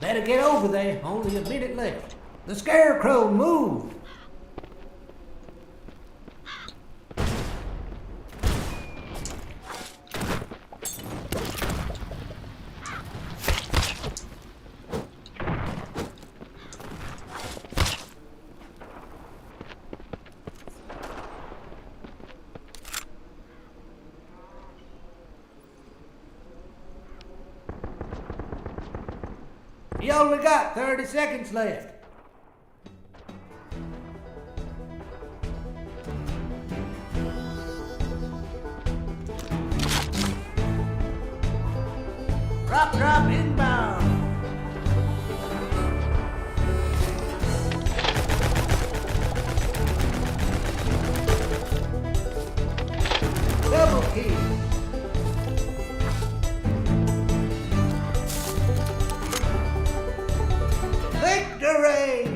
Better get over there. Only a minute left. The scarecrow moved. You only got 30 seconds left. Drop, inbound. Double kill. Victory!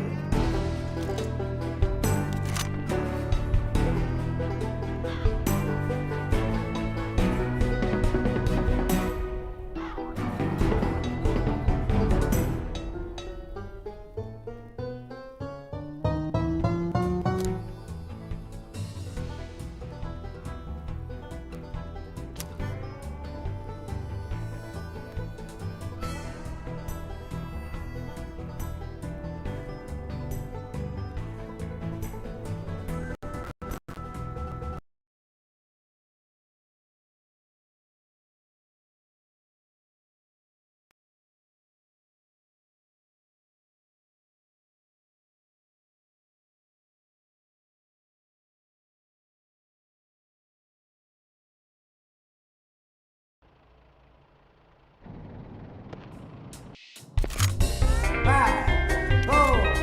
Five, four,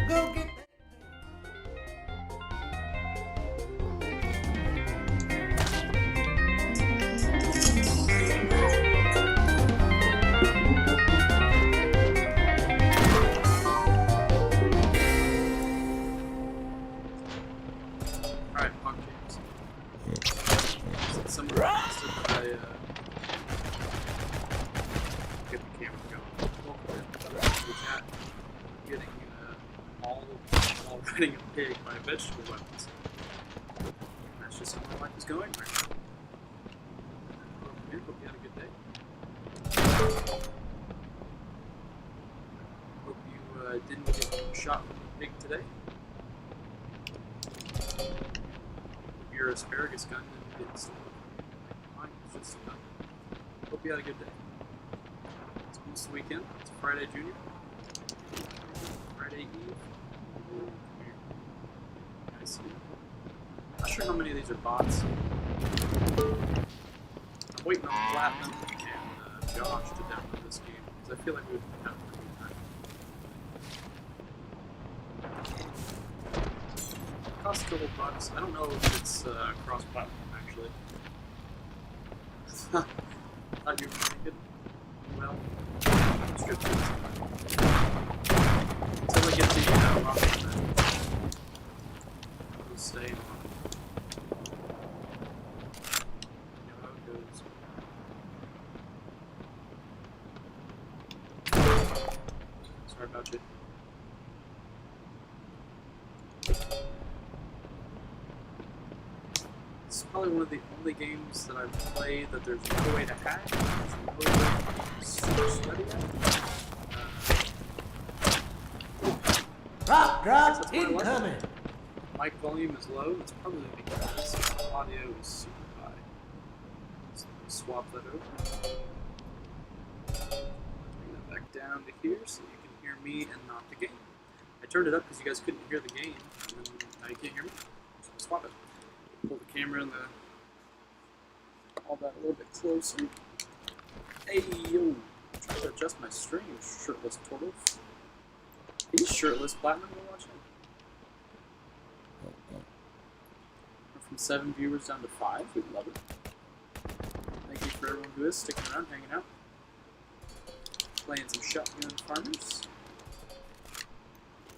go get that. Alright, Punk James. Since someone requested that I get the camera going, welcome to the chat. Getting all riding a pig by vegetable weapons. That's just how my life is going right now. Hope you had a good day. Hope you didn't get shot from a pig today. Your asparagus gun didn't get stolen. Mine was just a gun. Hope you had a good day. It's almost the weekend. It's Friday Junior. Friday Eve. Come here. I see. Not sure how many of these are bots. I'm waiting on Platinum and Josh to download this game because I feel like we would have a good time. It costs a couple bucks. I don't know if it's cross-platform actually. Thought you were thinking. Well, it's good until I get the rocket man. We'll stay on. You know how it goes. Sorry about you. It's probably one of the only games that I've played that there's no way to hack, there's no way to study at. Drop, incoming. Mic volume is low, it's probably because the audio is super high. So let me swap that over. Bring that back down to here so you can hear me and not the game. I turned it up because you guys couldn't hear the game, and then now you can't hear me. So swap it. Pull the camera and all that a little bit closer. Hey yo! Trying to adjust my stream, shirtless turtles. He's shirtless, Platinum, we're watching. We're from 7 viewers down to 5, we love it. Thank you for everyone who is sticking around, hanging out. Playing some Shotgun Farmers.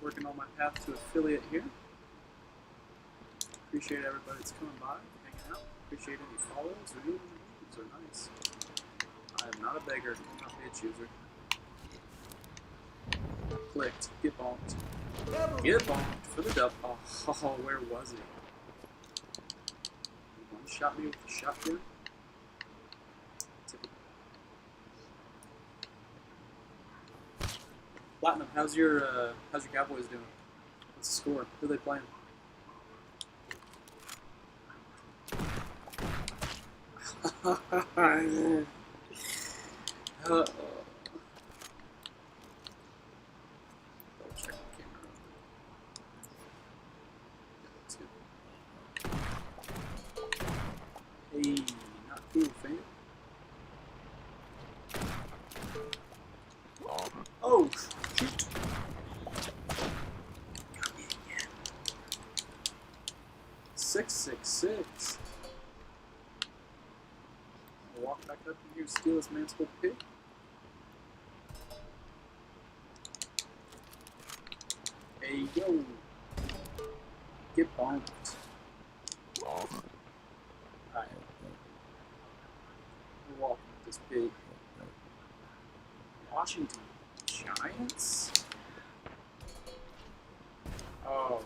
Working on my path to affiliate here. Appreciate everybody that's coming by, hanging out. Appreciate any follows or even reviews are nice. I'm not a beggar. I'm not be a chooser. Clicked. Get bonked. Get bonked for the dub. Oh, where was he? He one-shot me with the shotgun. Platinum, how's your Cowboys doing? What's the score? Who are they playing? Double check the camera. Yeah, that's good. Hey, not cool, fam. Oh, shoot. Got me again. 666. I'll walk back up here, steal this man's whole pig. Hey, yo. Get bonked. Alright. We're walking with this pig. Washington Giants? Oh.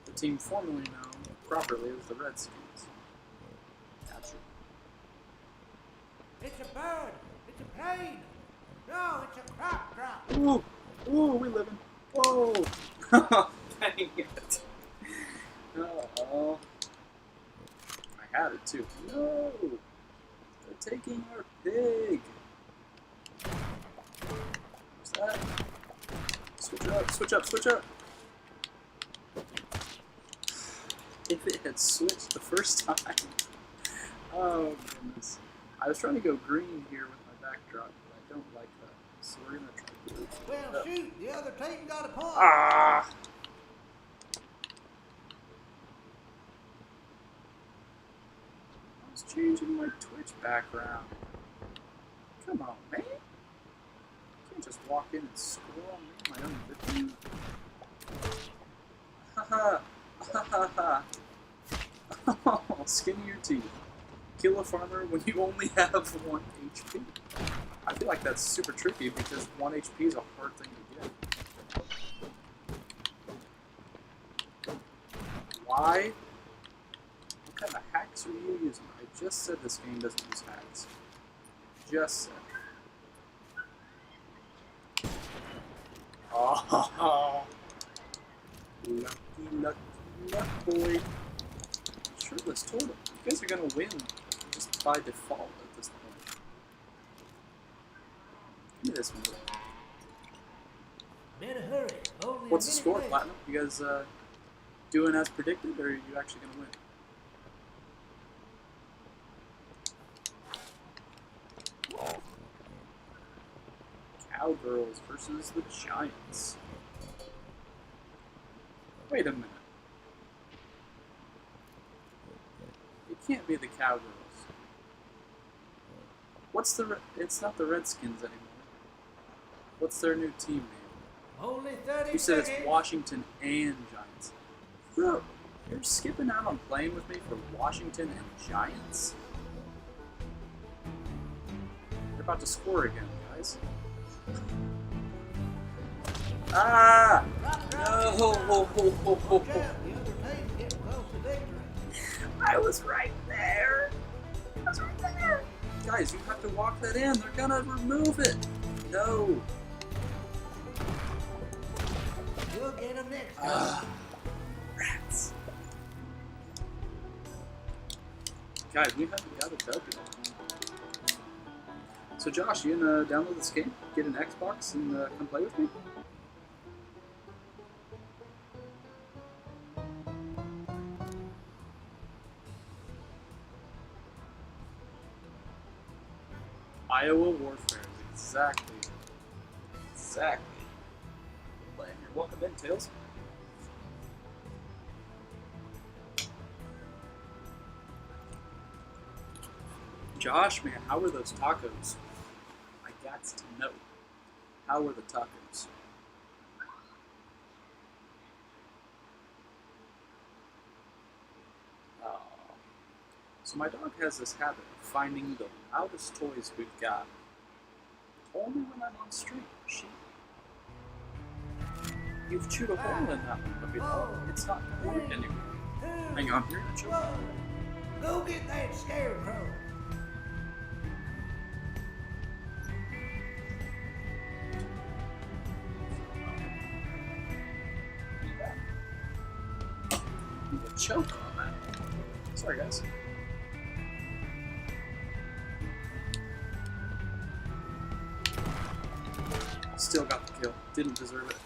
The team formerly known properly as the Redskins. Gotcha. It's a bird. It's a plane. No, it's a crop drop. Ooh! Ooh, we living. Whoa! Dang it. Oh. I had it too. No! They're taking our pig. What's that? Switch up, switch up, switch up. If it had switched the first time. Oh, goodness. I was trying to go green here with my backdrop, but I don't like that. So we're going to try blue. Well, shoot, the other team got a point. Ah! I was changing my Twitch background. Come on, man. You can't just walk in and score on me my own video. Haha. Haha. Oh, skin your teeth. Kill a farmer when you only have 1 HP. I feel like that's super tricky because 1 HP is a hard thing to get. Why? What kind of hacks are you using? I just said this game doesn't use hacks. Just said. Oh, lucky boy. Shirtless totem. You guys are gonna win just by default at this point. Give me this one. I'm in a hurry. Only What's a the minute score, left. Platinum? You guys doing as predicted, or are you actually gonna win? Cowgirls versus the Giants. Wait a minute. It can't be the Cowgirls. What's the? It's not the Redskins anymore. What's their new team name? Only 30 You said seconds. it's Washington and Giants. Bro, you're skipping out on playing with me for Washington and Giants? You're about to score again, guys. Ah! No! Watch out, the other team's getting close to victory. I was right there! I was right there! Guys, you have to walk that in. They're gonna remove it. No. You'll get them next time. Ah. Rats. Guys, we haven't got a W. So Josh, you gonna download this game, get an Xbox, and come play with me? Iowa Warfare, exactly. Exactly. Playing here. Welcome in, Tails. Josh, man, how were those tacos? I got to know. How were the tacos? So my dog has this habit of finding the loudest toys we've got only when I'm on stream. You've chewed a hole in that one, puppy dog. It's not going to work anymore. Hang on, you're going to choke. Go get that scarecrow. A choke on that. Sorry, guys. Still got the kill. Didn't deserve it.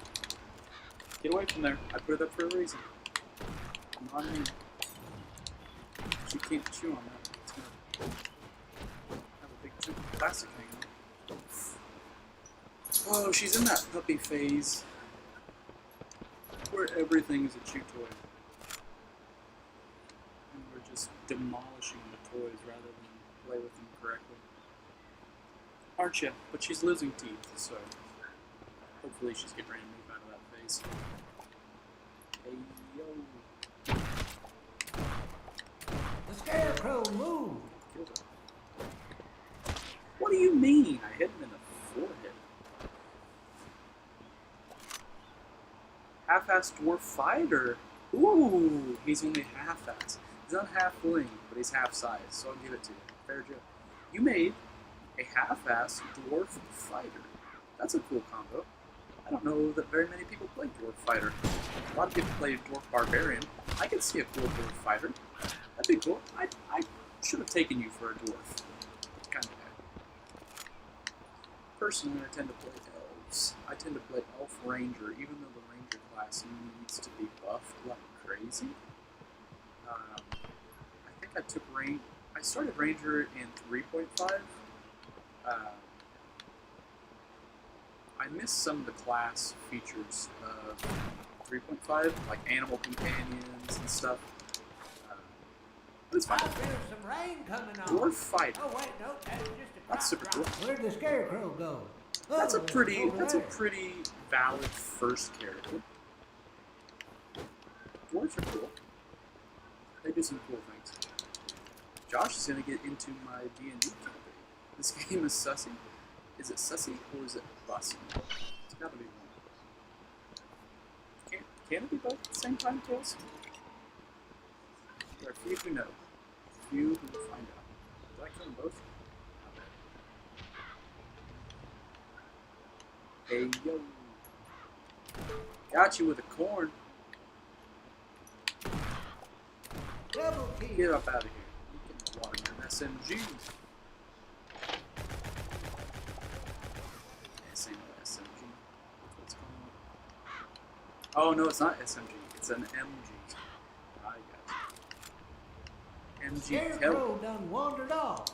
Get away from there. I put it up for a reason. Not me. She can't chew on that. It's gonna have a big chunk of plastic hanging on. Oh, she's in that puppy phase where everything is a chew toy. And we're just demolishing the toys rather than play with them correctly. Aren't you? But she's losing teeth, so hopefully she's getting ready to move out of that phase. Hey, yo. The scarecrow moved. Killed her. What do you mean? I hit him in the forehead. Half-ass dwarf fighter. Ooh, he's only half-ass. He's not half-wing, but he's half-size, so I'll give it to you. Fair joke. You made a half-ass dwarf fighter. That's a cool combo. I don't know that very many people play dwarf fighter. A lot of people play dwarf barbarian. I could see a cool dwarf fighter. That'd be cool. I should have taken you for a dwarf kind of guy. Personally, I tend to play elves. I tend to play elf ranger, even though the ranger class needs to be buffed like crazy. I think I took I started ranger in 3.5. I missed some of the class features of 3.5, like animal companions and stuff. But it's fine. I feel some rain coming on. Dwarf fighter. Oh wait, no, that's just a That's super cool. Where'd the scarecrow go? That's a Oh, pretty over there. valid first character. Dwarves are cool. They do some cool things. Josh is gonna get into my D&D campaign. This game is sussy. Is it sussy or is it bussy? It's gotta be one. Can it be both at the same time, Tails? There are few who know. Few who will find out. Did I kill them both? Hey yo. Got you with a corn. Double kill. Get up out of here. You can water your SMG. This ain't no SMG. What's going on? Oh no, it's not SMG. It's an MG. I got you. MG Kelly. Scarecrow done wandered off.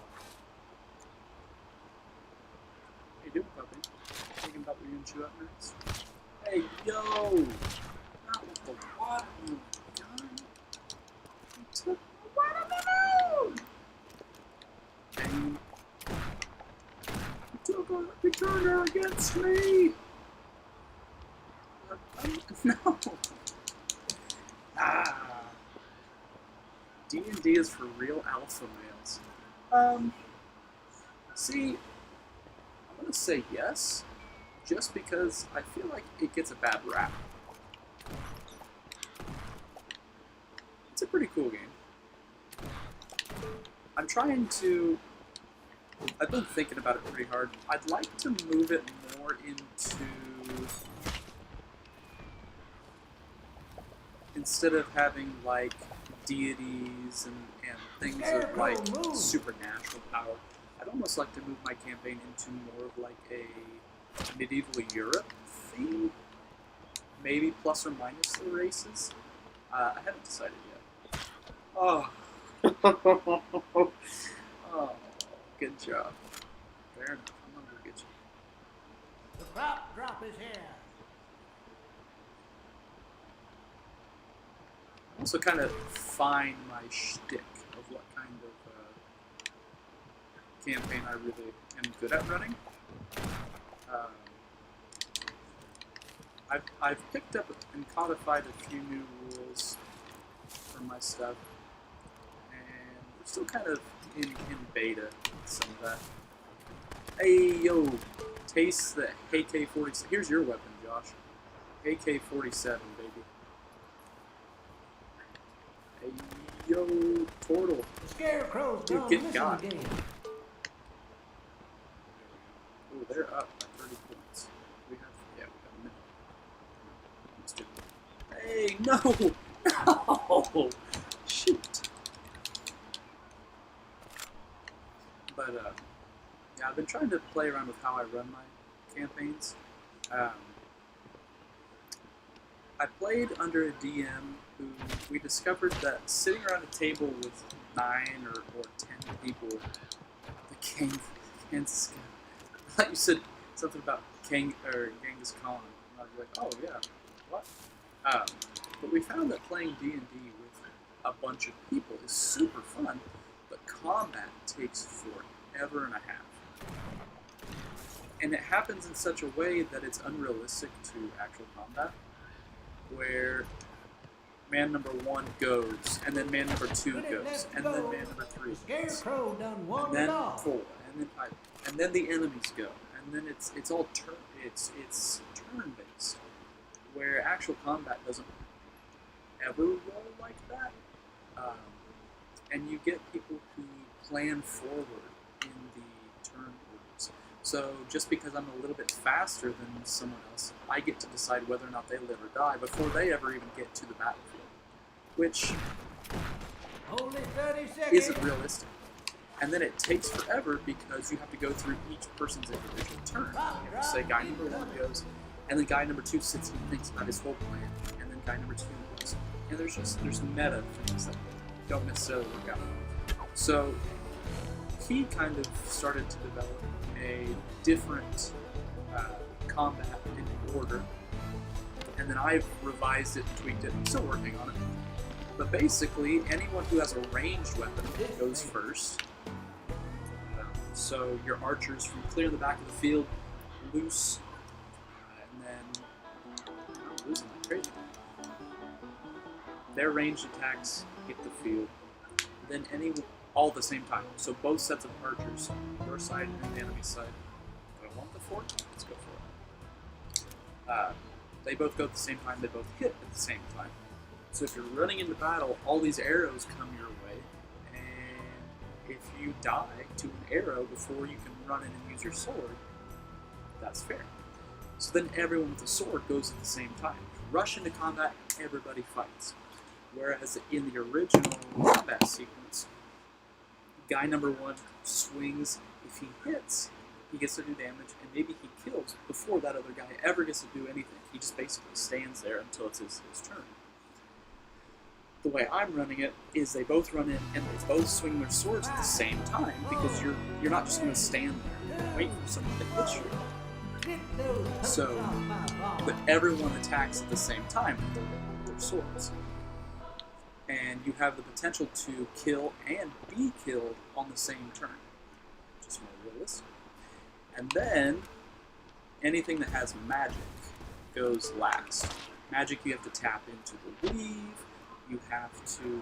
How you doing, puppy? Thinking about what you're gonna chew up next? Hey yo! Not with the watermelon gun. You took the watermelon! And you turned her against me! No! Ah! D&D is for real alpha males. See, I'm gonna say yes, just because I feel like it gets a bad rap. It's a pretty cool game. I'm trying to... I've been thinking about it pretty hard. I'd like to move it more into... Instead of having, like, deities and things of, like, supernatural power, I'd almost like to move my campaign into more of, like, a medieval Europe theme. Maybe plus or minus the races. I haven't decided yet. Oh. Oh, good job. Fair enough. I'm gonna go get you. The crop drop is here. I also kind of find my shtick of what kind of campaign I really am good at running. I've picked up and codified a few new rules for my stuff, and still kind of in beta, some of that. Hey, yo, taste the AK-47. Here's your weapon, Josh. AK-47, baby. Hey, yo, Turtle. The scarecrow's Dude, gone get missing got. again. Oh, they're up by 30 points. We got a minute. Let's do it. Hey, no! No! Shoot. But, yeah, I've been trying to play around with how I run my campaigns. I played under a DM who we discovered that sitting around a table with 9 or 10 people, the Genghis Khan. I thought you said something about Genghis Khan. And I was like, oh yeah, what? But we found that playing D&D with a bunch of people is super fun, but combat takes forever and a half. And it happens in such a way that it's unrealistic to actual combat, where man number 1 goes, and then man number 2 goes, and then man number 3 The scarecrow done and wandered then off. 4, and then 5, and then the enemies go, and then it's all it's turn based, where actual combat doesn't ever roll like that, and you get people who plan forward in the turn orders. So just because I'm a little bit faster than someone else, I get to decide whether or not they live or die before they ever even get to the battlefield, which Only 30 seconds. isn't realistic. And then it takes forever because you have to go through each person's individual turn. You have to say guy number 1 goes, and then guy number 2 sits and thinks about his whole plan, and then guy number 2 goes. And there's meta things that don't necessarily work out. So he kind of started to develop a different combat in order, and then I've revised it and tweaked it. I'm still working on it. But basically, anyone who has a ranged weapon goes first. So your archers from clear the back of the field, loose, and then I'm losing like crazy. Their ranged attacks hit the field. Then all at the same time. So both sets of archers, your side and the enemy side. Do I want the fort? Let's go for it. They both go at the same time. They both hit at the same time. So if you're running into battle, all these arrows come your way, and if you die to an arrow before you can run in and use your sword, that's fair. So then everyone with a sword goes at the same time. Rush into combat, everybody fights. Whereas in the original combat sequence, guy number 1 swings. If he hits, he gets to do damage, and maybe he kills before that other guy ever gets to do anything. He just basically stands there until it's his turn. The way I'm running it is they both run in and they both swing their swords at the same time, because you're not just going to stand there and wait for someone to hit you. So, but everyone attacks at the same time with their swords. And you have the potential to kill and be killed on the same turn. Just more realistic. And then, anything that has magic goes last. Magic, you have to tap into the weave, you have to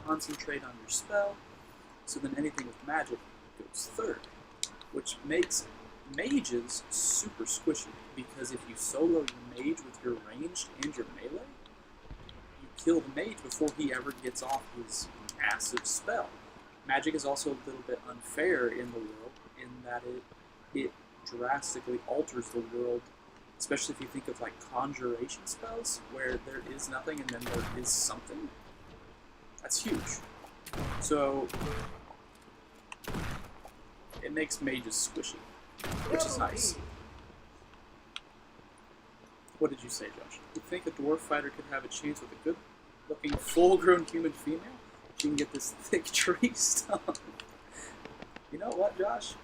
concentrate on your spell, so then anything with magic goes third, which makes mages super squishy, because if you solo your mage with your ranged and your melee, you kill the mage before he ever gets off his massive spell. Magic is also a little bit unfair in the world, in that it drastically alters the world, especially if you think of like conjuration spells, where there is nothing and then there is something. That's huge. So it makes mages squishy, which is nice. What did you say, Josh? You think a dwarf fighter could have a chance with a good-looking, full-grown human female? She can get this thick tree stump. You know what, Josh?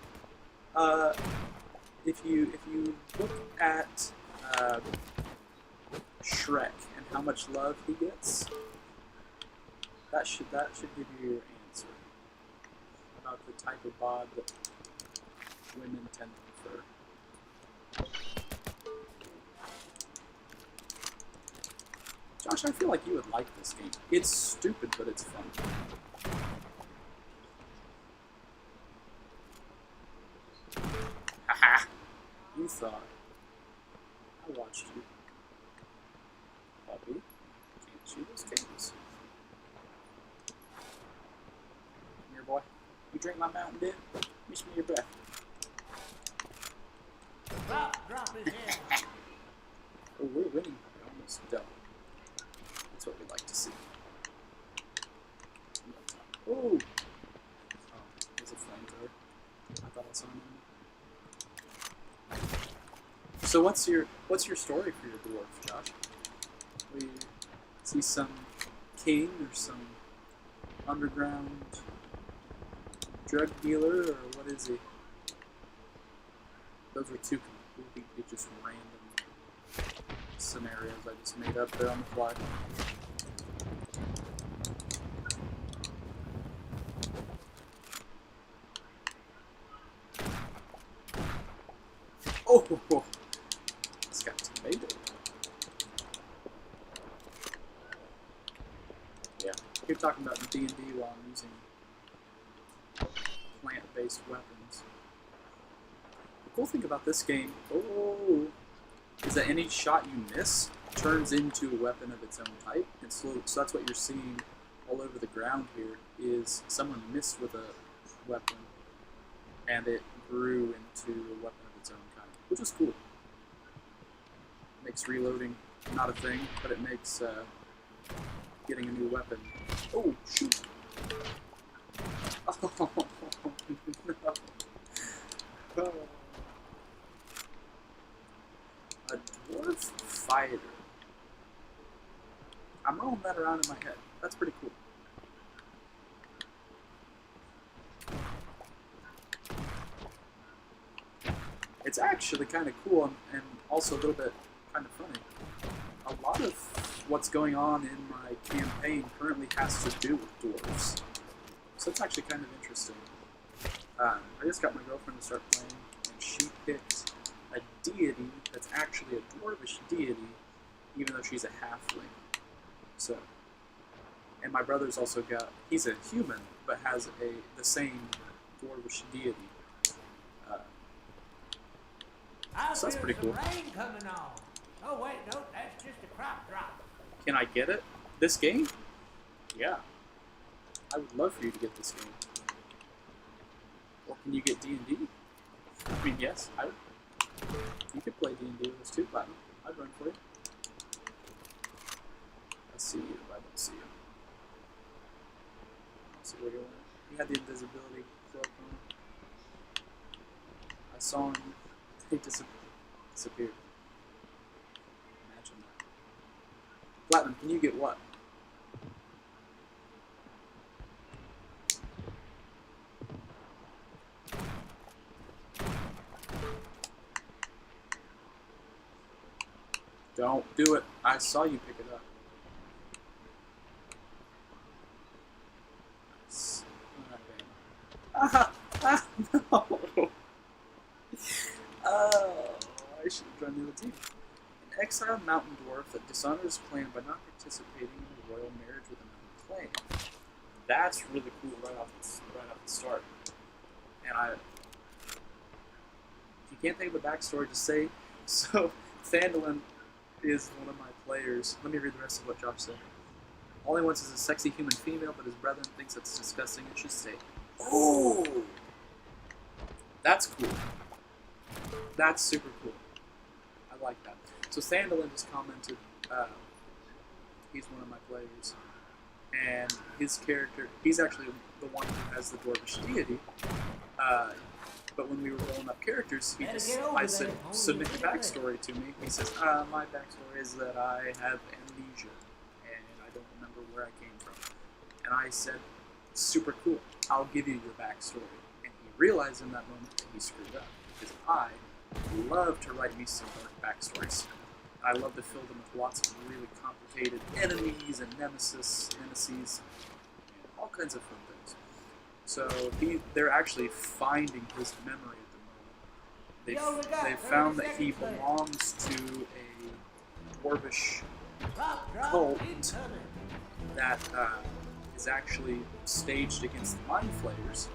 If you look at Shrek and how much love he gets, that should give you your answer about the type of bod that women tend to prefer. Josh, I feel like you would like this game. It's stupid, but it's fun. You thought I watched you. Puppy, can't chew those cables. Come here, boy. You drink my Mountain Dew? Miss me your breath. Drop his head. Oh, we're winning. We're almost done. That's what we like to see. Oh! Oh, there's a flamethrower. I thought I saw him. So what's your story for your dwarf, Josh? Is he some king or some underground drug dealer, or what is he? Those were two completely just random scenarios I just made up there on the fly. Oh, it's got tomato. Yeah, keep talking about D&D while I'm using plant-based weapons. The cool thing about this game, is that any shot you miss turns into a weapon of its own type. And so that's what you're seeing all over the ground here, is someone missed with a weapon, and it grew into a weapon of its own kind, which is cool. It makes reloading not a thing, but it makes getting a new weapon. Oh, shoot! Oh, no. Oh. A dwarf fighter. I'm rolling that around in my head. That's pretty cool. It's actually kind of cool and also a little bit kind of funny. A lot of what's going on in my campaign currently has to do with dwarves. So it's actually kind of interesting. I just got my girlfriend to start playing, and she picked a deity that's actually a dwarvish deity, even though she's a halfling. So, and my brother's also got, he's a human, but has the same dwarvish deity. So that's pretty cool. Rain coming on. Oh wait, no, that's just a crop drop. Can I get it? This game? Yeah. I would love for you to get this game. Or can you get D&D? I mean, yes, I would. You could play D&D with us too, Platinum. I'd run for you. I see you, I don't see you. I don't see where you went. You had the invisibility cloak on. I saw him. He disappeared. Imagine that. Platinum, can you get what? Don't do it. I saw you pick it up. Nice. No. Oh, I should have joined the other team. An exiled mountain dwarf that dishonors his clan by not participating in a royal marriage with another clan. That's really cool right off the start. And if you can't think of the backstory, just say so. Thandalin is one of my players. Let me read the rest of what Josh said. All he wants is a sexy human female, but his brethren thinks that's disgusting and should stay. Oh, that's cool. That's super cool. I like that. So Thandalin just commented, he's one of my players, and his character, he's actually the one who has the dwarvish deity, but when we were rolling up characters, I said, submit your backstory to me. He says, my backstory is that I have amnesia, and I don't remember where I came from. And I said, super cool, I'll give you your backstory. And he realized in that moment that he screwed up, because I love to write me some dark backstories. I love to fill them with lots of really complicated enemies and nemesis, and all kinds of fun things. So they're actually finding his memory at the moment. They've found that he belongs to a dwarvish cult that is actually staged against the Mind Flayers.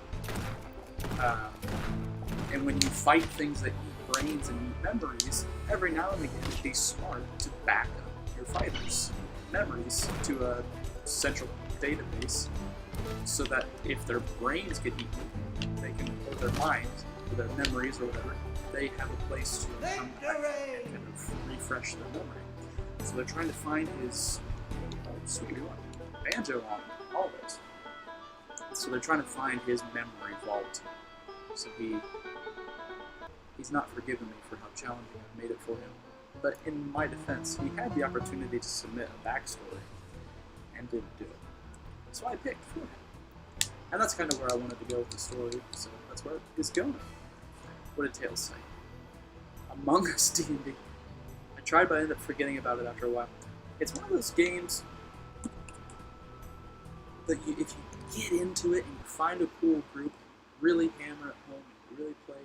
And when you fight things that he brains and neat memories, every now and again it'd be smart to back up your fighters' memories to a central database so that if their brains get eaten, they can, or their minds, or their memories or whatever, they have a place to come back and kind of refresh their memory. So they're trying to find his sweet one, banjo on all those. So they're trying to find his memory vault. So he's not forgiven me for how challenging I've made it for him. But in my defense, he had the opportunity to submit a backstory and didn't do it. So I picked for him. And that's kind of where I wanted to go with the story, so that's where it's going. What did Tales say? Among Us D&D. I tried, but I ended up forgetting about it after a while. It's one of those games that if you get into it and you find a cool group, really hammer it home, and you really play,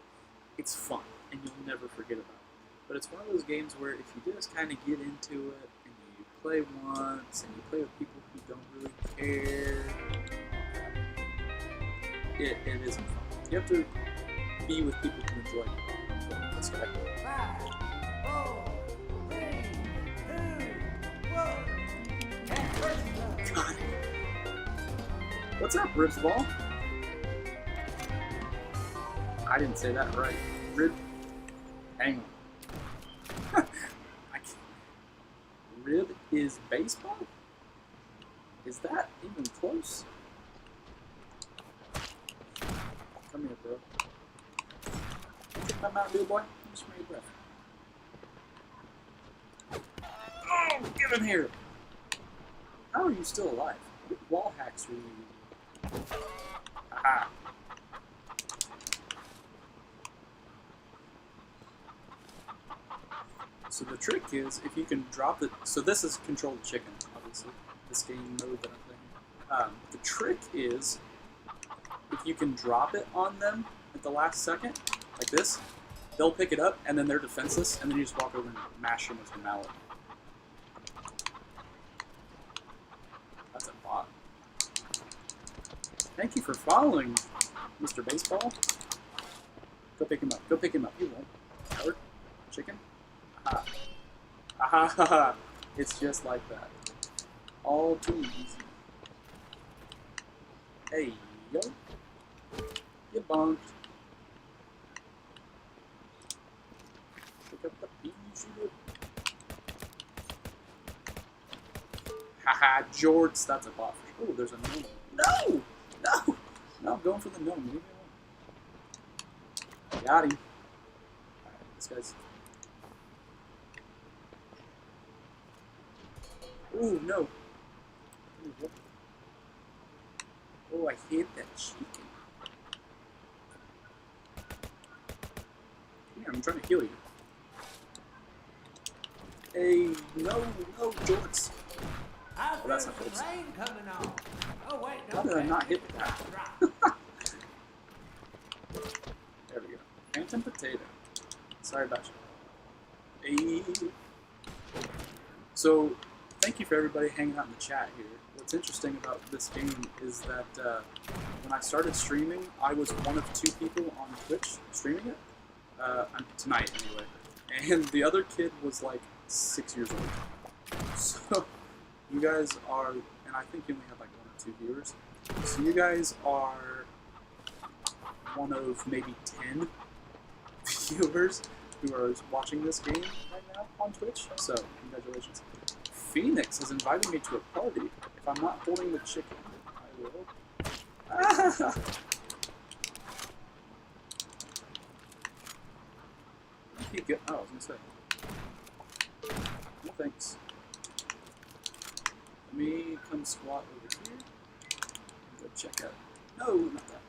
it's fun, and you'll never forget about it. But it's one of those games where if you just kind of get into it, and you play once, and you play with people who don't really care, it isn't fun. You have to be with people who enjoy it. Let's go. 5, 4, 3, 2, 1. And first God. What's up, Ribs Ball? I didn't say that right. Rib. Hang on. I can't. Rib is baseball? Is that even close? Come here, bro. Take my Mountain Dew, boy. Just smell your breath. Oh, get in here! How are you still alive? What wall hacks were you using? Aha! So the trick is, if you can drop it... So this is Control the Chicken, obviously. This game mode that I'm playing. The trick is, if you can drop it on them at the last second, like this, they'll pick it up, and then they're defenseless, and then you just walk over and mash them with your mallet. That's a bot. Thank you for following, Mr. Baseball. Go pick him up. Go pick him up. You won't. Coward. Chicken. Aha. Aha ha ha. It's just like that. All too easy. Hey, yo. You bonked. Pick up the pea shooter. Haha, George, that's a bot. Oh, there's a gnome. No! No! No, I'm going for the gnome. Leave me alone. Got him. Alright, this guy's... Ooh, no. Oh, I hate that chicken. Come here, I'm trying to heal you. Hey, no, Jorts. I Oh, feel that's some not good. rain coming on. Oh wait, How no. did I not hit that? Drop. There we go. Phantom potato. Sorry about you. Hey. So, thank you for everybody hanging out in the chat here. What's interesting about this game is that when I started streaming, I was one of 2 people on Twitch streaming it. Tonight, anyway. And the other kid was like 6 years old. So, you guys are, and I think you only have like 1 or 2 viewers. So you guys are one of maybe 10 viewers who are watching this game right now on Twitch. So, congratulations. Phoenix has invited me to a party. If I'm not holding the chicken, I will. Ah! Keep getting. Oh, I was gonna say. No thanks. Let me come squat over here. And go check out. No, not that.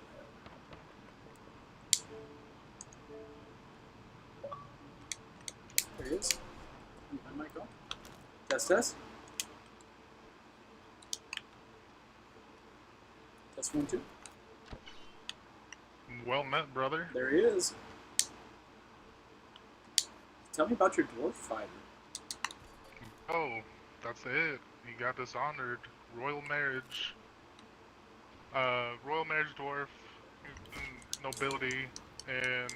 There he is. Leave my mic on. Test, test. Test 1, 2. Well met, brother. There he is. Tell me about your dwarf fighter. Oh, that's it. He got dishonored. Royal marriage. Royal marriage dwarf, nobility, and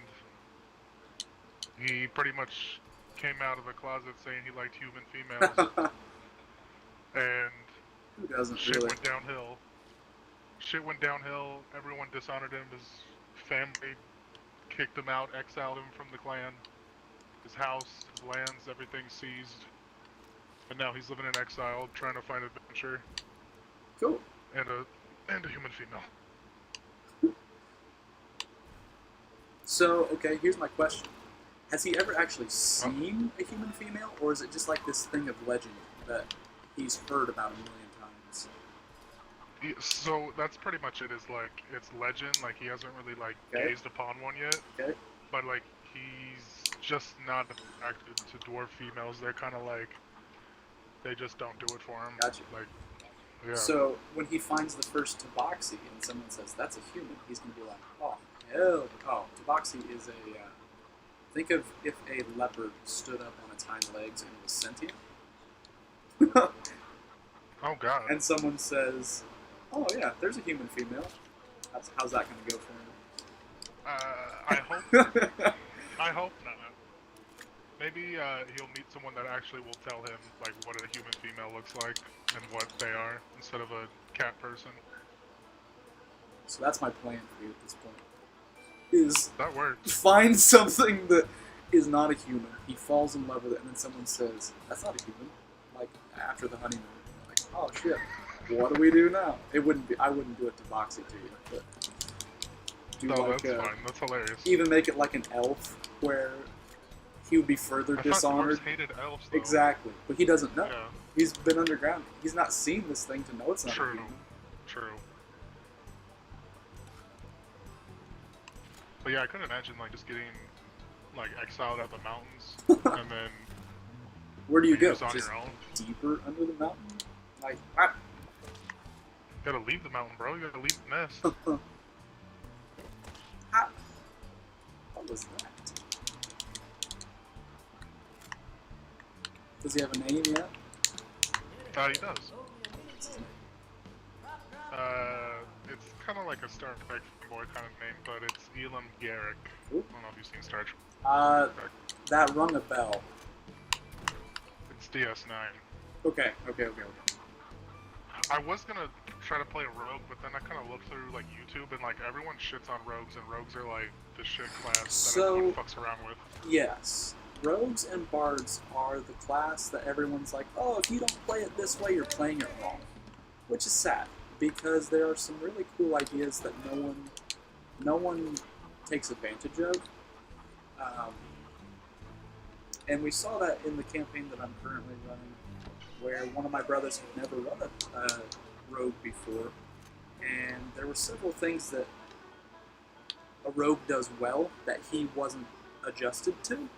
He pretty much came out of the closet saying he liked human females, and Who doesn't shit really? went downhill. Shit went downhill. Everyone dishonored him. His family kicked him out, exiled him from the clan. His house, his lands, everything seized. And now he's living in exile, trying to find adventure Cool. and a human female. So, okay, here's my question. Has he ever actually seen a human female, or is it just like this thing of legend that he's heard about a million times? So that's pretty much it. Is like it's legend. Like he hasn't really like Okay. gazed upon one yet. Okay. But like he's just not attracted to dwarf females. They're kind of like they just don't do it for him. Gotcha. Like yeah. So, when he finds the first tabaxi and someone says, that's a human, he's going to be like, oh, hell. Oh, tabaxi is a... think of if a leopard stood up on its hind legs and was sentient. Oh god. And someone says, oh yeah, there's a human female. How's that going to go for I hope. I hope not. Maybe he'll meet someone that actually will tell him like what a human female looks like and what they are instead of a cat person. So that's my plan for you at this point. Is That works. find something that is not a human. He falls in love with it, and then someone says, that's not a human. Like, after the honeymoon. Like, oh shit, what do we do now? It wouldn't be, I wouldn't do it to Boxy to you, but do No, like, that's fine. That's hilarious. even make it like an elf, where he would be further I dishonored. thought dwarves hated elves, though. Exactly, but he doesn't know. Yeah, He's been underground. He's not seen this thing to know it's not a true. human. True. But yeah, I couldn't imagine like just getting like exiled out of the mountains and then Where do you you're go? just on Just your own. deeper under the mountain? Like, what? You gotta leave the mountain, bro. You gotta leave the nest. How? What was that? Does he have a name yet? He does. It's kind of like a Star Trek boy kind of name, but it's Elam Garrick. Ooh. I don't know if you've seen Star Trek. That rung a bell. It's DS9. Okay. I was gonna try to play a rogue, but then I kind of looked through like YouTube and like everyone shits on rogues, and rogues are like the shit class that everyone fucks around with. Yes. Rogues and bards are the class that everyone's like, oh, if you don't play it this way, you're playing it wrong. Which is sad, because there are some really cool ideas that no one takes advantage of. And we saw that in the campaign that I'm currently running, where one of my brothers had never run a rogue before, and there were several things that a rogue does well that he wasn't adjusted to,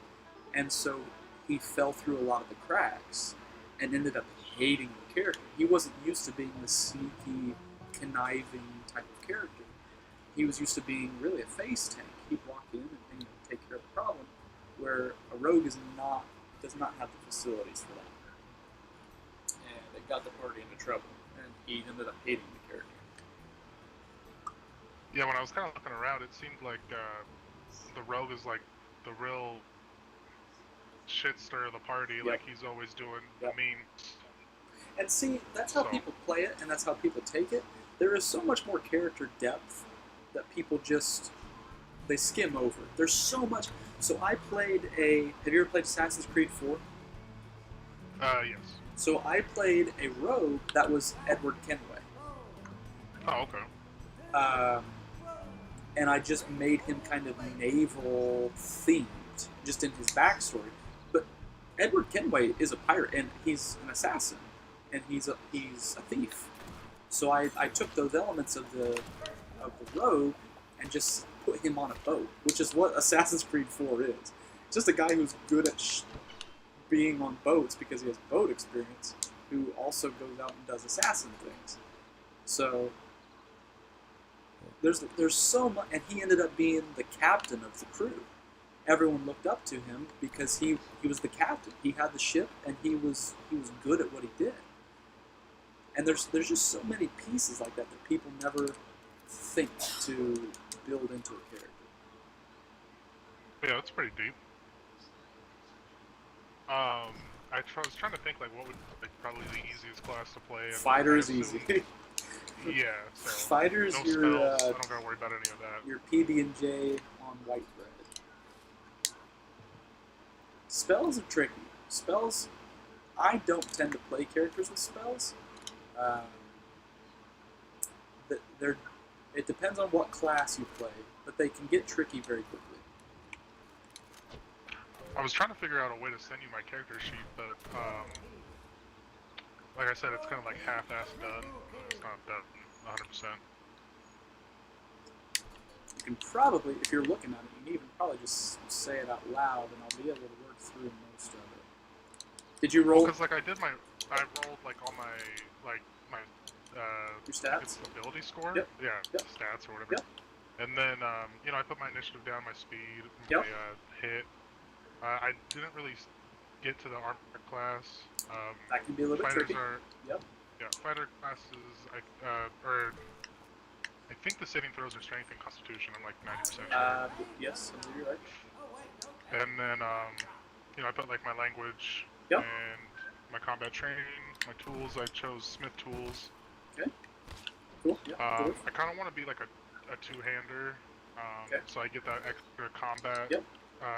and so he fell through a lot of the cracks and ended up hating the character. He wasn't used to being the sneaky, conniving type of character. He was used to being really a face tank. He'd walk in and take care of the problem, where a rogue does not have the facilities for that. And it got the party into trouble, and he ended up hating the character. Yeah, when I was kind of looking around, it seemed like the rogue is like the real shitster of the party. Yep. Like he's always doing Yep. memes. And see, that's how people play it, and that's how people take it. There is so much more character depth that people they skim over. There's so much. So I played have you ever played Assassin's Creed 4? Yes. So I played a rogue that was Edward Kenway. Oh, okay. And I just made him kind of naval themed, just in his backstory. But Edward Kenway is a pirate, and he's an assassin, and he's a thief. So I took those elements of the rogue and just put him on a boat, which is what Assassin's Creed 4 is. It's just a guy who's good at being on boats because he has boat experience, who also goes out and does assassin things. So there's so much, and he ended up being the captain of the crew. Everyone looked up to him because he was the captain. He had the ship, and he was good at what he did. And there's just so many pieces like that people never think to build into a character. Yeah, that's pretty deep. was trying to think like what would like probably the easiest class to play. And Fighter I is assume- easy. Yeah. So Fighter's no your spells. I don't gotta worry about any of that. your PB&J on white bread. Spells are tricky. Spells, I don't tend to play characters with spells. They're, it depends on what class you play, but they can get tricky very quickly. I was trying to figure out a way to send you my character sheet, but like I said, it's kind of like half-assed done. It's not done 100%. You can probably, if you're looking at it, you can even probably just say it out loud, and I'll be able to work through most of it. Did you roll? Because like I rolled like all my my Your stats? ability score. Yep. Yeah, Yep. stats or whatever. Yep. And then I put my initiative down, my speed, Yep. my hit. I didn't really get to the armor class. That can be a little bit Fighters tricky. are Yep. yeah. Fighter classes I think the saving throws are strength and constitution. I'm like 90% sure. Yes, I believe you're right. And then I put like my language Yep. and my combat training, my tools. I chose smith tools. Okay. Cool. Yeah. I kind of want to be like a two-hander, Okay. so I get that extra combat. Yep.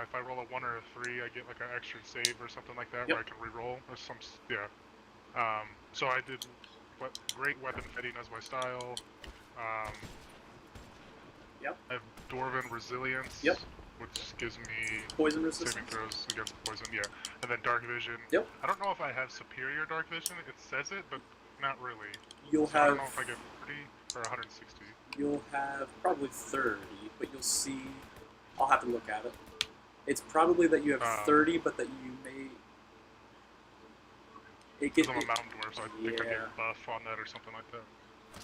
If I roll a 1 or a 3, I get like an extra save or something like that, Yep. where I can reroll or some. Yeah. So I did great weapon fitting as my style. Yep. I have Dwarven resilience. Yep. Which gives me Poison saving resistance. throws against poison. Yeah. And then dark vision. Yep. I don't know if I have superior dark vision. It says it, but not really. You'll So have. I don't know if I get 30 or 160. You'll have probably 30, but you'll see. I'll have to look at it. It's probably that you have 30, but that you may. It Because get, I'm a mountain dwarf, so I think I yeah. get buff on that or something like that.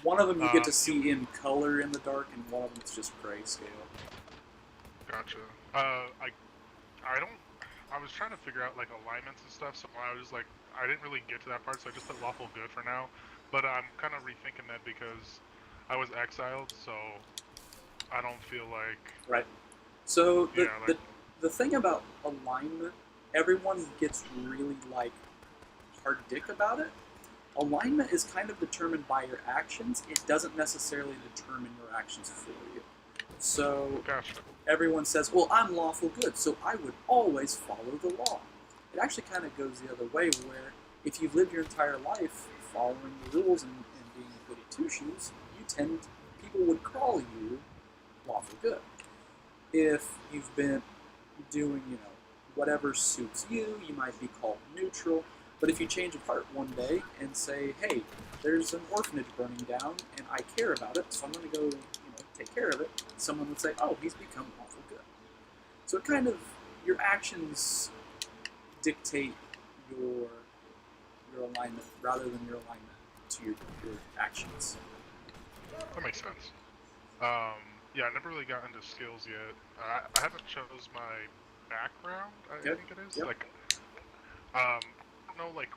One of them you get to see in color in the dark, and one of them is just grayscale. Gotcha. I was trying to figure out like alignments and stuff, so I was like, I didn't really get to that part, so I just put lawful good for now. But I'm kind of rethinking that because I was exiled, so I don't feel like. Right. So Yeah, the thing about alignment, everyone gets really like hard dick about it. Alignment is kind of determined by your actions. It doesn't necessarily determine your actions for you. So Gotcha. everyone says, well, I'm lawful good, so I would always follow the law. It actually kind of goes the other way, where if you've lived your entire life following the rules and being goody two-shoes, people would call you lawful good. If you've been doing, whatever suits you, you might be called neutral. But if you change of heart one day and say, hey, there's an orphanage burning down, and I care about it, so I'm going to go, take care of it, someone would say, oh, he's become lawful good. So it kind of, your actions dictate your alignment rather than your alignment to your actions. That makes sense. Yeah, I never really got into skills yet. I haven't chose my background, I think it is. Yep. Like, I don't know, like,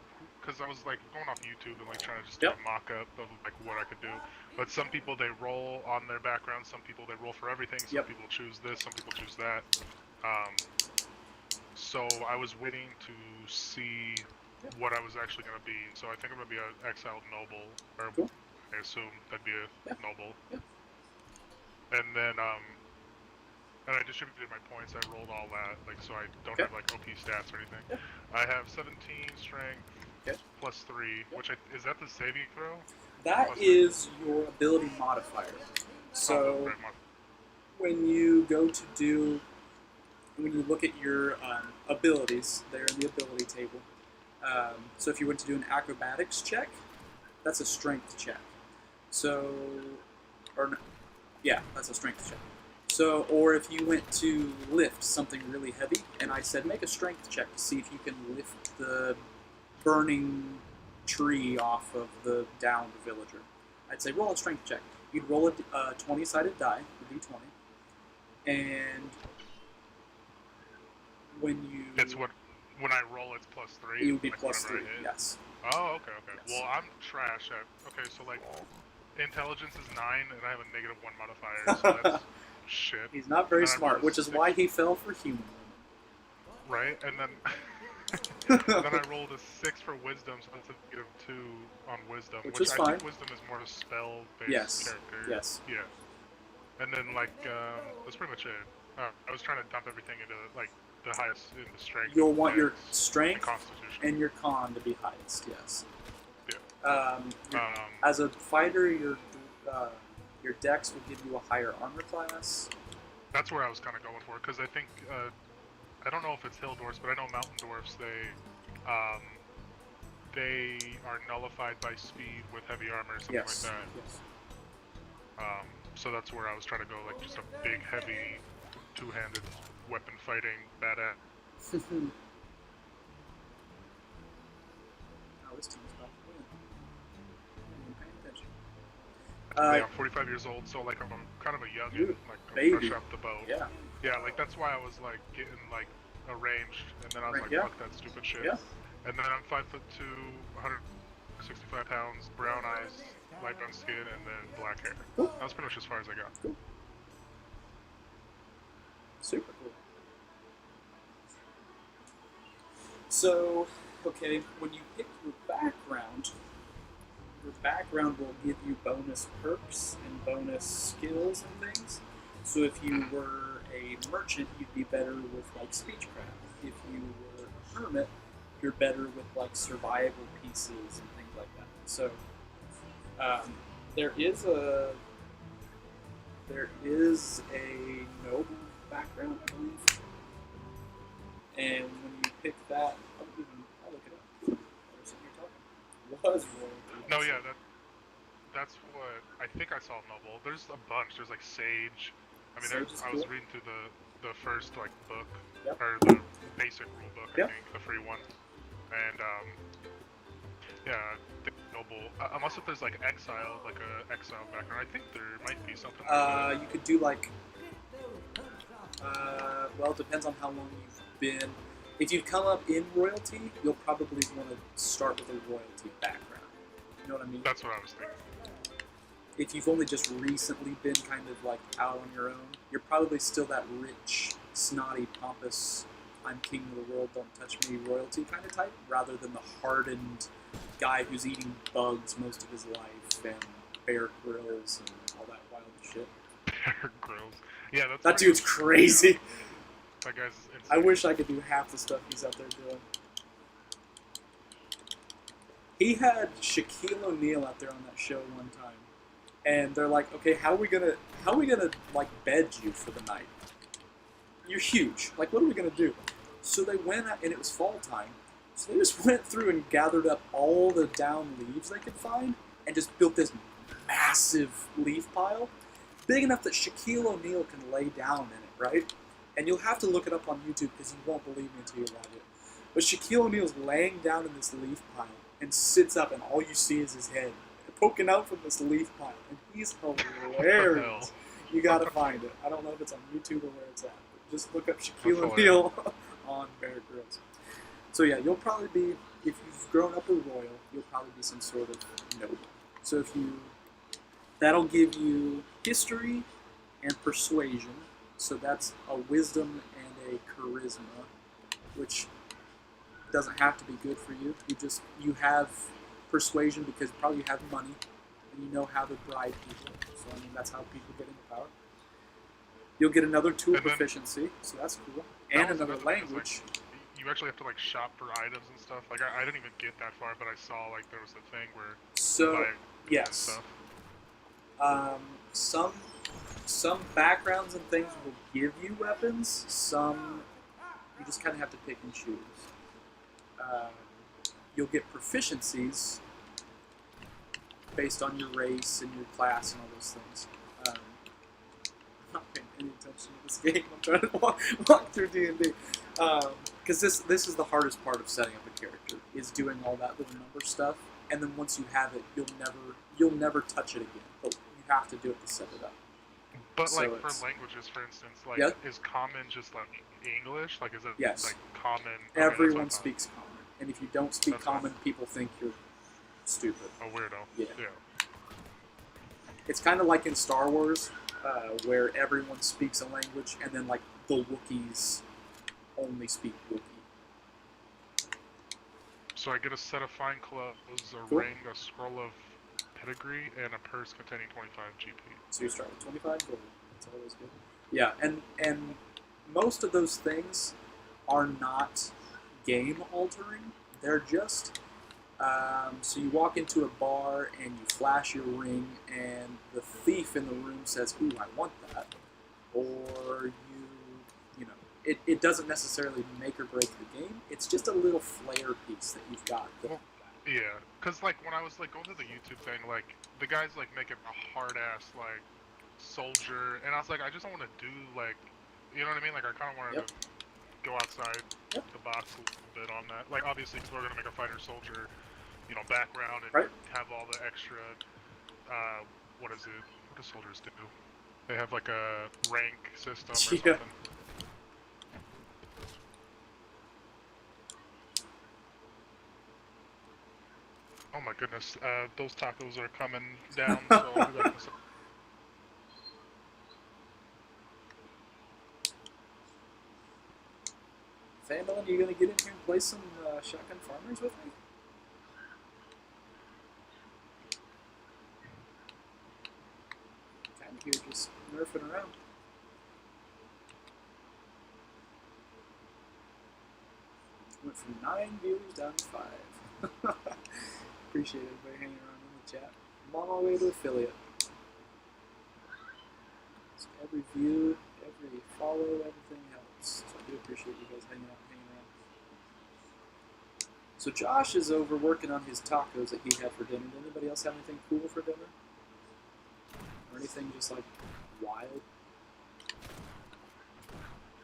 because I was like going off YouTube and like trying to just do a mock-up of like what I could do. But some people they roll on their background, some people they roll for everything, some people choose this, some people choose that. So I was waiting to see what I was actually going to be. So I think I'm going to be an exiled noble, or I assume that'd be a noble. Yep. And then, and I distributed my points. I rolled all that, like, so I don't have like OP stats or anything. Yep. I have 17 strength plus 3, which is that the saving throw? That plus is your ability modifier. So when you go to when you look at your abilities, they're in the ability table. So if you went to do an acrobatics check, that's a strength check. So, that's a strength check. So, or if you went to lift something really heavy, and I said make a strength check to see if you can lift the burning tree off of the downed villager, I'd say roll a strength check. You'd roll a 20-sided die, a d20, and when I roll it's plus 3. It would be like plus 3. I hit? Yes. Oh, okay. Yes. Well, I'm trash at. Okay, so like, intelligence is 9, and I have a -1 modifier, so that's shit. He's not very And I smart, rolled which is 6. why he fell for human. Right, and then And then I rolled a 6 for wisdom, so that's a -2 on wisdom, Which which is I fine. think wisdom is more a spell-based Yes. character. Yes. Yeah. And then that's pretty much it. I was trying to dump everything into like the highest in the strength. You'll and want your dex and strength constitution. and your con to be highest. Yes. Yeah. As a fighter, your dex will give you a higher armor class. That's where I was kind of going for, because I think I don't know if it's hill dwarfs, but I know mountain dwarfs. They are nullified by speed with heavy armor, something Yes. like that. Yes. So that's where I was trying to go, like just a big, heavy, two-handed weapon fighting badass. Oh, this team's about to win. I'm paying attention. Yeah, I'm 45 years old, so like I'm kind of a youngin', like I'm baby. fresh off the boat. Yeah. Yeah, like that's why I was like getting like arranged, and then I was like, Yeah. fuck that stupid shit. Yeah. And then I'm 5'2", 165 pounds, brown eyes, light brown skin, and then black hair. Cool. That was pretty much as far as I got. Cool. Super cool. So, okay, when you pick your background will give you bonus perks and bonus skills and things. So if you were a merchant, you'd be better with like speechcraft. If you were a hermit, you're better with like survival pieces and things like that. So there is a noble background, I believe. And when you pick that, I'll look it up. Was royalty. No, yeah, that's what I think I saw noble. There's a bunch. There's like sage. I mean, Sage is I was cool. reading through the first like book, Yep. or the basic rule book, I Yep. think, the free one. And yeah, I think noble. Unless if there's like exile, like a exile background, I think there might be something. Like You could do like. Well, it depends on how long you've been. If you've come up in royalty, you'll probably want to start with a royalty background. You know what I mean? That's what I was thinking. If you've only just recently been kind of like out on your own, you're probably still that rich, snotty, pompous, I'm king of the world, don't touch me royalty kind of type, rather than the hardened guy who's eating bugs most of his life and Bear Grylls and all that wild shit. Bear Grylls. Yeah, that's That pretty dude's much- crazy. Yeah. That guy's insane. I wish I could do half the stuff he's out there doing. He had Shaquille O'Neal out there on that show one time, and they're like, "Okay, how are we gonna like bed you for the night? You're huge. Like, what are we gonna do?" So they went out, and it was fall time, so they just went through and gathered up all the down leaves they could find, and just built this massive leaf pile, big enough that Shaquille O'Neal can lay down in it, right? And you'll have to look it up on YouTube because you won't believe me until you watch it. But Shaquille O'Neal's laying down in this leaf pile and sits up, and all you see is his head poking out from this leaf pile, and he's hilarious. You gotta find it. I don't know if it's on YouTube or where it's at. But just look up Shaquille O'Neal on Bear Grylls. So yeah, you'll probably be, if you've grown up a royal, you'll probably be some sort of noble. So that'll give you history and persuasion. So that's a wisdom and a charisma, which doesn't have to be good for you. You have persuasion because probably you have money and you know how to bribe people. So I mean that's how people get into power. You'll get another tool proficiency, so that's cool, and another language. Like, you actually have to like shop for items and stuff. Like I didn't even get that far, but I saw like there was a thing where yes, some backgrounds and things will give you weapons. Some you just kind of have to pick and choose. You'll get proficiencies based on your race and your class and all those things. I'm not paying any attention to this game. I'm trying to walk through D&D. Because this is the hardest part of setting up a character, is doing all that little number stuff. And then once you have it, you'll never touch it again. But you have to do it to set it up. But so like for languages, for instance, like is common just like English? Like is it like common? Everyone speaks common. And if you don't speak common, people think you're stupid. A weirdo. Yeah. It's kind of like in Star Wars, where everyone speaks a language, and then like the Wookiees only speak Wookiee. So I get a set of fine clothes, a Cool. ring, a scroll of pedigree, and a purse containing 25 GP. So you start with 25 gold. That's always good. Yeah, and most of those things are not game altering. They're just so you walk into a bar and you flash your ring, and the thief in the room says, "Ooh, I want that," or you know, it doesn't necessarily make or break the game. It's just a little flair piece that you've got. Yeah, cause like when I was like going through the YouTube thing, like the guy's like making a hard ass like soldier, and I was like, I just don't want to do like, you know what I mean? Like I kind of wanted Yep. to go outside Yep. the box a little bit on that. Like obviously, because we're gonna make a fighter soldier, you know, background and Right. have all the extra. What is it? What do soldiers do? They have like a rank system or Yeah. something. Oh my goodness, those tacos are coming down, so I'll be back in a second. Fandolin, you gonna get in here and play some Shotgun Farmers with me? Kind of here, just nerfing around. Went from 9 viewers down to 5. Appreciate everybody hanging around in the chat. I'm on my way to affiliate. So every view, every follow, everything helps. So I do appreciate you guys hanging out. So Josh is over working on his tacos that he had for dinner. Did anybody else have anything cool for dinner? Or anything just like wild?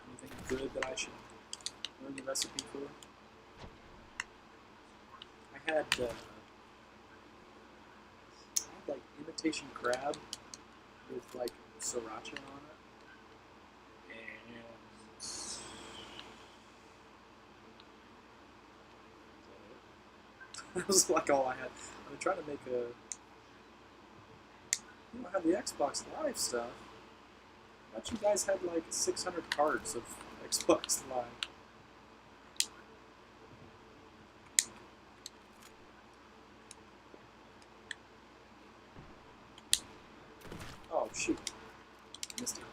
Anything good that I should learn the recipe for? I had like imitation crab with like sriracha on it, and that was like all I had. I'm trying to make a. You don't have the Xbox Live stuff. I thought you guys had like 600 cards of Xbox Live. Oh shoot, missed it.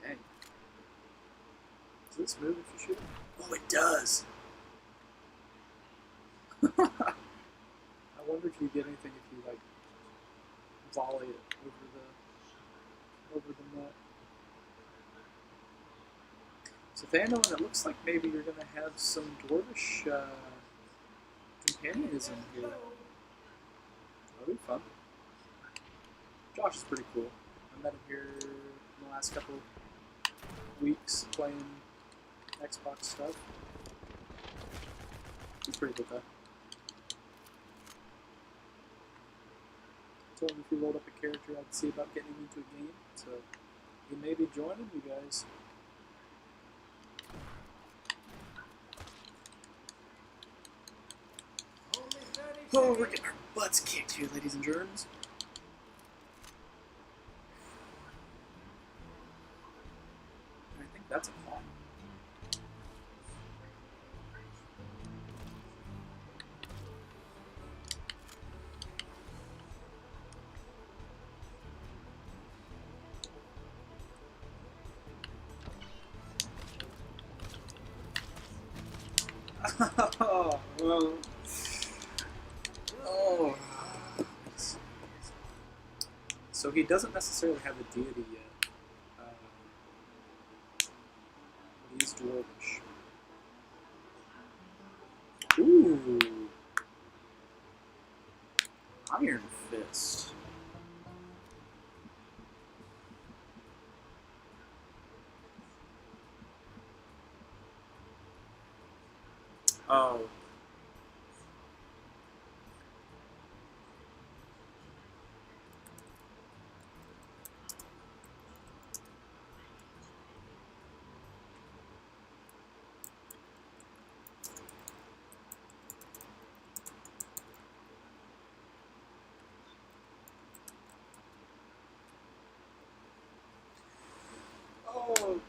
Dang. Does this move if you shoot? Oh, it does. I wonder if you get anything if you like volley it over the net. So Thandolin, it looks like maybe you're gonna have some dwarvish companionism here. That'll be fun. Josh is pretty cool. I met him here in the last couple weeks playing Xbox stuff. He's pretty good though. Told him if he rolled up a character, I'd see about getting him into a game. So he may be joining you guys. Oh, we're getting our butts kicked here, ladies and germs. I think that's a pawn. Oh, well. Oh. So he doesn't necessarily have a deity yet. But he's dwarvish. Ooh. Iron Fist. Oh.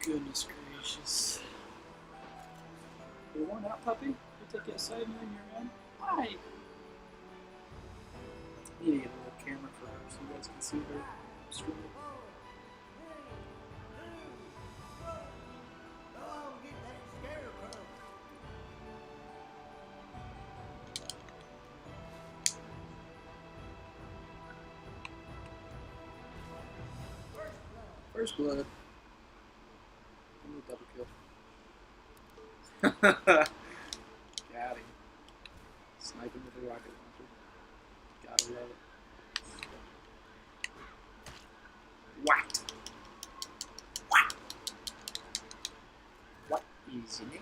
Goodness gracious. You're worn out, puppy? We take you outside and you're in your room? Why? I need to get a little camera for her so you guys can see her screaming. First blood. Give me a double kill. Got him. Sniping with a rocket launcher. Gotta love it. Whacked. Whack. What is your name?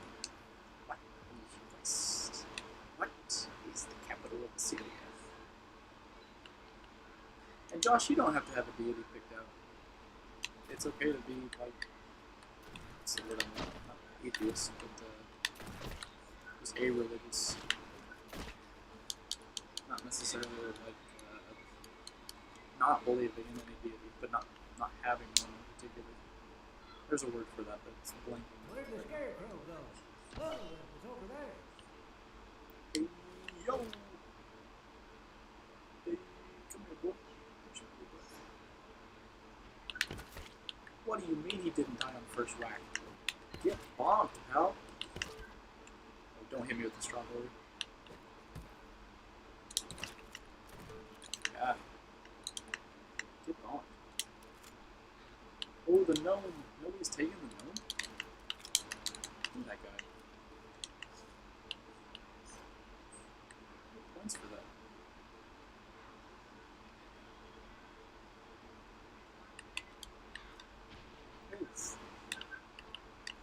What is your quest? What is the capital of the city? And Josh, you don't have to have a deity picked out. It's okay to be like, what's the word I'm not atheist, but just a-religious. Not necessarily like not believing in any deity, but not having one in particular. There's a word for that, but it's blanking. Where'd the scarecrow go? Oh, it's over there. Hey, yo! Hey, come here, boy. What do you mean he didn't die on the first whack? Get bonked, pal. Oh, don't hit me with the strawberry. Yeah. Get bonked. Oh, the gnome. Nobody's taking the gnome? Who's that guy? No points for that.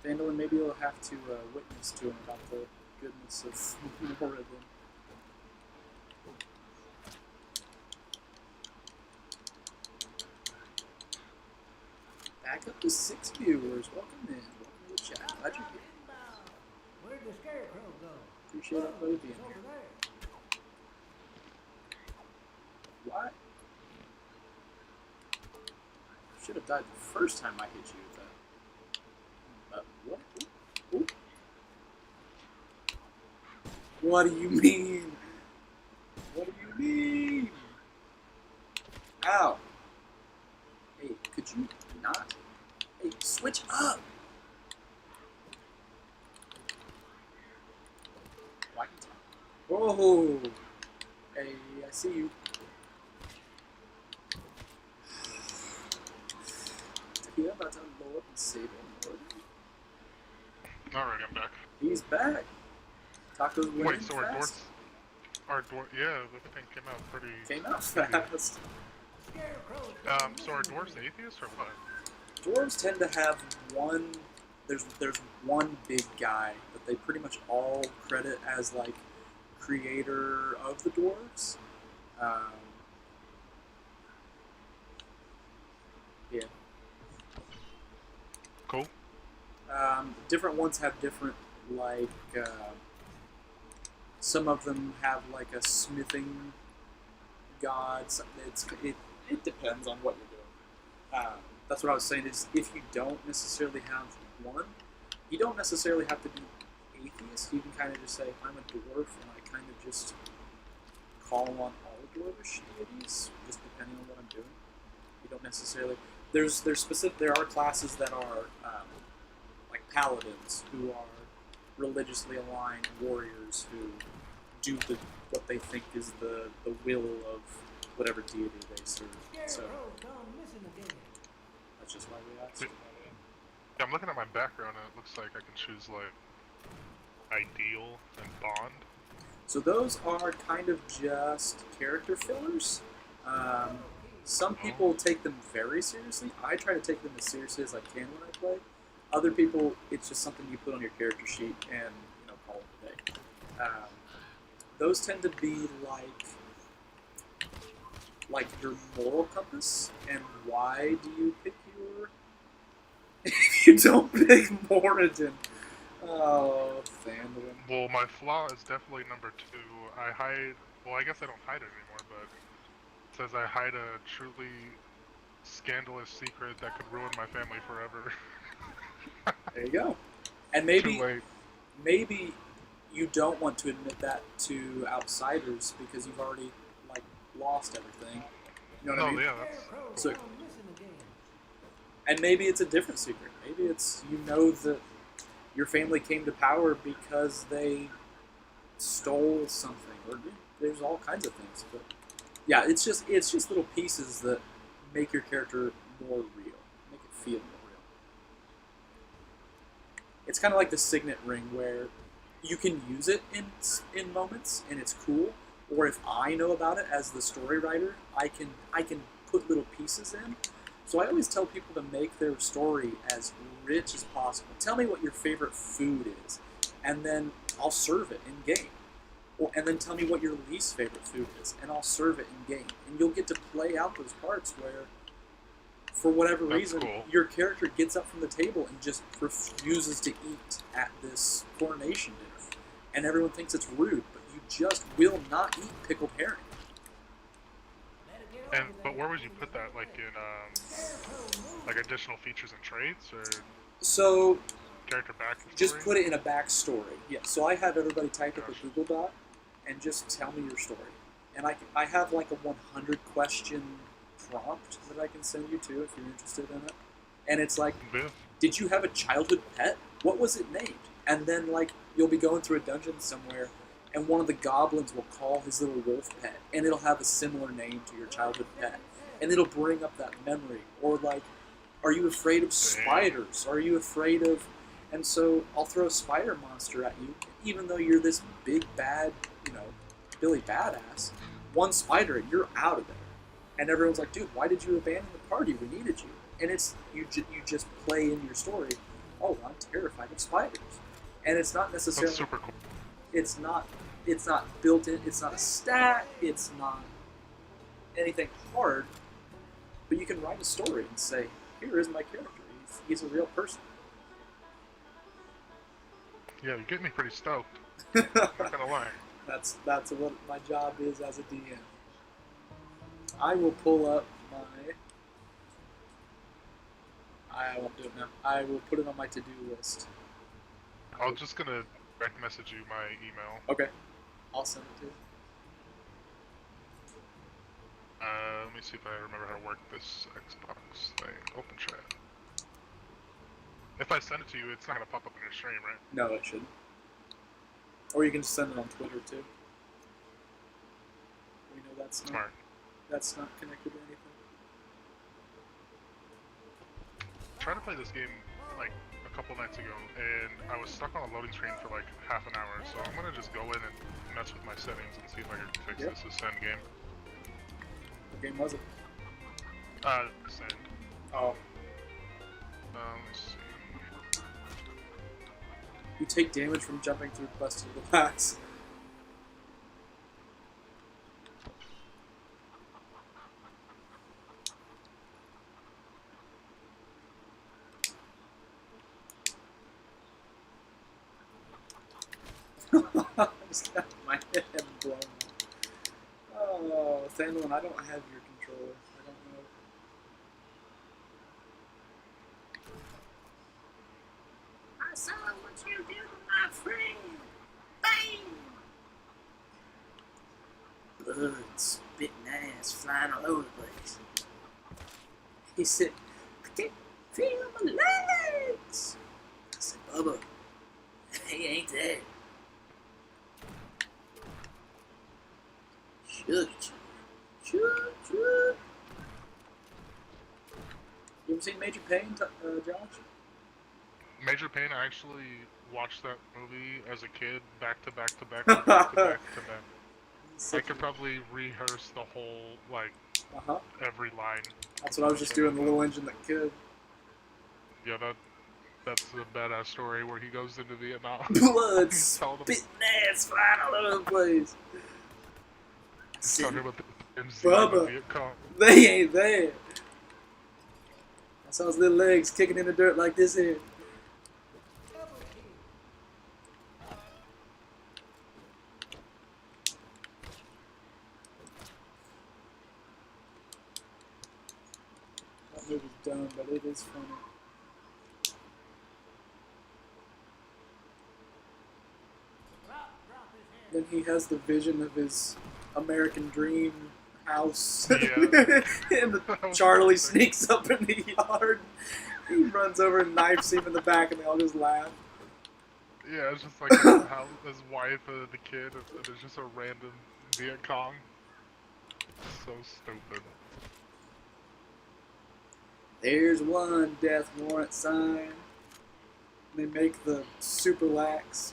Vandalin, maybe you'll have to witness to him about the goodness of Moradin. Back up to 6 viewers. Welcome in. Welcome to the chat. Glad you're here. Where'd the scarecrow go? Appreciate everybody being It's over here. there. What? Should have died the first time I hit you with that. What? Ooh, ooh. What do you mean? What do you mean? Ow. Hey, could you not? Hey, switch up! Why can you talk? Oh! Hey, I see you. Yeah, about to blow up and save him. Alright, I'm back. He's back. Taco's winning. Wait, so fast. yeah, the thing came out pretty... Came out fast. So are dwarves atheists or what? Dwarves tend to have one. There's one big guy that they pretty much all credit as like creator of the dwarves. Yeah. Cool. Different ones have different like. Some of them have like a smithing god. It depends on what you're doing. That's what I was saying is if you don't necessarily have one, you don't necessarily have to be atheist. You can kind of just say, I'm a dwarf and I kind of just call on all dwarvish deities, just depending on what I'm doing. You don't necessarily... There are classes that are like paladins who are religiously aligned warriors who do what they think is the will of whatever deity they serve. So that's just why we asked. Yeah, I'm looking at my background and it looks like I can choose like ideal and bond. So those are kind of just character fillers. Some people take them very seriously. I try to take them as seriously as I can when I play. Other people, it's just something you put on your character sheet and call it a day. Those tend to be like your moral compass. And why do you pick your? If you don't pick Moradin, oh, Thandalin. Well, my flaw is definitely number 2. I hide. Well, I guess I don't hide it anymore, but it says I hide a truly scandalous secret that could ruin my family forever. There you go. And Too late. maybe you don't want to admit that to outsiders because you've already like lost everything. You know what I No, mean? yeah, that's Scarecrow's So, gone missing again. and maybe it's a different secret. Maybe it's you know that your family came to power because they stole something, or there's all kinds of things. But yeah, it's just little pieces that make your character more real, make it feel more real. It's kind of like the signet ring where you can use it in moments and it's cool. Or if I know about it as the story writer, I can put little pieces in. So I always tell people to make their story as rich as possible. Tell me what your favorite food is, and then I'll serve it in game. And then tell me what your least favorite food is, and I'll serve it in game. And you'll get to play out those parts where, for whatever That's reason, cool. your character gets up from the table and just refuses to eat at this coronation dinner. And everyone thinks it's rude, but you just will not eat pickled herring. Better get And over but there where would you before put get that? Like away. in Scarecrow, move. like additional features and traits or So character just backstory? put it in a backstory. Yeah, so I have everybody type up a Gotcha. Google Doc and just tell me your story. And I have like a 100 question prompt that I can send you to if you're interested in it. And it's like, Yeah. did you have a childhood pet? What was it named? And then like you'll be going through a dungeon somewhere, and one of the goblins will call his little wolf pet, and it'll have a similar name to your childhood pet, and it'll bring up that memory. Or like, are you afraid of spiders? Are you afraid of? And so I'll throw a spider monster at you, even though you're this big bad, Billy Badass. One spider, you're out of there. And everyone's like, dude, why did you abandon the party? We needed you. And it's you just play in your story. Oh, I'm terrified of spiders, and it's not That's necessarily. super cool. It's not. It's not built in. It's not a stat. It's not anything hard. But you can write a story and say, here is my character. He's a real person. Yeah, you're getting me pretty stoked. Not gonna lie. That's what my job is as a DM. I will pull up my. I won't do it now. I will put it on my to-do list. I'm just gonna direct message you my email. Okay, I'll send it to you. Let me see if I remember how to work this Xbox thing. Open chat. If I send it to you, it's not gonna pop up on your stream, right? No, it shouldn't. Or you can just send it on Twitter too. We know Smart. that's not connected to anything. Tried to play this game like a couple nights ago, and I was stuck on a loading screen for like half an hour. So I'm gonna just go in and mess with my settings and see if I can fix Yep. this ascend game. What game was it? Ascend. Oh, Let's see. you take damage from jumping through busted the packs. I just got my head blown. Oh, Thandlin, I don't have your controller. I don't know. I saw what you did to my friend. Bang! Blood, spitting ass flying all over the place. He said, I can't feel my legs. I said, Bubba, he ain't dead. Shoot. You ever seen Major Payne, Josh? Major Payne. I actually watched that movie as a kid, back to back to back to back to back to back. I could probably rehearse the whole every line. That's what I was just doing, the little engine that could. Yeah, that's a badass story where he goes into Vietnam. Blood, Tell them- spitting ass flying all over the place. talking about the DMZ Bubba. and the Viet Cong. They ain't there. I saw his little legs kicking in the dirt like this here. Double kill. That movie's dumb, but it is funny. then he has the vision of his American dream house. Yeah. And That was Charlie perfect. sneaks up in the yard. He runs over and knifes him in the back, and they all just laugh. Yeah, it's just like his wife, the kid, and it's just a random Viet Cong. So stupid. There's one death warrant sign. They make the super lax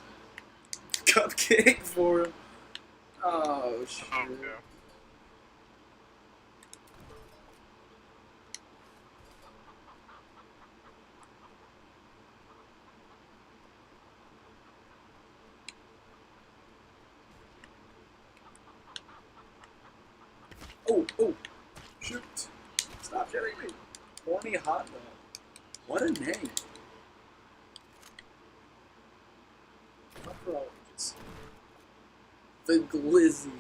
cupcake for him. Oh, shit. Oh, yeah. Oh, shoot. Stop shooting me. Horny hot dog. What a name. Not for all ages. The Glizzy.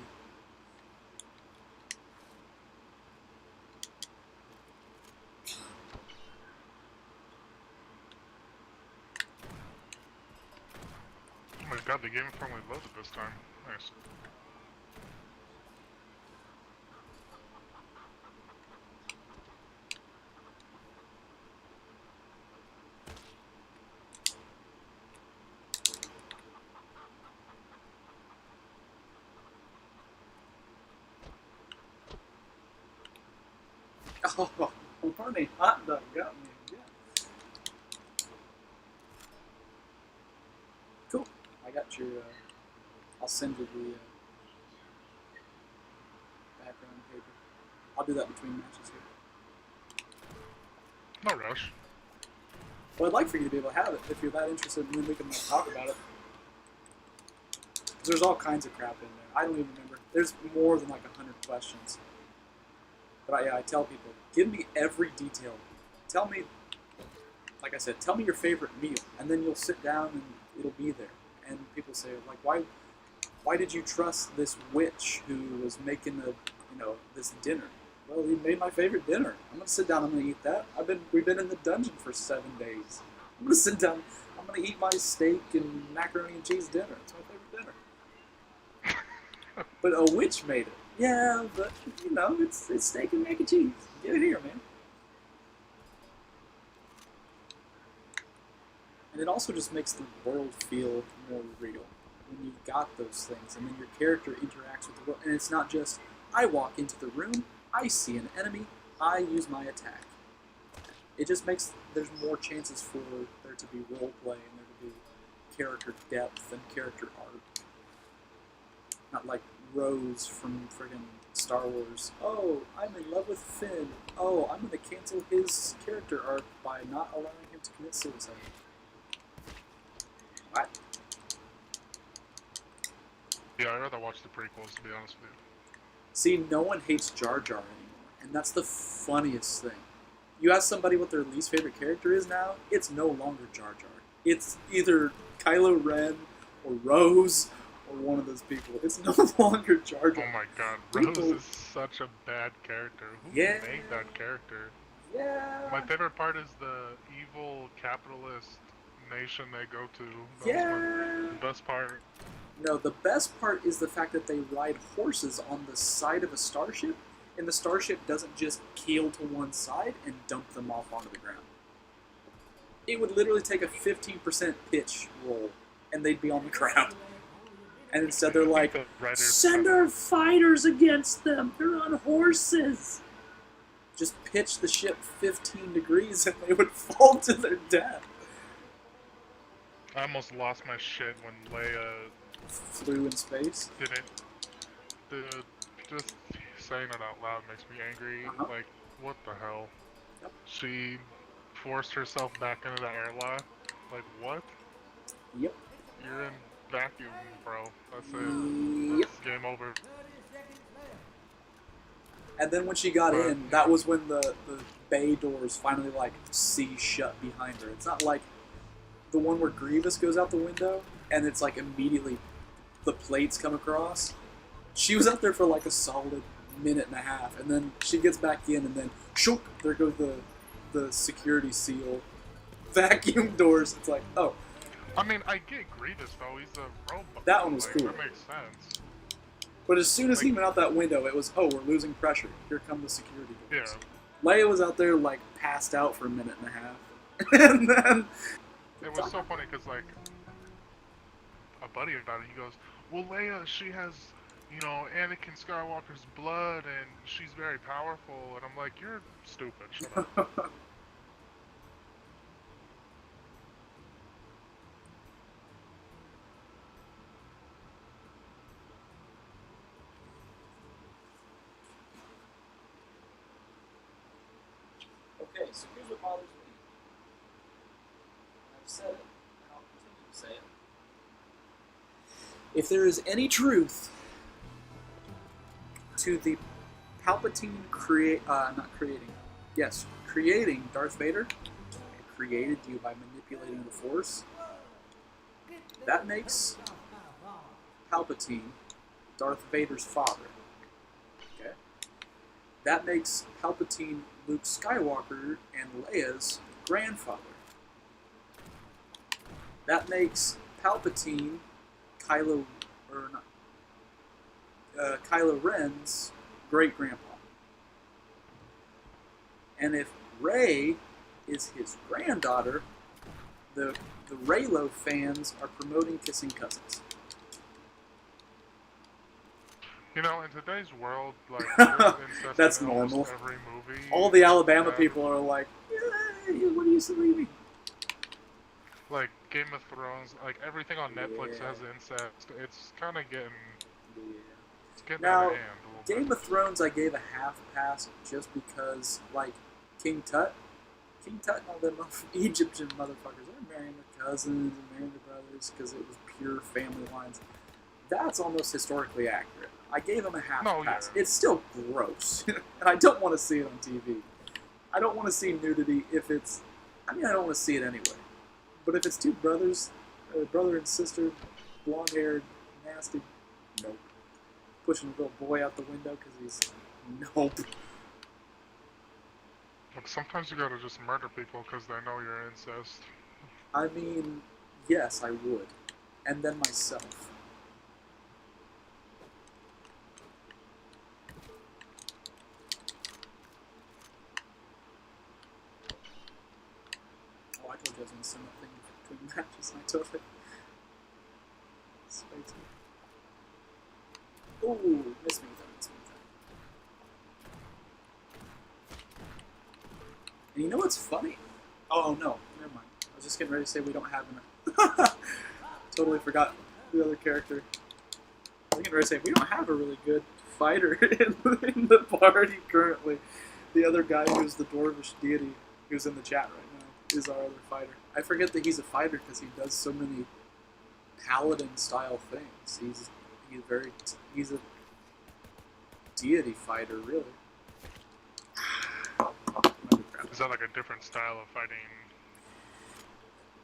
Oh my god, the game finally loaded this time. Nice. Oh, horny hot dog got me again. Cool. I got your, I'll send you the background paper. I'll do that between matches here. No rush. Well, I'd like for you to be able to have it if you're that interested, and then we can talk about it. 'Cause there's all kinds of crap in there. I don't even remember. There's more than like 100 questions. But yeah, I tell people, give me every detail. Tell me, like I said, tell me your favorite meal, and then you'll sit down and it'll be there. And people say, like, why did you trust this witch who was making this dinner? Well, he made my favorite dinner. I'm gonna sit down. I'm gonna eat that. We've been in the dungeon for 7 days. I'm gonna sit down. I'm gonna eat my steak and macaroni and cheese dinner. It's my favorite dinner. But a witch made it. Yeah, but it's steak and mac and cheese. Get it here, man. And it also just makes the world feel more real when you've got those things, and then your character interacts with the world. And it's not just I walk into the room, I see an enemy, I use my attack. It just makes there's more chances for there to be role play and there to be character depth and character arc. Not like Rose from friggin' Star Wars. Oh, I'm in love with Finn. Oh, I'm gonna cancel his character arc by not allowing him to commit suicide. What? Yeah, I'd rather watch the prequels, to be honest with you. See, no one hates Jar Jar anymore, and that's the funniest thing. You ask somebody what their least favorite character is now, it's no longer Jar Jar. It's either Kylo Ren or Rose or one of those people. It's no longer Jar Jar. Oh my god, People- Rose is such a bad character. Who Yeah. made that character? Yeah. My favorite part is the evil capitalist nation they go to. That was Yeah. the best part. No, the best part is the fact that they ride horses on the side of a starship, and the starship doesn't just keel to one side and dump them off onto the ground. It would literally take a 15% pitch roll, and they'd be on the ground. And instead they're like, The writers send have- our fighters against them. They're on horses. Just pitch the ship 15 degrees and they would fall to their death. I almost lost my shit when Leia Flew in space. didn't. Just saying it out loud makes me angry. Uh-huh. Like, what the hell? Yep. She forced herself back into the airlock. Like, what? Yep. You're in vacuum, bro. That's it. Yep. That's game over. And then when she got But- in, that was when the bay doors finally see shut behind her. It's not like the one where Grievous goes out the window and it's like immediately the plates come across. She was out there for like a solid minute and a half, and then she gets back in, and then shook, there goes the security seal, vacuum doors. It's like, oh, I mean, I get Grievous though. He's a robot. That one was like, cool. That makes sense. But as soon as he Like- went out that window, it was, oh, we're losing pressure. Here come the security guards. Yeah. Leia was out there, like, passed out for a minute and a half. And then... It was so funny because, like, a buddy about it, he goes, well, Leia, she has, you know, Anakin Skywalker's blood and she's very powerful. And I'm like, you're stupid. Shut up. Okay, so here's what bothers me. I've said it, and I'll continue to say it. If there is any truth to the Palpatine creating Darth Vader, created you by manipulating the Force, that makes Palpatine Darth Vader's father. Okay? That makes Palpatine Luke Skywalker and Leia's grandfather. That makes Palpatine Kylo Ren's great grandpa. And if Rey is his granddaughter, the Reylo fans are promoting kissing cousins. You know, in today's world, like, there's incest That's in almost normal. every movie. All the Alabama Yeah. people are like, yeah, what are you saying? Like, Game of Thrones, like, everything on Netflix Yeah. has incest. It's kind of getting, it's getting Now, out of hand a little Game bit. of Thrones I gave a half pass just because, like, King Tut and all them Egyptian motherfuckers, they're marrying their cousins and marrying their brothers because it was pure family lines. That's almost historically accurate. I gave them a half pass. Yeah. It's still gross, and I don't want to see it on TV. I don't want to see nudity if it's... I mean, I don't want to see it anyway. But if it's two brothers, brother and sister, blonde-haired, nasty, nope. Pushing a little boy out the window because he's... Nope. Look, sometimes you gotta just murder people because they know you're incest. I mean, yes, I would. And then myself. Oh, I told you I was going to send that thing between matches, and I totally... Space. Ooh, miss me with that. And you know what's funny? Oh, no, never mind. I was just getting ready to say we don't have enough. Totally forgot the other character. I was getting ready to say we don't have a really good fighter in the party currently. The other guy who's the dwarvish deity who's in the chat right now is our other fighter. I forget that he's a fighter because he does so many paladin-style things. He's a deity fighter, really. Is that like a different style of fighting?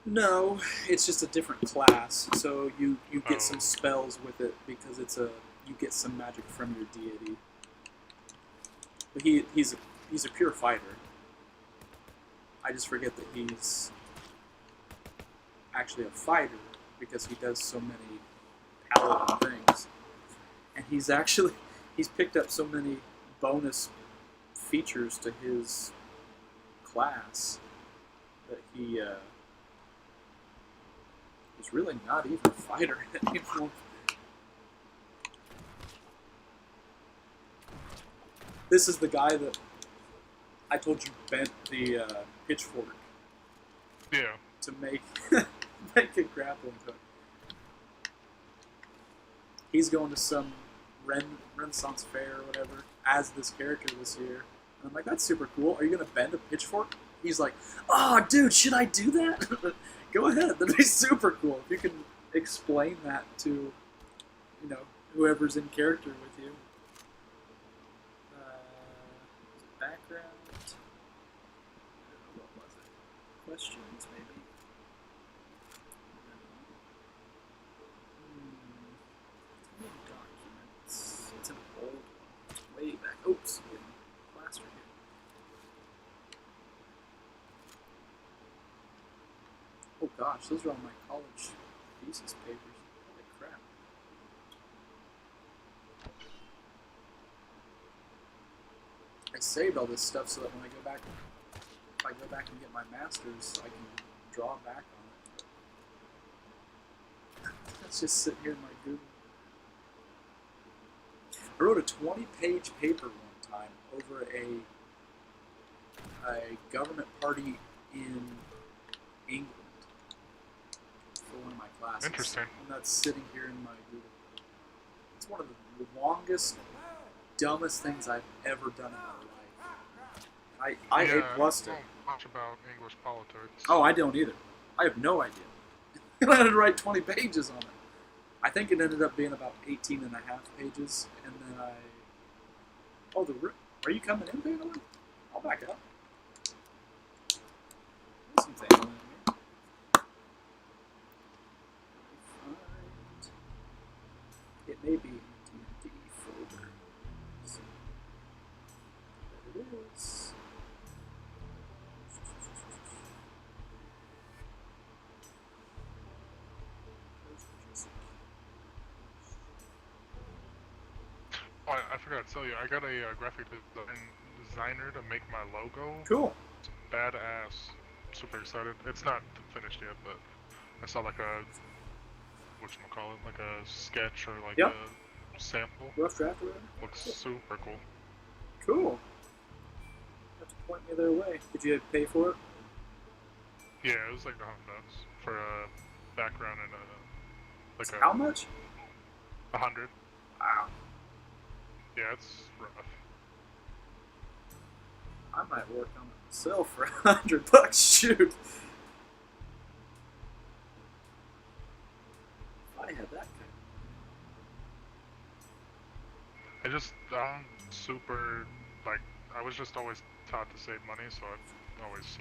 No, it's just a different class. So you get some spells with it because you get some magic from your deity. But he's a pure fighter. I just forget that he's actually a fighter because he does so many paladin things. And he's picked up so many bonus features to his class that he's really not even a fighter anymore. This is the guy that I told you bent the pitchfork Yeah. to make make a grappling hook. He's going to some Renaissance fair or whatever as this character this year. And I'm like, that's super cool. Are you going to bend a pitchfork? He's like, oh, dude, should I do that? Go ahead. That'd be super cool. If you can explain that to, whoever's in character with you. Background. What was it? Questions, maybe? Documents. It's an old one. Way back. Oops. Plaster here. Oh gosh, those are all my college thesis papers. Holy crap. I saved all this stuff so that when I go back, if I go back and get my master's, I can draw back on it. Let's just sit here in my Google. I wrote a 20-page paper one time over a government party in England for one of my classes. Interesting. And that's sitting here in my Google. It's one of the longest, dumbest things I've ever done in my life. I yeah, A-plussed I it. don't know much about English politics. Oh, I don't either. I have no idea. I had to write 20 pages on it. I think it ended up being about 18 and a half pages, and then I... Oh, are you coming in, Vandalin? I'll back up. There's some Vandalin in here. It may be in the D&D folder. So, there it is. Oh, I forgot to tell you, I got a graphic designer to make my logo. Cool. It's badass. Super excited. It's not finished yet, but I saw like a whatchamacallit, like a sketch or like Yep. a sample. Rough draft or whatever? Looks super cool. Cool. You have to point me their way. Did you pay for it? Yeah, it was like $100 for a background and a like a How much? 100. Wow. Yeah, it's rough. I might work on it myself for $100. Shoot. If I had that kind I'm super, like, I was just always taught to save money, so I always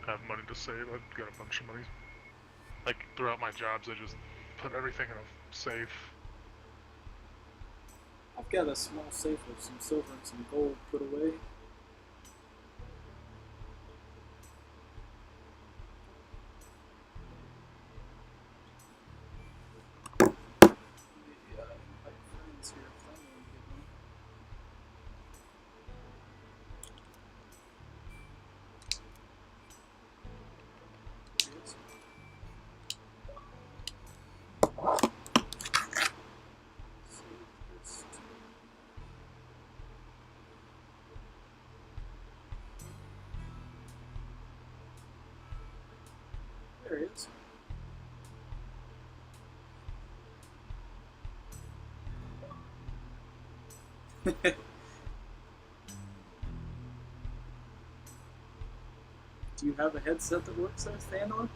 have money to save. I've got a bunch of money. Like, throughout my jobs, I just put everything in a safe. I've got a small safe with some silver and some gold put away. Invite friends here if I know you get one. Yes. Save this to... There he is. Do you have a headset that works there, stand on?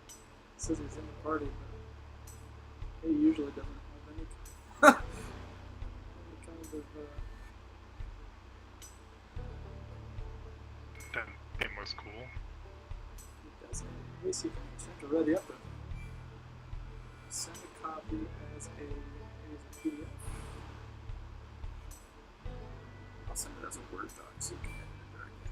It says he's in the party, but he usually doesn't have any kind of That game was cool. he doesn't. At least you can have to ready up with it. Send a copy as a PDF. I'll send it as a Word doc so you can edit it directly.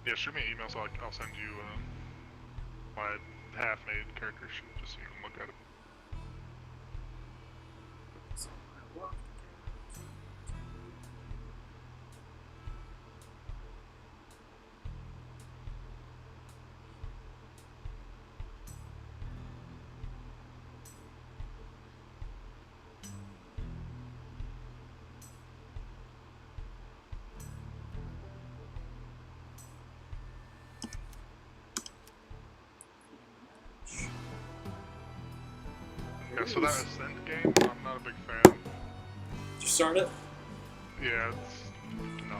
Yeah, shoot me an email so I'll send you my half-made character sheet just so you can look at it. So I lock the camera. Yeah, so that Ascend game, I'm not a big fan. Did you start it? Yeah, it's... no.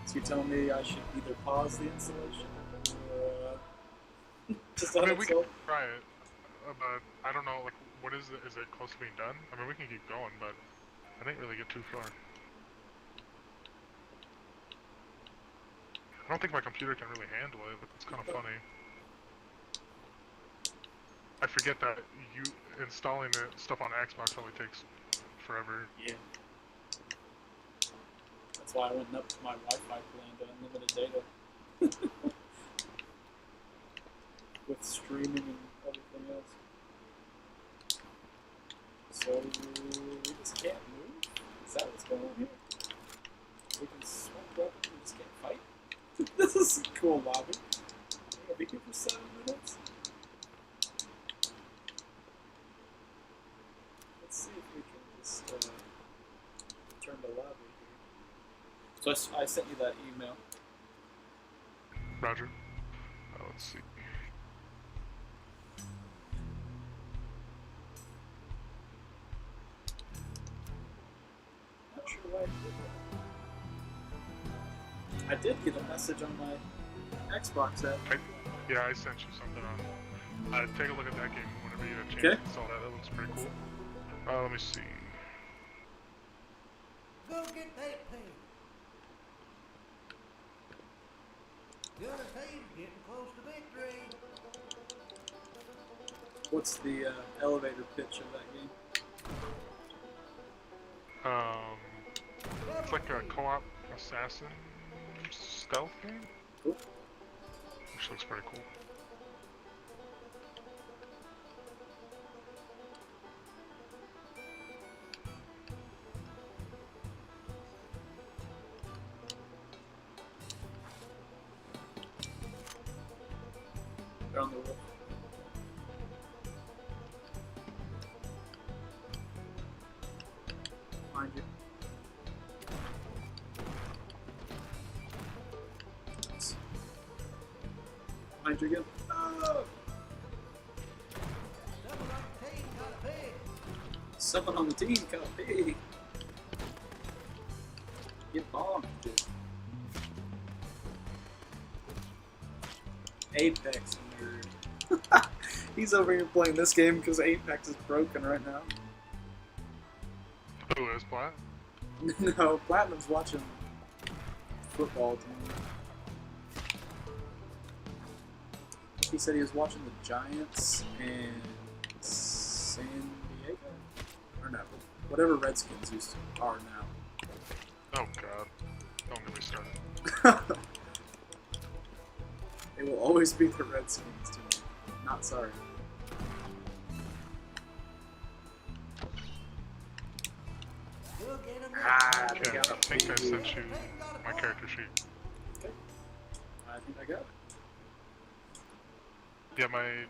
So you're telling me I should either pause the installation or just I let mean, it we solve? can try it, but I don't know, like, what is it? Is it close to being done? I mean, we can keep going, but I didn't really get too far. I don't think my computer can really handle it, but it's kind of funny. I forget that installing stuff on Xbox only takes forever. Yeah. That's why I went up to my Wi-Fi plan to unlimited data. With streaming and everything else. So we just can't move? Is that what's going on here? We can smoke weapons, we just can't fight? This is a cool lobby. We're gonna be here for 7 minutes. Let's see if we can just turn the lobby here. So I sent you that email. Roger. Let's see. Not sure why I did that. I did get a message on my Xbox app. Yeah, I sent you something on. Take a look at that game whenever you have a chance Okay. to install that. That looks pretty cool. Let me see. Go get that pig. The other team's getting close to victory. What's the elevator pitch of that game? It's like a co-op assassin stealth game, Cool. which looks pretty cool. They're on the roof. Behind you. Behind you again. Oh! Someone on the team got a pig. Someone on the team got a pig. Get bombed, dude. Apex nerd. He's over here playing this game because Apex is broken right now. Who is Plat? No, Platinum's watching football team. He said he was watching the Giants and San Diego? Or no, whatever Redskins are now. Oh god. Don't get me started. It will always be the Redskins to me. Not sorry. Ah, they Okay, got I a think I pig. sent you my character sheet. Okay. I think I got it. Yeah, my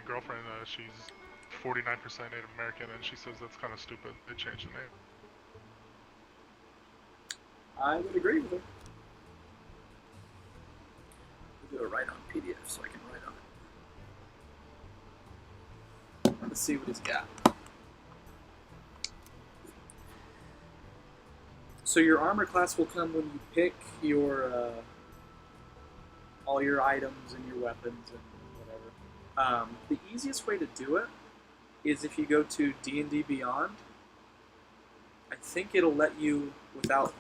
girlfriend, she's 49% Native American, and she says that's kind of stupid. They changed the name. I would agree with her. We'll do it right on PDF so I can write on it. Let's see what he's got. So your armor class will come when you pick your all your items and your weapons and whatever. The easiest way to do it is if you go to D&D Beyond. I think it'll let you without.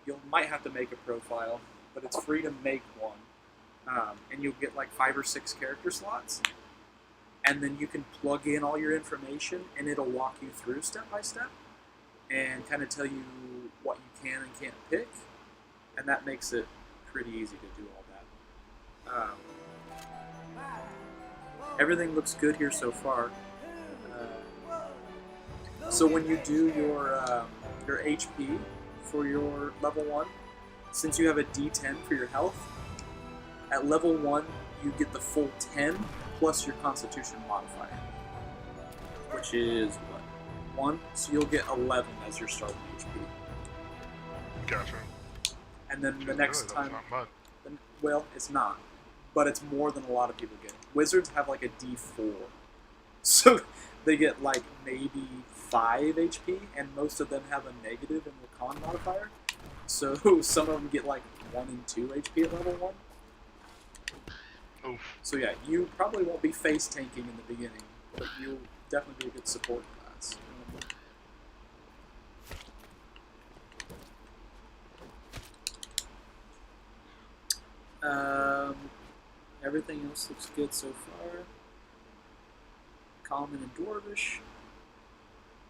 You might have to make a profile, but it's free to make one, and you'll get like 5 or 6 character slots, and then you can plug in all your information, and it'll walk you through step by step, and kind of tell you what you can and can't pick, and that makes it pretty easy to do all that. Everything looks good here so far. So when you do your HP for your level 1, since you have a D10 for your health, at level 1 you get the full 10 plus your Constitution modifier, which is what? 1? So you'll get 11 as your starting HP. Gotcha. And then the Jeez, next really, time, that's not much. well, it's not, but it's more than a lot of people get. Wizards have like a D4, so they get like maybe 5 HP, and most of them have a negative in the con modifier. So some of them get like 1 and 2 HP at level 1. Oof. So yeah, you probably won't be face tanking in the beginning, but you'll definitely be a good support class. Everything else looks good so far. Common and Dwarvish.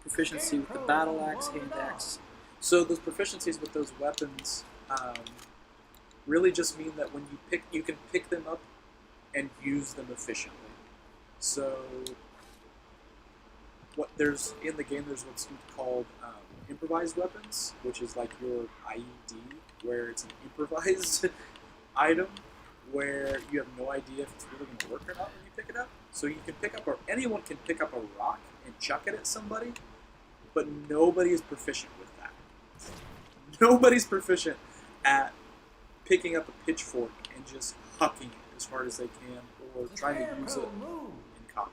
Proficiency with the battle axe, hand axe. So those proficiencies with those weapons really just mean that when you can pick them up and use them efficiently. So what there's in the game, there's what's called improvised weapons, which is like your IED, where it's an improvised item where you have no idea if it's really going to work or not when you pick it up. So you can pick up, or anyone can pick up a rock and chuck it at somebody, but nobody is proficient with that. Nobody's proficient at picking up a pitchfork and just hucking it as hard as they can, or trying to use it in combat.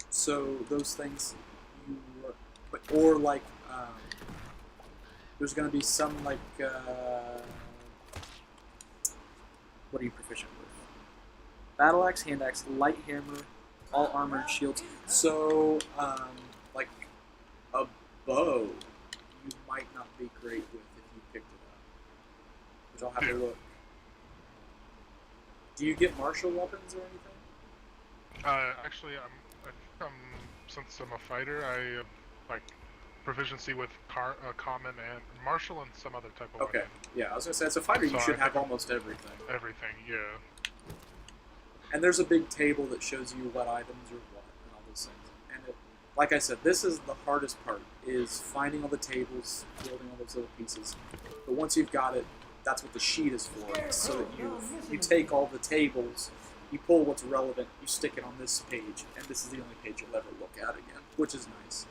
So those things, or like, there's going to be some like, what are you proficient with? Battle axe, hand axe, light hammer, all armor and shields. So, like a bow, you might not be great with if you picked it up. Which I'll have to look. Do you get martial weapons or anything? Actually, since I'm a fighter, I like proficiency with common and martial and some other type of Okay, weapon. yeah, I was gonna say, as a fighter, you should have almost everything. Everything, yeah. And there's a big table that shows you what items are what and all those things. And like I said, this is the hardest part, is finding all the tables, building all those little pieces. But once you've got it, that's what the sheet is for. It's so that you take all the tables, you pull what's relevant, you stick it on this page, and this is the only page you'll ever look at again, which is nice.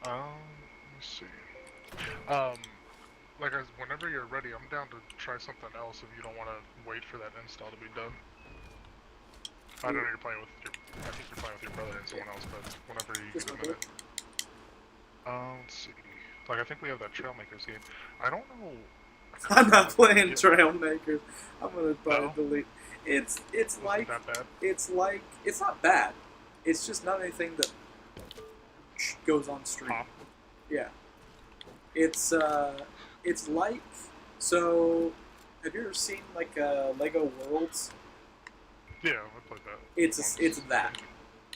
Let me see. Whenever you're ready, I'm down to try something else if you don't want to wait for that install to be done. I don't know you're playing with I think you're playing with your brother and someone else, but whenever you get a minute. Let's see. Like, I think we have that Trailmakers game. I don't know. I'm not playing Trailmakers. I'm gonna probably delete. It's like that bad? It's not bad. It's just not anything that goes on stream. Pop. Yeah. It's like, so have you ever seen like Lego Worlds? Yeah, I played that. It's that.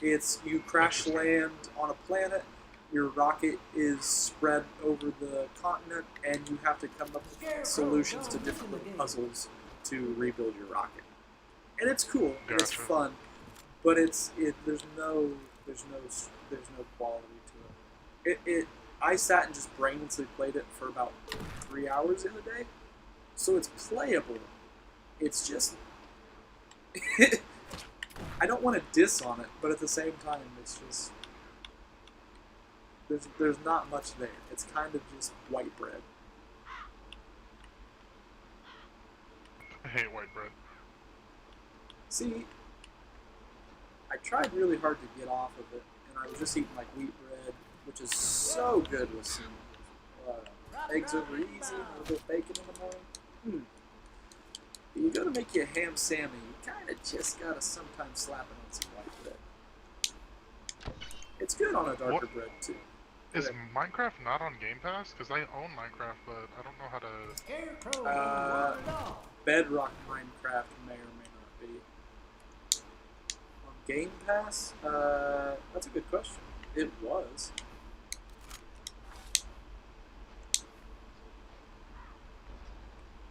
It's you crash land on a planet. Your rocket is spread over the continent, and you have to come up with solutions to different puzzles to rebuild your rocket. And it's cool. And it's fun, but there's no quality to it. I sat and just brainlessly played it for about 3 hours in a day, so it's playable. It's just I don't want to diss on it, but at the same time, it's just there's not much there. It's kind of just white bread. I hate white bread. See, I tried really hard to get off of it, and I was just eating like wheat bread, which is so good with some eggs over easy and a little bit of bacon in the morning. But you go to make you a ham sammy, you kind of just gotta sometimes slap it on some white bread. It's good on a darker bread too. Is Minecraft not on Game Pass? Because I own Minecraft, but I don't know how to... Bedrock Minecraft may or may not be. On Game Pass? That's a good question. It was.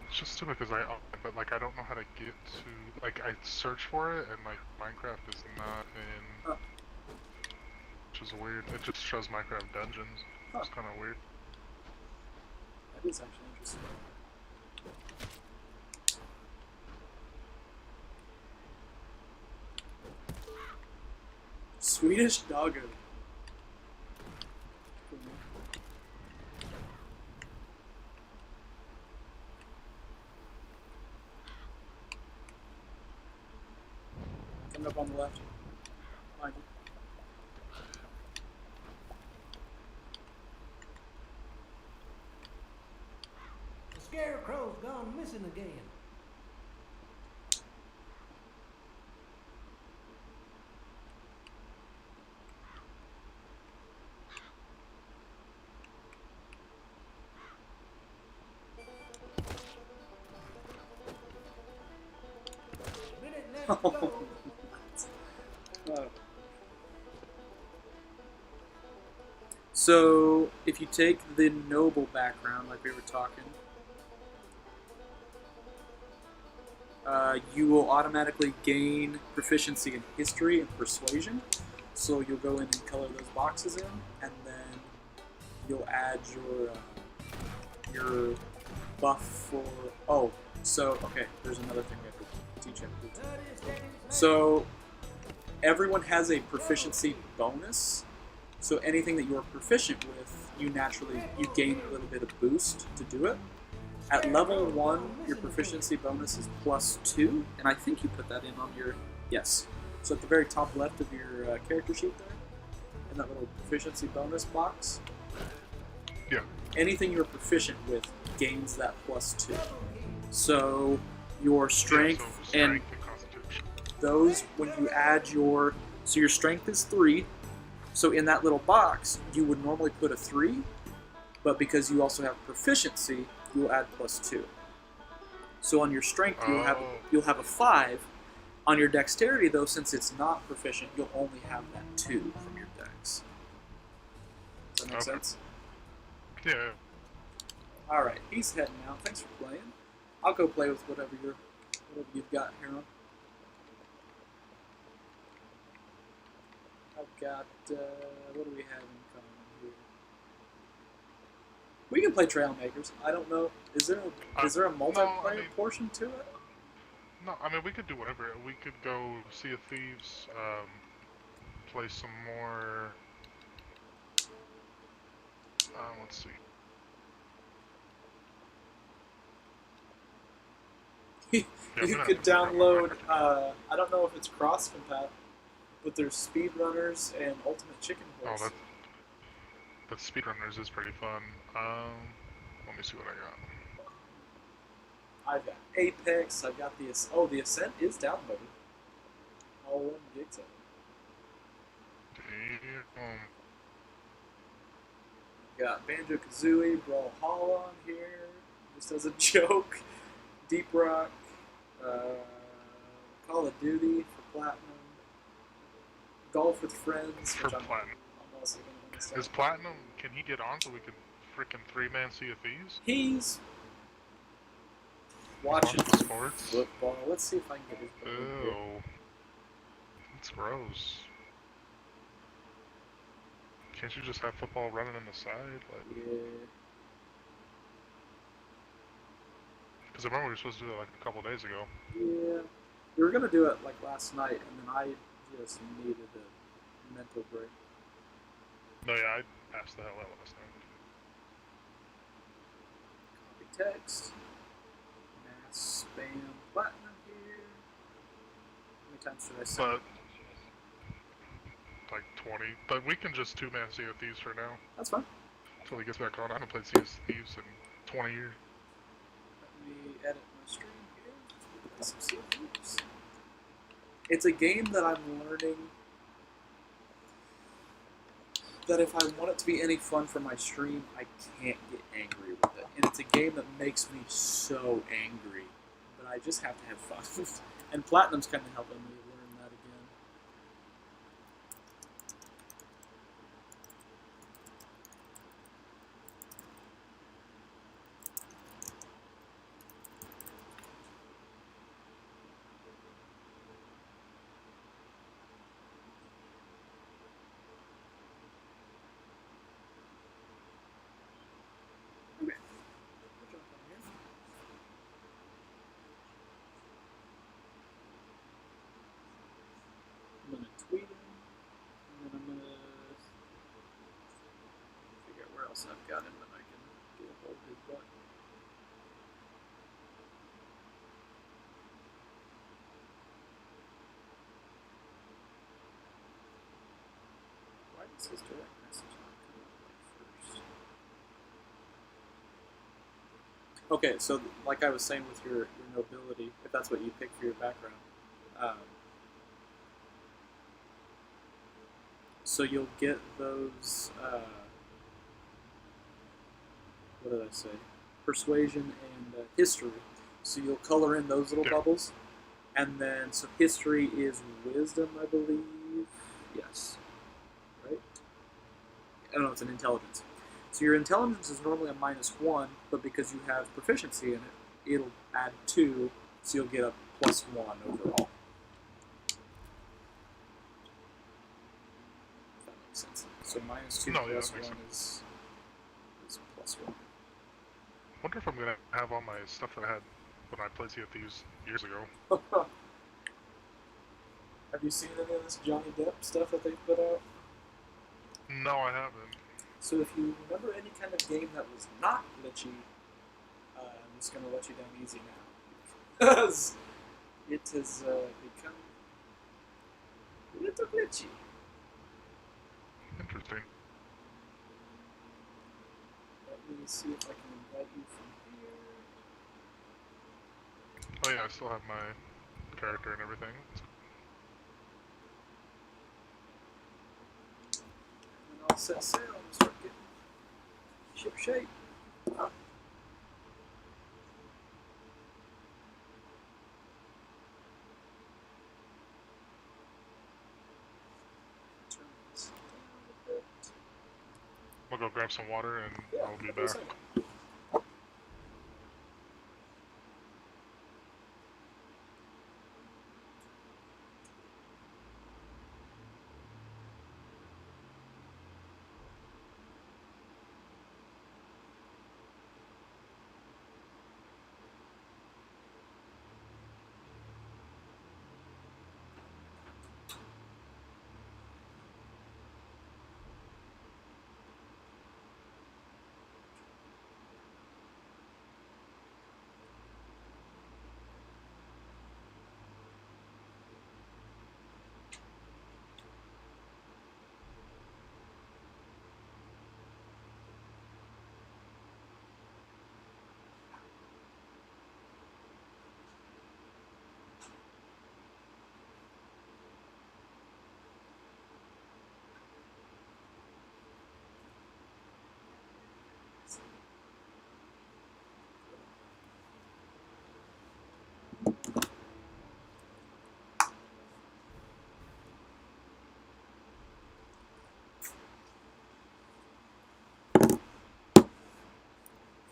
It's just stupid because I own it, but like I don't know how to get to... Like I search for it, and like Minecraft is not in... Which is weird. It just shows Minecraft Dungeons. It's kind of weird. That is actually interesting. Swedish doggo. Coming up on the left. Behind you. The scarecrow's gone missing again. Minute left to go. So if you take the noble background, like we were talking, you will automatically gain proficiency in history and persuasion. So you'll go in and color those boxes in, and then you'll add your buff for. Oh, so okay. There's another thing we have to teach you. So everyone has a proficiency bonus. So anything that you're proficient with, you gain a little bit of boost to do it. At level 1, your proficiency bonus is +2, and I think you put that in on your... Yes. So at the very top left of your character sheet there, in that little proficiency bonus box, Yeah. anything you're proficient with gains that +2. So your strength, Yeah, so and constitution. those, when you add your... So your strength is 3, so in that little box, you would normally put a 3, but because you also have proficiency, you'll add +2. So on your strength, you'll have a 5. On your dexterity, though, since it's not proficient, you'll only have that 2 from your dex. Does that make sense? Yeah. All right, he's heading out. Thanks for playing. I'll go play with whatever you've got here on. I've got what do we have in common here? We can play Trailmakers. I don't know. Is there a multiplayer portion to it? No, I mean we could do whatever. We could go see a thieves, play some more. Let's see. You could download. I don't know if it's cross compat, but there's Speedrunners and Ultimate Chicken Horse. Oh, that Speedrunners is pretty fun. Let me see what I got. I've got Apex. I've got the the Ascent is downloaded. All 11 gigs of it. Damn. Got Banjo-Kazooie, Brawlhalla on here, just as a joke. Deep Rock, Call of Duty for Platinum, Golf with Friends, For which I'm Platinum. also going to install. Is Platinum, can he get on so we can frickin' 3-man Sea of Thieves? He's watching sports. football. Let's see if I can get his book in here. Ew. That's gross. Can't you just have football running on the side? Like, Yeah. because I remember we were supposed to do it like a couple days ago. Yeah. We were going to do it like last night, and then I just needed a mental break. No, yeah, I passed the hell out last night. Copy text. Mass spam platinum here. How many times should I say? But like 20. But we can just 2-man Sea of Thieves for now. That's fine. Until he gets back on. I haven't played Sea of Thieves in 20 years. Let me edit my stream here. Play some Sea of Thieves. It's a game that I'm learning that if I want it to be any fun for my stream, I can't get angry with it. And it's a game that makes me so angry, but I just have to have fun. And Platinum's kind of helping me learn that again. Okay. We'll jump on here. I'm going to tweet him, and then I'm going to figure out where else I've got him that I can get a hold of his butt. Why does his direct message not come up like first? Okay, so like I was saying with your nobility, if that's what you pick for your background, so you'll get those, what did I say? Persuasion and history. So you'll color in those little bubbles. And then, so history is wisdom, I believe. Yes. Right? don't know, it's an intelligence. So your intelligence is normally a -1, but because you have proficiency in it, it'll add 2, so you'll get a +1 overall. If that makes sense. So -2 No, yeah, plus that makes 1 sense. is +1. Wonder if I'm gonna have all my stuff that I had when I played Sea of Thieves years ago. Have you seen any of this Johnny Depp stuff that they've put out? No, I haven't. So if you remember any kind of game that was not glitchy, I'm just going to let you down easy now. Because it has become a little glitchy. Interesting. Let me see if I can invite you from here. Oh yeah, I still have my character and everything. And I'll set sail and start getting ship shape. Turn this down a bit. I'll go grab some water and Yeah, I'll be give me a back. second.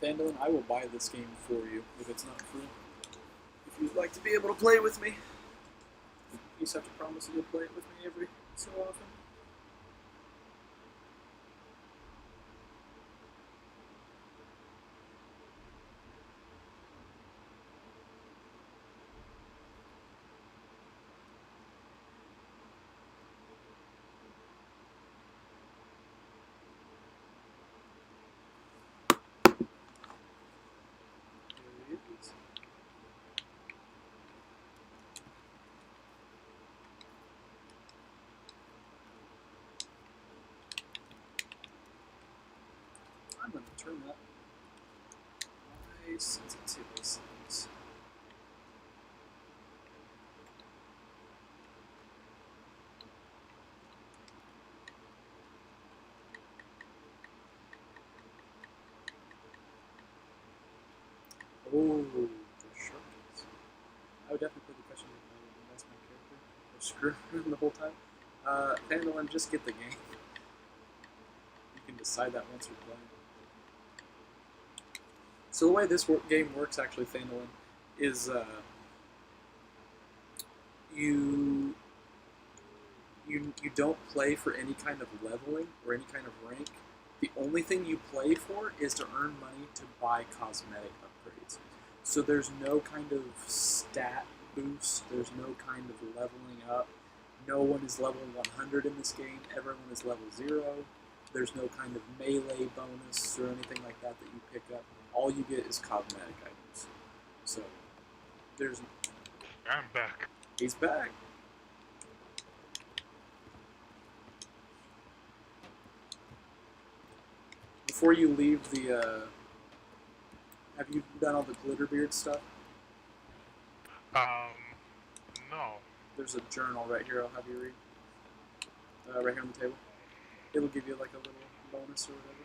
Vandalin, I will buy this game for you if it's not free. If you'd like to be able to play with me, you just have to promise that you'll play it with me every so often. There it is. I'm going to turn up my sensitivity settings. Oh, the shortcuts. I would definitely put the question if I would invest my character or screw him the whole time. Vandalin, just get the game. You can decide that once you're playing. So the way this game works, actually, Vandalin, is you don't play for any kind of leveling or any kind of rank. The only thing you play for is to earn money to buy cosmetic upgrades. So there's no kind of stat boost, there's no kind of leveling up. No one is level 100 in this game, everyone is level 0. There's no kind of melee bonus or anything like that that you pick up. All you get is cosmetic items. So, there's... I'm back. He's back. Before you leave the, have you done all the Glitterbeard stuff? No. There's a journal right here I'll have you read. Right here on the table. It'll give you like a little bonus or whatever.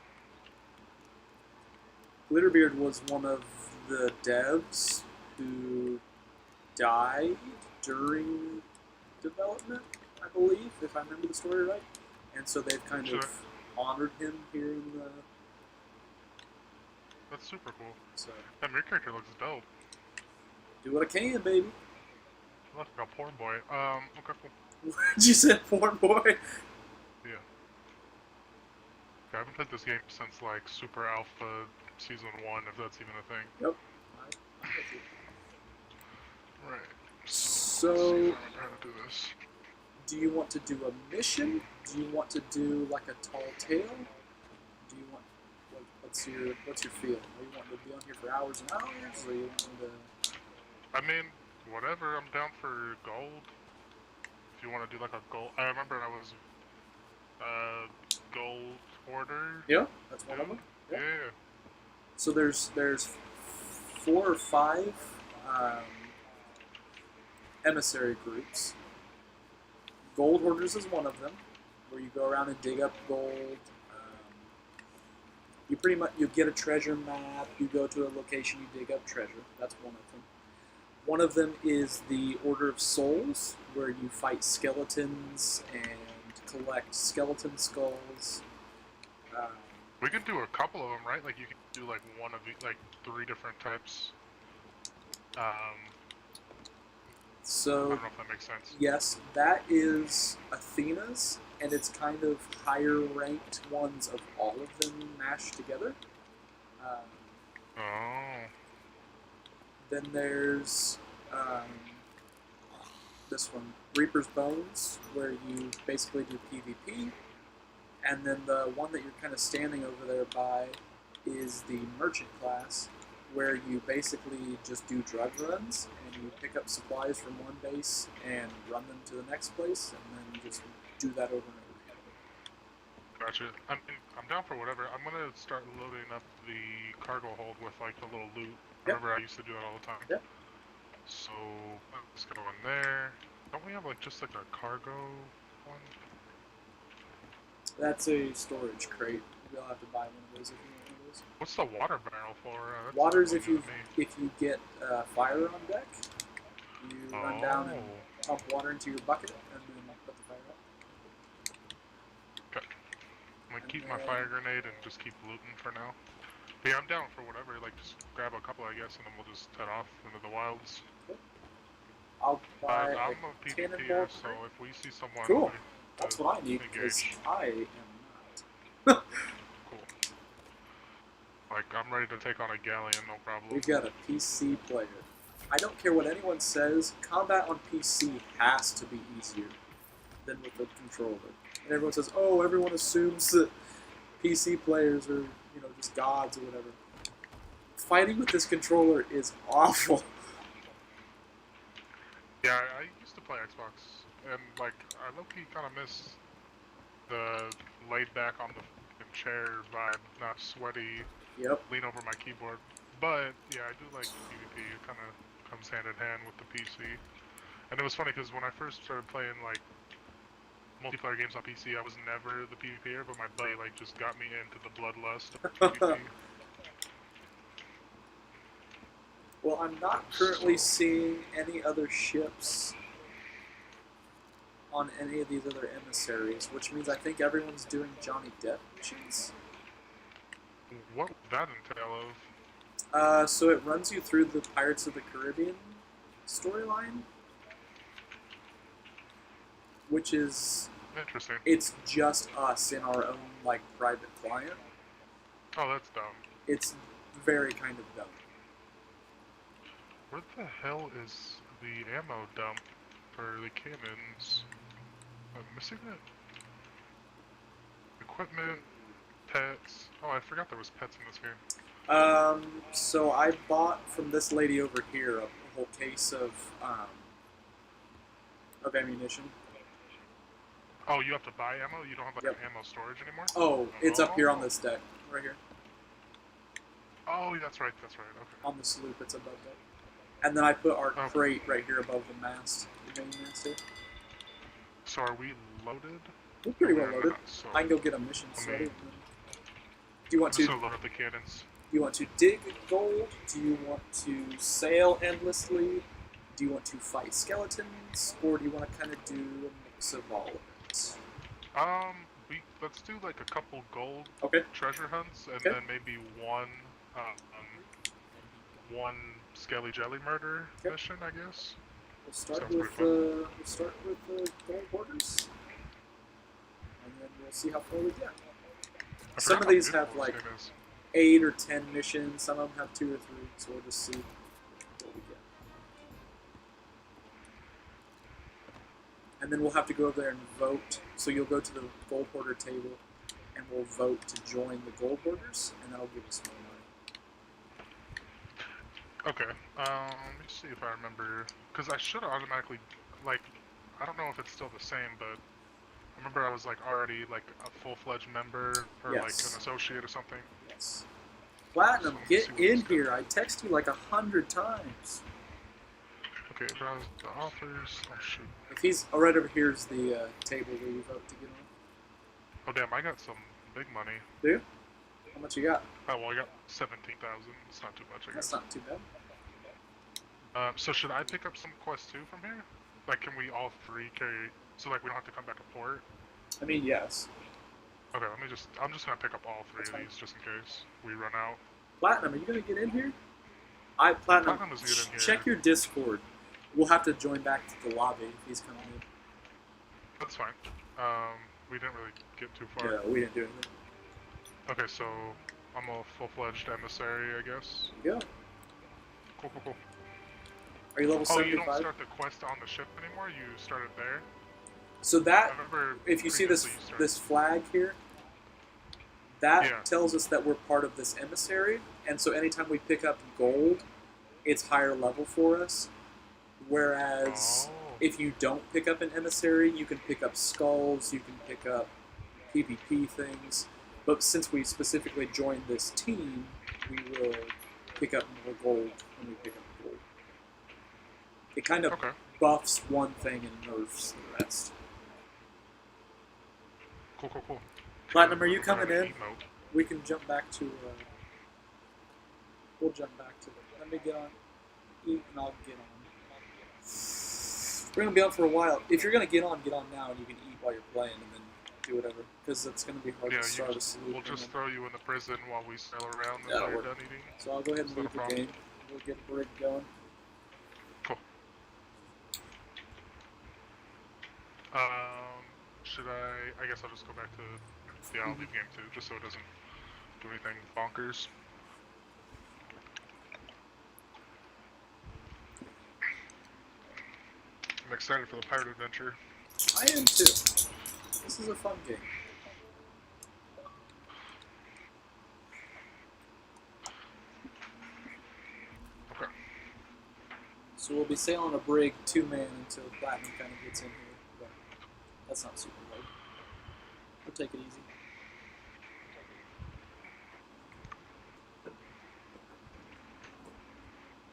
Glitterbeard was one of the devs who died during development, I believe, if I remember the story right. And so they've kind Sure. of honored him here in the. That's super cool. So Damn, your character looks dope. do what I can, baby. You look like a poor boy. Okay, cool. You said porn boy. Yeah. I haven't played this game since like Super Alpha Season 1, if that's even a thing. Yep. I'm with you. Right. So, let's see if I remember how to do this. do you want to do a mission? Do you want to do like a tall tale? Do you want what's your feel? Are you wanting to be on here for hours and hours, or you wanting to? I mean, whatever. I'm down for gold. If you want to do like a gold, I remember I was gold order. Yeah, that's one of them. Yeah. So there's 4 or 5 emissary groups. Gold hoarders is one of them, where you go around and dig up gold. You pretty much you get a treasure map. You go to a location, you dig up treasure. That's one of them. One of them is the Order of Souls, where you fight skeletons and collect skeleton skulls. We could do a couple of them, right? Like you could do like one of like 3 different types. So, I don't know if that makes sense. yes, that is Athena's, and it's kind of higher ranked ones of all of them mashed together. Oh. Then there's this one, Reaper's Bones, where you basically do PvP. And then the one that you're kind of standing over there by is the Merchant class, where you basically just do drug runs, and you pick up supplies from one base and run them to the next place, and then just do that over and over again. Gotcha. I'm down for whatever. I'm gonna start loading up the cargo hold with like the little loot. Yep. Remember, I used to do that all the time. Yep. So let's go in there. Don't we have like just like a cargo one? That's a storage crate. You'll have to buy one of those if you want one of those. What's the water barrel for? That's Water's not if new you to me. get fire on deck, you run down and pump water into your bucket, and then put the fire out. Okay. I'm gonna keep my then- fire grenade and just keep looting for now. But yeah, I'm down for whatever. Like just grab a couple, I guess, and then we'll just head off into the wilds. I'll buy I'm a a cannonball PvPer, so crate. if we see someone, Cool. like, That's what I need, because engage. I am not. Cool. Like I'm ready to take on a galleon, no problem. We've got a PC player. I don't care what anyone says, combat on PC has to be easier than with the controller. And everyone says, oh, everyone assumes that PC players are, just gods or whatever. Fighting with this controller is awful. Yeah, I used to play Xbox, and like I low-key kind of miss the laid back on the fucking chair vibe, not sweaty, Yep. lean over my keyboard. But yeah, I do like PvP. It kind of comes hand in hand with the PC. And it was funny because when I first started playing like multiplayer games on PC, I was never the PvPer, but my buddy like just got me into the bloodlust of PvP. Well, I'm not currently seeing any other ships on any of these other emissaries, which means I think everyone's doing Johnny Depp missions. What would that entail of? So it runs you through the Pirates of the Caribbean storyline, which is Interesting. it's just us in our own private client. Oh, that's dumb. It's very kind of dumb. Where the hell is the ammo dump for the cannons? I'm missing it. Equipment, pets. Oh, I forgot there was pets in this game. So I bought from this lady over here a whole case of ammunition. Oh, you have to buy ammo? You don't have Yep. an ammo storage anymore? Oh, it's up here on this deck, right here. Oh, that's right, okay. On the sloop, it's above deck. And then I put our Oh. crate right here above the mast, the main mast here. So are we loaded? We're pretty well We're loaded. not, so I can go get a mission I mean, started. Do you want I'm to? just gonna load up the cannons. Do you want to dig gold? Do you want to sail endlessly? Do you want to fight skeletons? Or do you want to kind of do a mix of all of it? let's do like a couple gold Okay. treasure hunts, and Okay. then maybe one Skelly Jelly murder Okay. mission, I guess. We'll start Sounds with pretty the gold borders, and then we'll see how far we get. I Some forgot of how these beautiful have this like game is. 8 or 10 missions. Some of them have 2 or 3. So we'll just see what we get. And then we'll have to go over there and vote. So you'll go to the gold hoarder table, and we'll vote to join the gold hoarders, and that'll give us more money. Okay. Let me see if I remember, because I should automatically, like, I don't know if it's still the same, but I remember I was like already like a full-fledged member or like Yes. an associate or something. Yes. Platinum, So let me get see what in this does. here. I text you like 100 times. Okay, browse the offers. Oh shoot. If he's right over here's the table where you vote to get on. Oh damn, I got some big money. Do you? How much you got? Oh well, I got 17,000. It's not too much, I That's guess. not too bad. So should I pick up some quests too from here? Like, can we all three carry? So like we don't have to come back to port. I mean, yes. Okay, I'm just gonna pick up all 3 That's of fine. these just in case we run out. Platinum, are you gonna get in here? Platinum, Platinum is good in here. check your Discord. We'll have to join back to the lobby if he's coming in. That's fine. We didn't really get too far. Yeah, we didn't do anything. Okay, so I'm a full-fledged emissary, I guess. There you go. Cool. Are you level Oh, 75? you don't start the quest on the ship anymore? You start it there? So I that, remember if you see this previously you started- this flag here, that Yeah. tells us that we're part of this emissary, and so anytime we pick up gold, it's higher level for us. Whereas Oh. if you don't pick up an emissary, you can pick up skulls, you can pick up PvP things. But since we specifically joined this team, we will pick up more gold when we pick up gold. It kind of Okay. buffs one thing and nerfs the rest. Cool. Platinum, are you We're coming gonna in? emote. We can jump back to. We'll jump back to. Let me get on. Eat and I'll get on. We're gonna be on for a while. If you're gonna get on now, and you can eat while you're playing, and then do whatever, because it's gonna be hard Yeah, to start a salute. we'll just throw you in the prison while we sail around That'll until you're work. done eating. So I'll go ahead and Is that leave a the problem? game. We'll get a break going. Cool. Should I guess I'll just go back to the I'll leave game too, just so it doesn't do anything bonkers. I'm excited for the pirate adventure. I am too. This is a fun game. Okay. So we'll be sailing a brig 2-man until Platinum kind of gets in here, but that's not super hard. We'll take it easy.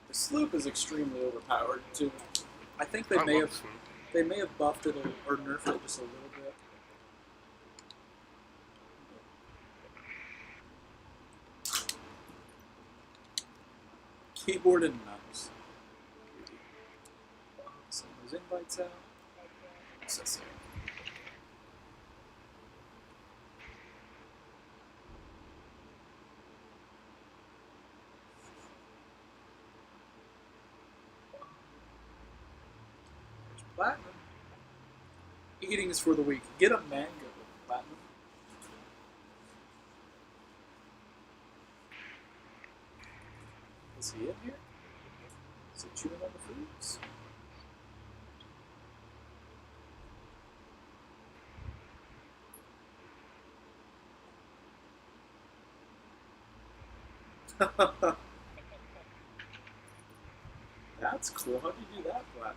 The sloop is extremely overpowered too. I think they I may love have Sloop. they may have buffed it or nerfed it just a little bit. Keyboard and mouse. Send those invites out. Processing. There's Platinum. Eating is for the weak. Get a mango, Platinum. Is he in here? Is he chewing on the foods? That's cool. How do you do that, Platinum?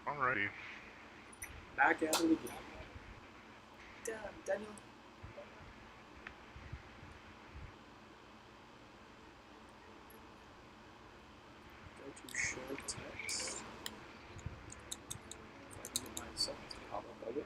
Alrighty. Back at it again. Damn, Daniel. Go to show text. If I can get myself to pop up of it.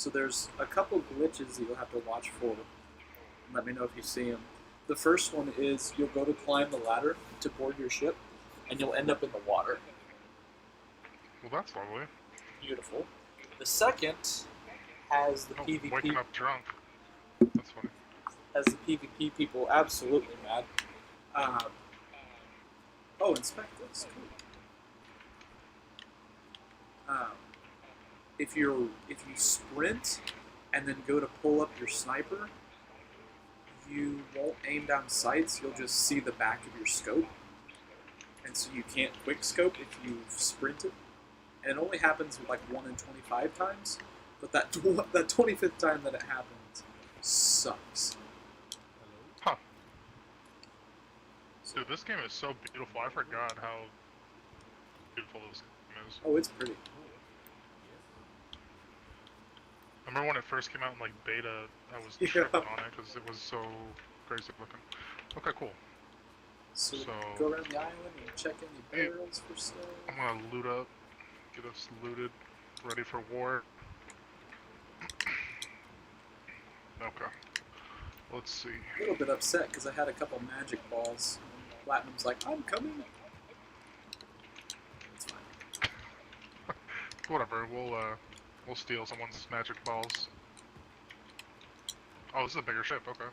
So there's a couple glitches that you'll have to watch for. Let me know if you see them. The first one is you'll go to climb the ladder to board your ship, and you'll end up in the water. Well, that's lovely. Beautiful. The second has the Oh, PvP. waking up drunk. That's funny. Has the PvP people absolutely mad. Oh, inspect this. Cool. If you sprint and then go to pull up your sniper, you won't aim down sights. You'll just see the back of your scope, and so you can't quick scope if you've sprinted. And it only happens like 1 in 25 times. But that 25th time that it happens sucks. Huh. Dude, this game is so beautiful. I forgot how beautiful this game is. Oh, it's pretty. I remember when it first came out in like beta, I was tripping on it because it was so crazy looking. Okay, cool. So go around the island and check any barrels for stuff. I'm gonna loot up, get us looted, ready for war. Okay. Let's see. A little bit upset because I had a couple magic balls. And Platinum's like, I'm coming. It's fine. Whatever. We'll steal someone's magic balls. Oh, this is a bigger ship. Okay.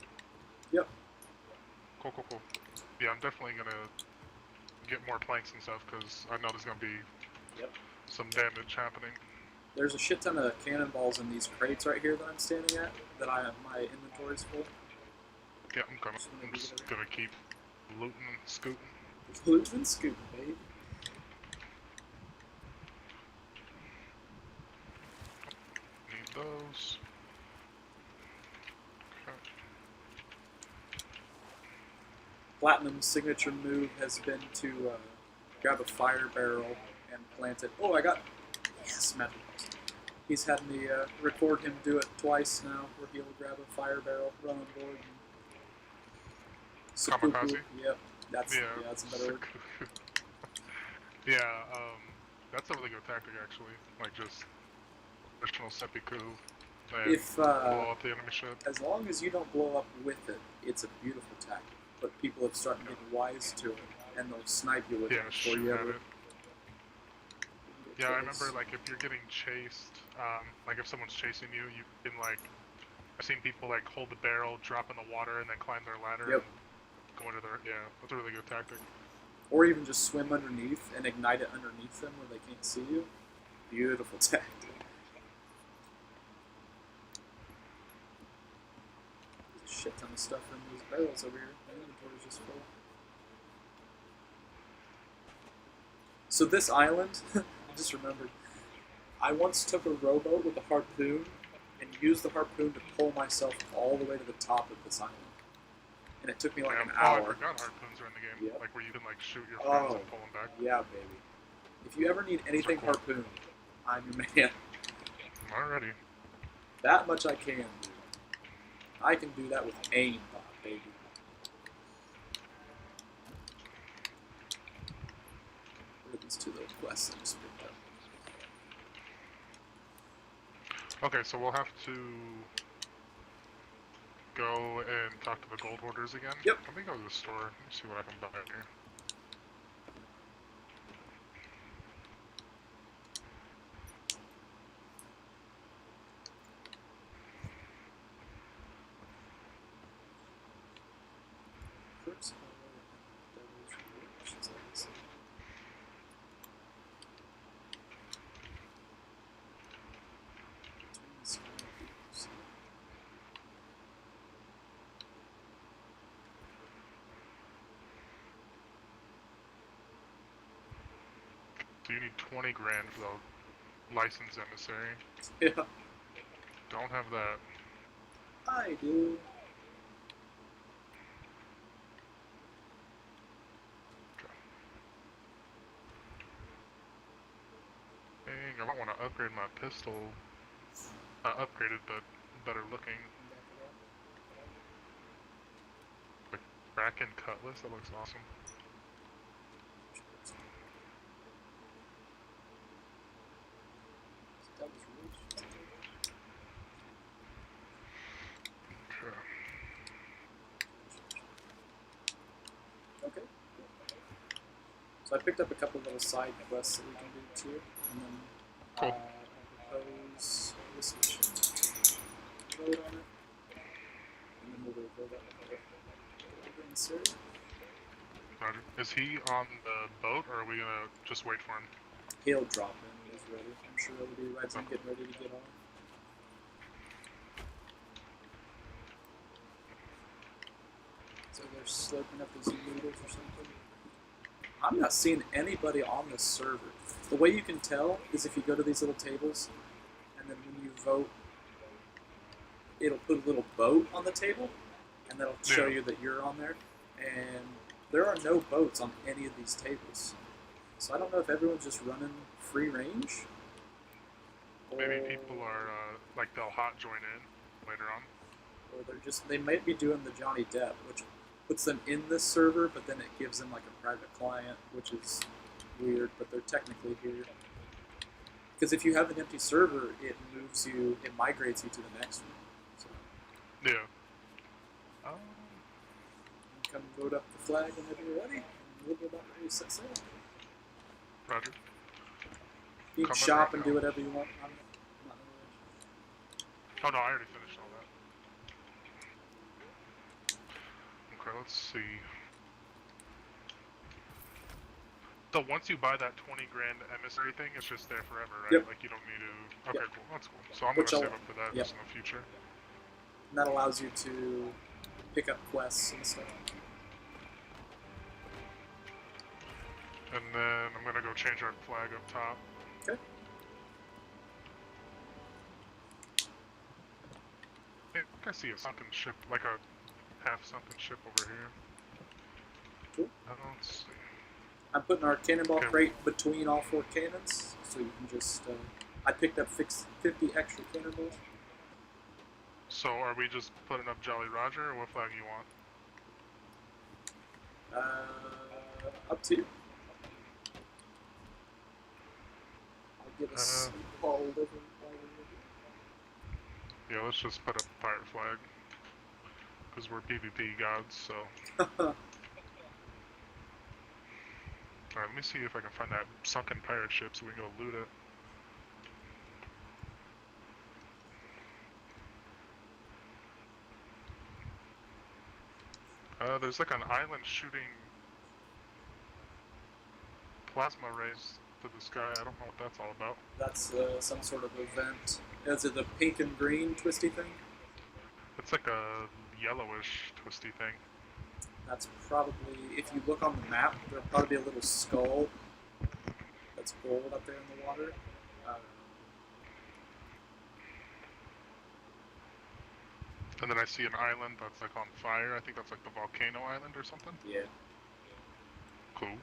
Yep. Cool. Yeah, I'm definitely gonna get more planks and stuff because I know there's gonna be some damage happening. There's a shit ton of cannonballs in these crates right here that I'm standing at. My inventory's full. Yeah, I'm coming. I'm just gonna keep looting and scooting. Looting and scooting, babe. Need those. Okay. Platinum's signature move has been to grab a fire barrel and plant it. Oh, I got... Yes, magic. He's had me record him do it twice now, where he'll grab a fire barrel, run on board, and... Kamikaze? Yep, that's a better word. Yeah, that's a really good tactic actually. Like just traditional seppuku. If blow up the enemy ship. as long as you don't blow up with it, it's a beautiful tactic. But people have started getting wise to it, and they'll snipe you with it before you ever... Yeah, I remember, like, if you're getting chased, like, if someone's chasing you, you can, like, I've seen people, like, hold the barrel, drop in the water, and then climb their ladder and go into their... Yeah, that's a really good tactic. Or even just swim underneath and ignite it underneath them where they can't see you. Beautiful tactic. There's a shit ton of stuff in these barrels over here. My inventory's just full. So this island... I just remembered. I once took a rowboat with a harpoon and used the harpoon to pull myself all the way to the top of this island. And it took me like an hour. I forgot harpoons are in the game. Yep. Like where you can like shoot your friends and pull them back. Yeah, baby. If you ever need anything harpoon, I'm your man. Alrighty. That much I can do. I can do that with aimbot, baby. What are these two little quests I just picked up? Okay, so we'll have to go and talk to the gold hoarders again. Yep. Let me go to the store. Let me see what I can buy here. So you need 20 grand for the license emissary. Yeah. Don't have that. I do. Dang, I might want to upgrade my pistol. Not upgraded, but better looking. The Kraken Cutlass, that looks awesome. So I picked up a couple little side quests that we can do too, and then Cool. I propose this we should vote on it, and then we'll go vote on it over in the server. Roger. Is he on the boat, or are we gonna just wait for him? He'll drop in when he's ready. I'm sure he'll be right in getting ready to get on. So they're slurping up these noodles or something. I'm not seeing anybody on this server. The way you can tell is if you go to these little tables, and then when you vote, it'll put a little boat on the table, and that'll show you that you're on there. And there are no boats on any of these tables. So I don't know if everyone's just running free range. Maybe people are, like, they'll hot join in later on. Or they might be doing the Johnny Depp, which puts them in this server, but then it gives them like a private client, which is weird, but they're technically here. Because if you have an empty server, it migrates you to the next one. So Yeah. you can come vote up the flag whenever you're ready, and we'll go back to set sail. Roger. You can Coming shop right and now. do whatever you want. I'm not in a rush. Oh no, I already finished all that. Okay, let's see. So once you buy that 20 grand emissary thing, it's just there forever, right? Yep. Like you don't need to... Okay, Yep. cool. That's cool. So I'm Which going to I'll- save up for that yep. just in the future. And that allows you to pick up quests and stuff. And then I'm going to go change our flag up top. Okay. I think I see a sunken ship, like a half-sunken ship over here. Cool. I don't see... I'm putting our cannonball Okay. crate between all 4 cannons, so you can just... I picked up 50 extra cannonballs. So are we just putting up Jolly Roger, or what flag you want? Up to you. I'll get us all over. Yeah, let's just put up pirate flag. Because we're PvP gods, so... Alright, let me see if I can find that sunken pirate ship so we can go loot it. There's like an island shooting plasma rays to the sky. I don't know what that's all about. That's some sort of event. Is it the pink and green twisty thing? It's like a yellowish twisty thing. That's probably, if you look on the map, there'll probably be a little skull that's gold up there in the water. And then I see an island that's like on fire. I think that's like the volcano island or something. Yeah. Cool.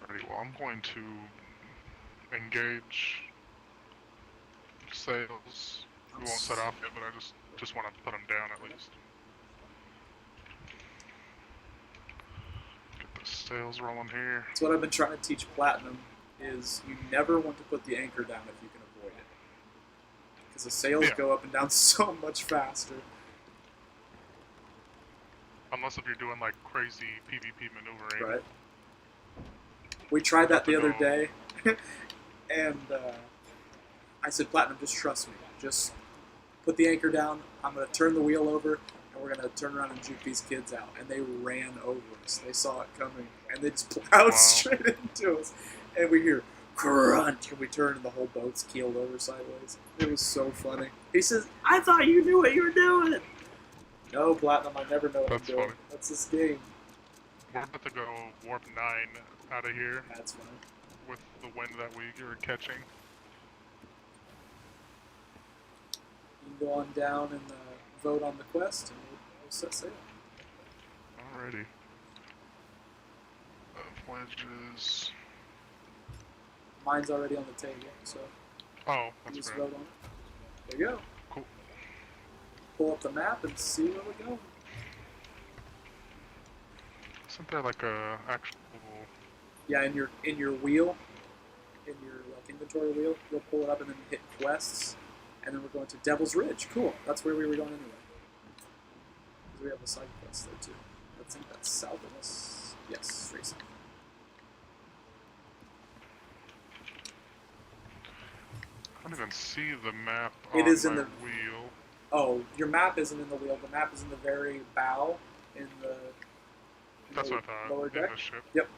Alrighty, well I'm going to engage sails. We won't set off yet, but I just want to put them down at least. Get the sails rolling here. That's what I've been trying to teach Platinum, is you never want to put the anchor down if you can avoid it. Because the sails go up and down so much faster. Unless if you're doing like crazy PvP maneuvering. Right. We tried that the other day, and I said, Platinum, just trust me. Just put the anchor down, I'm going to turn the wheel over, and we're going to turn around and juke these kids out. And they ran over us. They saw it coming, and they just plowed straight into us. And we hear, crunch, and we turn, and the whole boat's keeled over sideways. It was so funny. He says, I thought you knew what you were doing. No, Platinum, I never know what I'm doing. Funny. That's this game. We're about to go warp 9 out of here. That's funny. With the wind that we are catching. You can go on down and vote on the quest, and we'll set sail. Alrighty. Voyages. Mine's already on the table, so Oh, you that's just great. vote on it. There you go. Cool. Pull up the map and see where we're going. Isn't there like a actual... Yeah, in your wheel, in your like inventory wheel, you'll pull it up and then hit quests, and then we're going to Devil's Ridge. Cool. That's where we were going anyway. Because we have a side quest there too. I think that's south of us. Yes, straight south. I don't even see the map It on is in my the wheel. Oh, your map isn't in the wheel. The map is in the very bow in the, That's what I thought. lower In deck. the ship. Yep.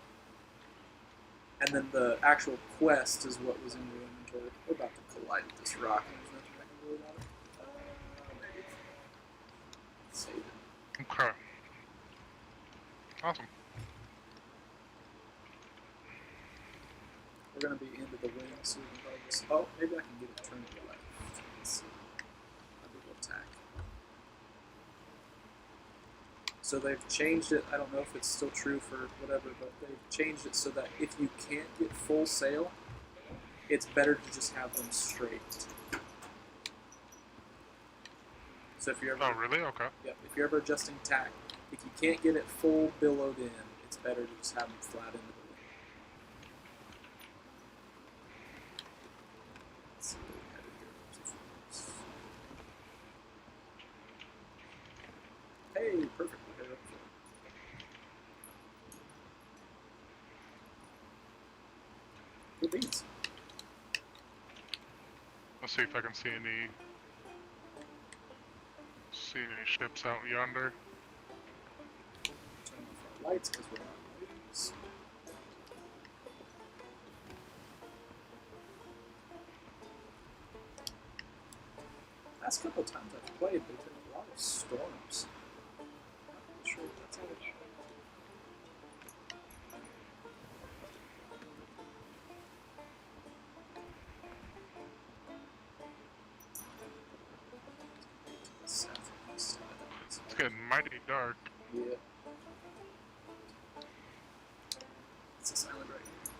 And then the actual quest is what was in your inventory. We're about to collide with this rock, and there's nothing I can do about it. Maybe. Save it. Okay. Awesome. We're gonna be into the wind, so we can probably just. Oh, maybe I can get it turned to the left. Let's see. I'll attack. So they've changed it. I don't know if it's still true for whatever, but they've changed it so that if you can't get full sail, it's better to just have them straight. So if you're ever, Oh, really? Okay. yep, if you're ever adjusting tack, if you can't get it full billowed in, it's better to just have them flat into the wind. Let's see what we had in here. Hey, perfect. We got it up there. Good beans. Let's see if I can see any ships out yonder. Turn off our lights because we're not lights. Last couple of times I've played, there's been a lot of storms. I'm not really sure if that's how it is. Southeast side. It's getting mighty dark. Yeah. It's this island right here.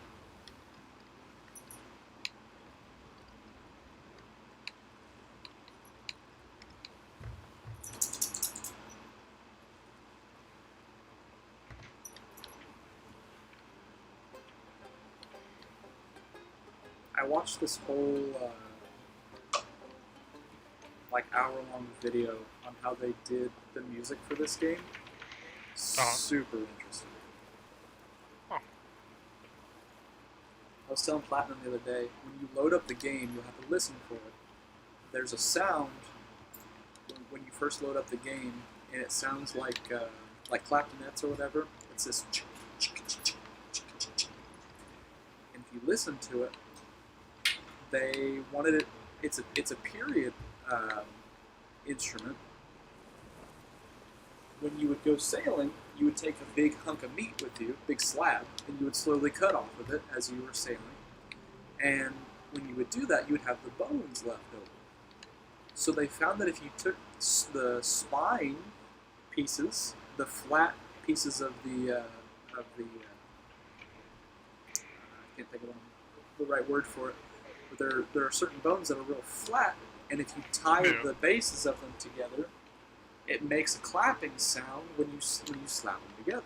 I watched this whole like hour-long video on how they did the music for this game. Super interesting. Huh. I was telling Platinum the other day, when you load up the game, you'll have to listen for it. There's a sound when you first load up the game, and it sounds like claptonets or whatever. It's this, and if you listen to it, they wanted it. It's a period instrument. When you would go sailing, you would take a big hunk of meat with you, big slab, and you would slowly cut off of it as you were sailing. And when you would do that, you would have the bones left over. So they found that if you took the spine pieces, the flat pieces of the I can't think of the right word for it, but there are certain bones that are real flat, and if you tie the bases of them together, it makes a clapping sound when you slap them together.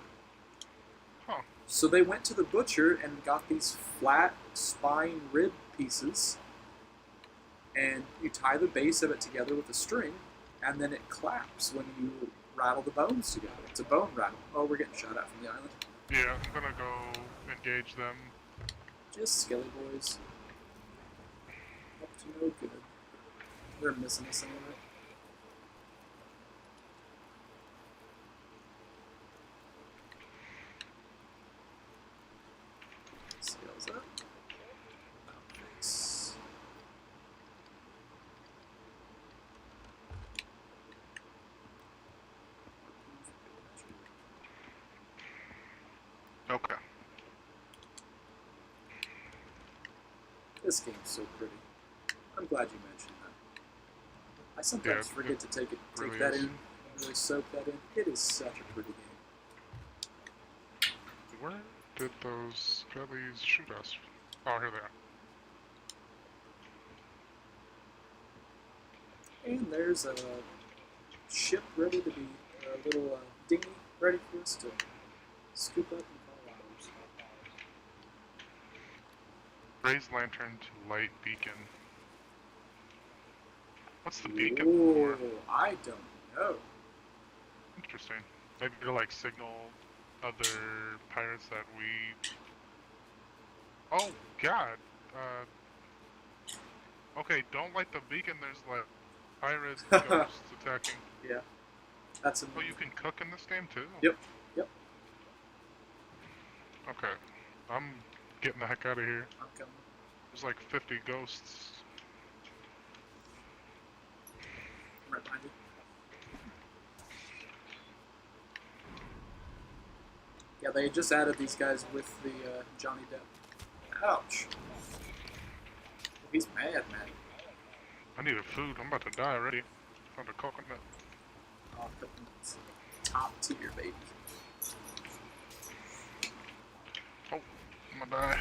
Huh. So they went to the butcher and got these flat spine rib pieces, and you tie the base of it together with a string, and then it claps when you rattle the bones together. It's a bone rattle. Oh, we're getting shot at from the island. Yeah, I'm gonna go engage them. Just skilly boys. Up to no good. They're missing us anyway. Scales up. Nice. Okay. This game's so pretty. I'm glad you mentioned that. I sometimes forget to take really that is. in, and really soak that in. It is such a pretty game. Where did those jellies shoot us? Oh, here they are. And there's a ship ready to be, a little dinghy ready for us to scoop up and call ours. Raise lantern to light beacon. What's the beacon Ooh, for? I don't know. interesting. Maybe to like signal other pirates that we. Oh God. Okay, don't light the beacon. There's like pirate ghosts attacking. Yeah, that's a. Oh, you can cook in this game too. Yep. Yep. Okay, I'm getting the heck out of here. I'm coming. There's like 50 ghosts. I'm right behind you. Yeah, they just added these guys with the Johnny Depp. Ouch. He's mad, man. I need a food. I'm about to die already. Found a coconut. Oh, coconut's top tier, baby. Oh, I'm gonna die.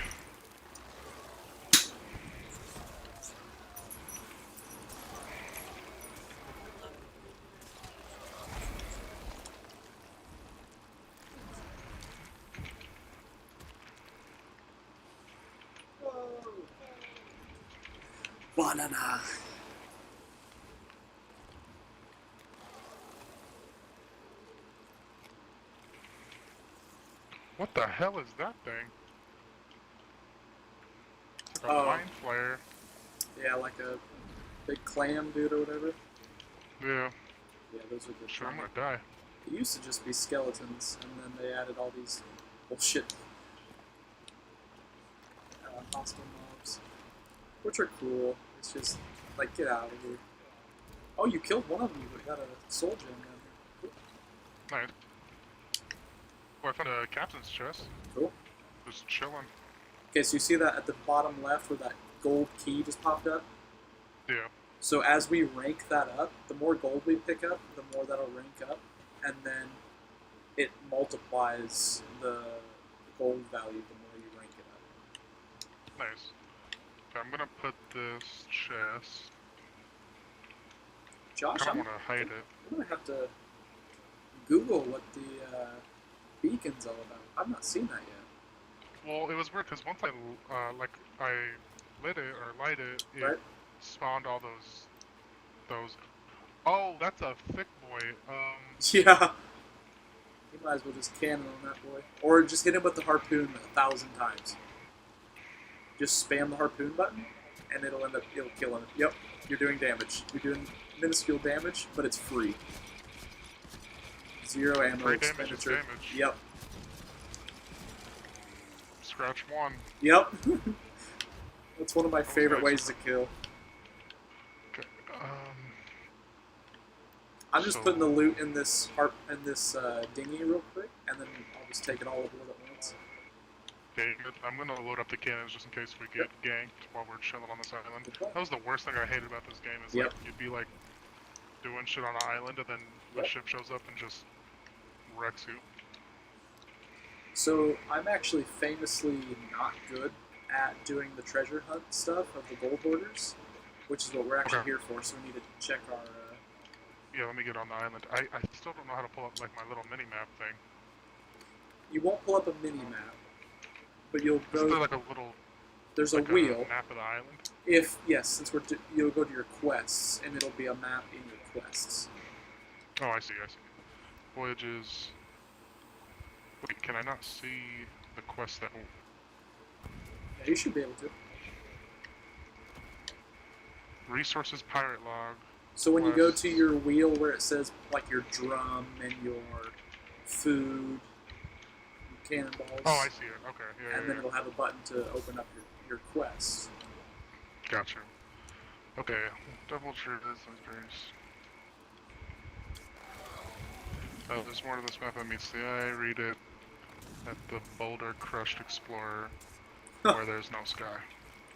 Banana. What the hell is that thing? It's like a Oh. mind flare. Yeah, like a big clam dude or whatever. Yeah. Yeah, those are the. Sure, I'm gonna die. It used to just be skeletons, and then they added all these bullshit hostile mobs, which are cool. It's just like, get out of here. Oh, you killed one of them. You got a soul gem down here. Cool. Nice. Oh, I found a captain's chest. Cool. Just chilling. Okay, so you see that at the bottom left where that gold key just popped up? Yeah. So as we rank that up, the more gold we pick up, the more that'll rank up, and then it multiplies the gold value the more you rank it up. Nice. Okay, I'm gonna put this chest. Josh, I I'm don't want to hide it. gonna have to Google what the beacon's all about. I've not seen that yet. Well, it was weird because once I lit it or light it, it Right? spawned all those. Oh, that's a thick boy. Yeah. You might as well just cannon on that boy. Or just hit him with the harpoon 1,000 times. Just spam the harpoon button, and it'll kill him. Yep, you're doing damage. You're doing minuscule damage, but it's free. 0 ammo Free damage is expenditure. damage. Yep. Scratch one. Yep. That's one of my favorite nice. ways to kill. Okay. I'm just So- putting the loot in this dinghy real quick, and then I'll just take it all over at once. Okay, good. I'm gonna load up the cannons just in case we get ganked while we're chilling on this island. That was the worst thing I hated about this game is Yep. like you'd be like doing shit on an island and then the Yep. ship shows up and just wrecks you. So I'm actually famously not good at doing the treasure hunt stuff of the gold hoarders, which is what we're actually Okay. here for. So we need to check our. Yeah, let me get on the island. I still don't know how to pull up like my little mini map thing. You won't pull up a mini map, but you'll Isn't there go. like a little There's like a wheel. map of the island? If yes, since you'll go to your quests, and it'll be a map in your quests. Oh, I see. Voyages. Wait, can I not see the quest that? Yeah, you should be able to. Resources pirate log. So when you go Quests. to your wheel where it says like your drum and your food, your cannonballs, Oh, I see it. Okay, yeah, and then yeah. it'll have a button to open up your quests. Gotcha. Okay, double sure this is. Oh, there's more to this map that meets the eye. Read it at the Boulder Crushed Explorer, where there's no sky.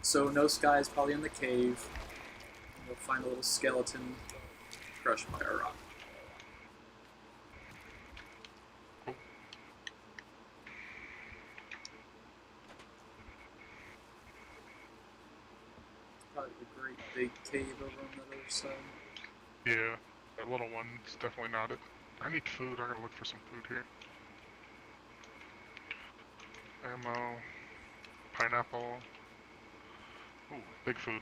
So no sky is probably in the cave. You'll find a little skeleton crushed by a rock. Cool. Probably a great big cave over on the other side. Yeah, that little one's definitely not it. I need food. I gotta look for some food here. Ammo, pineapple. Ooh, big food.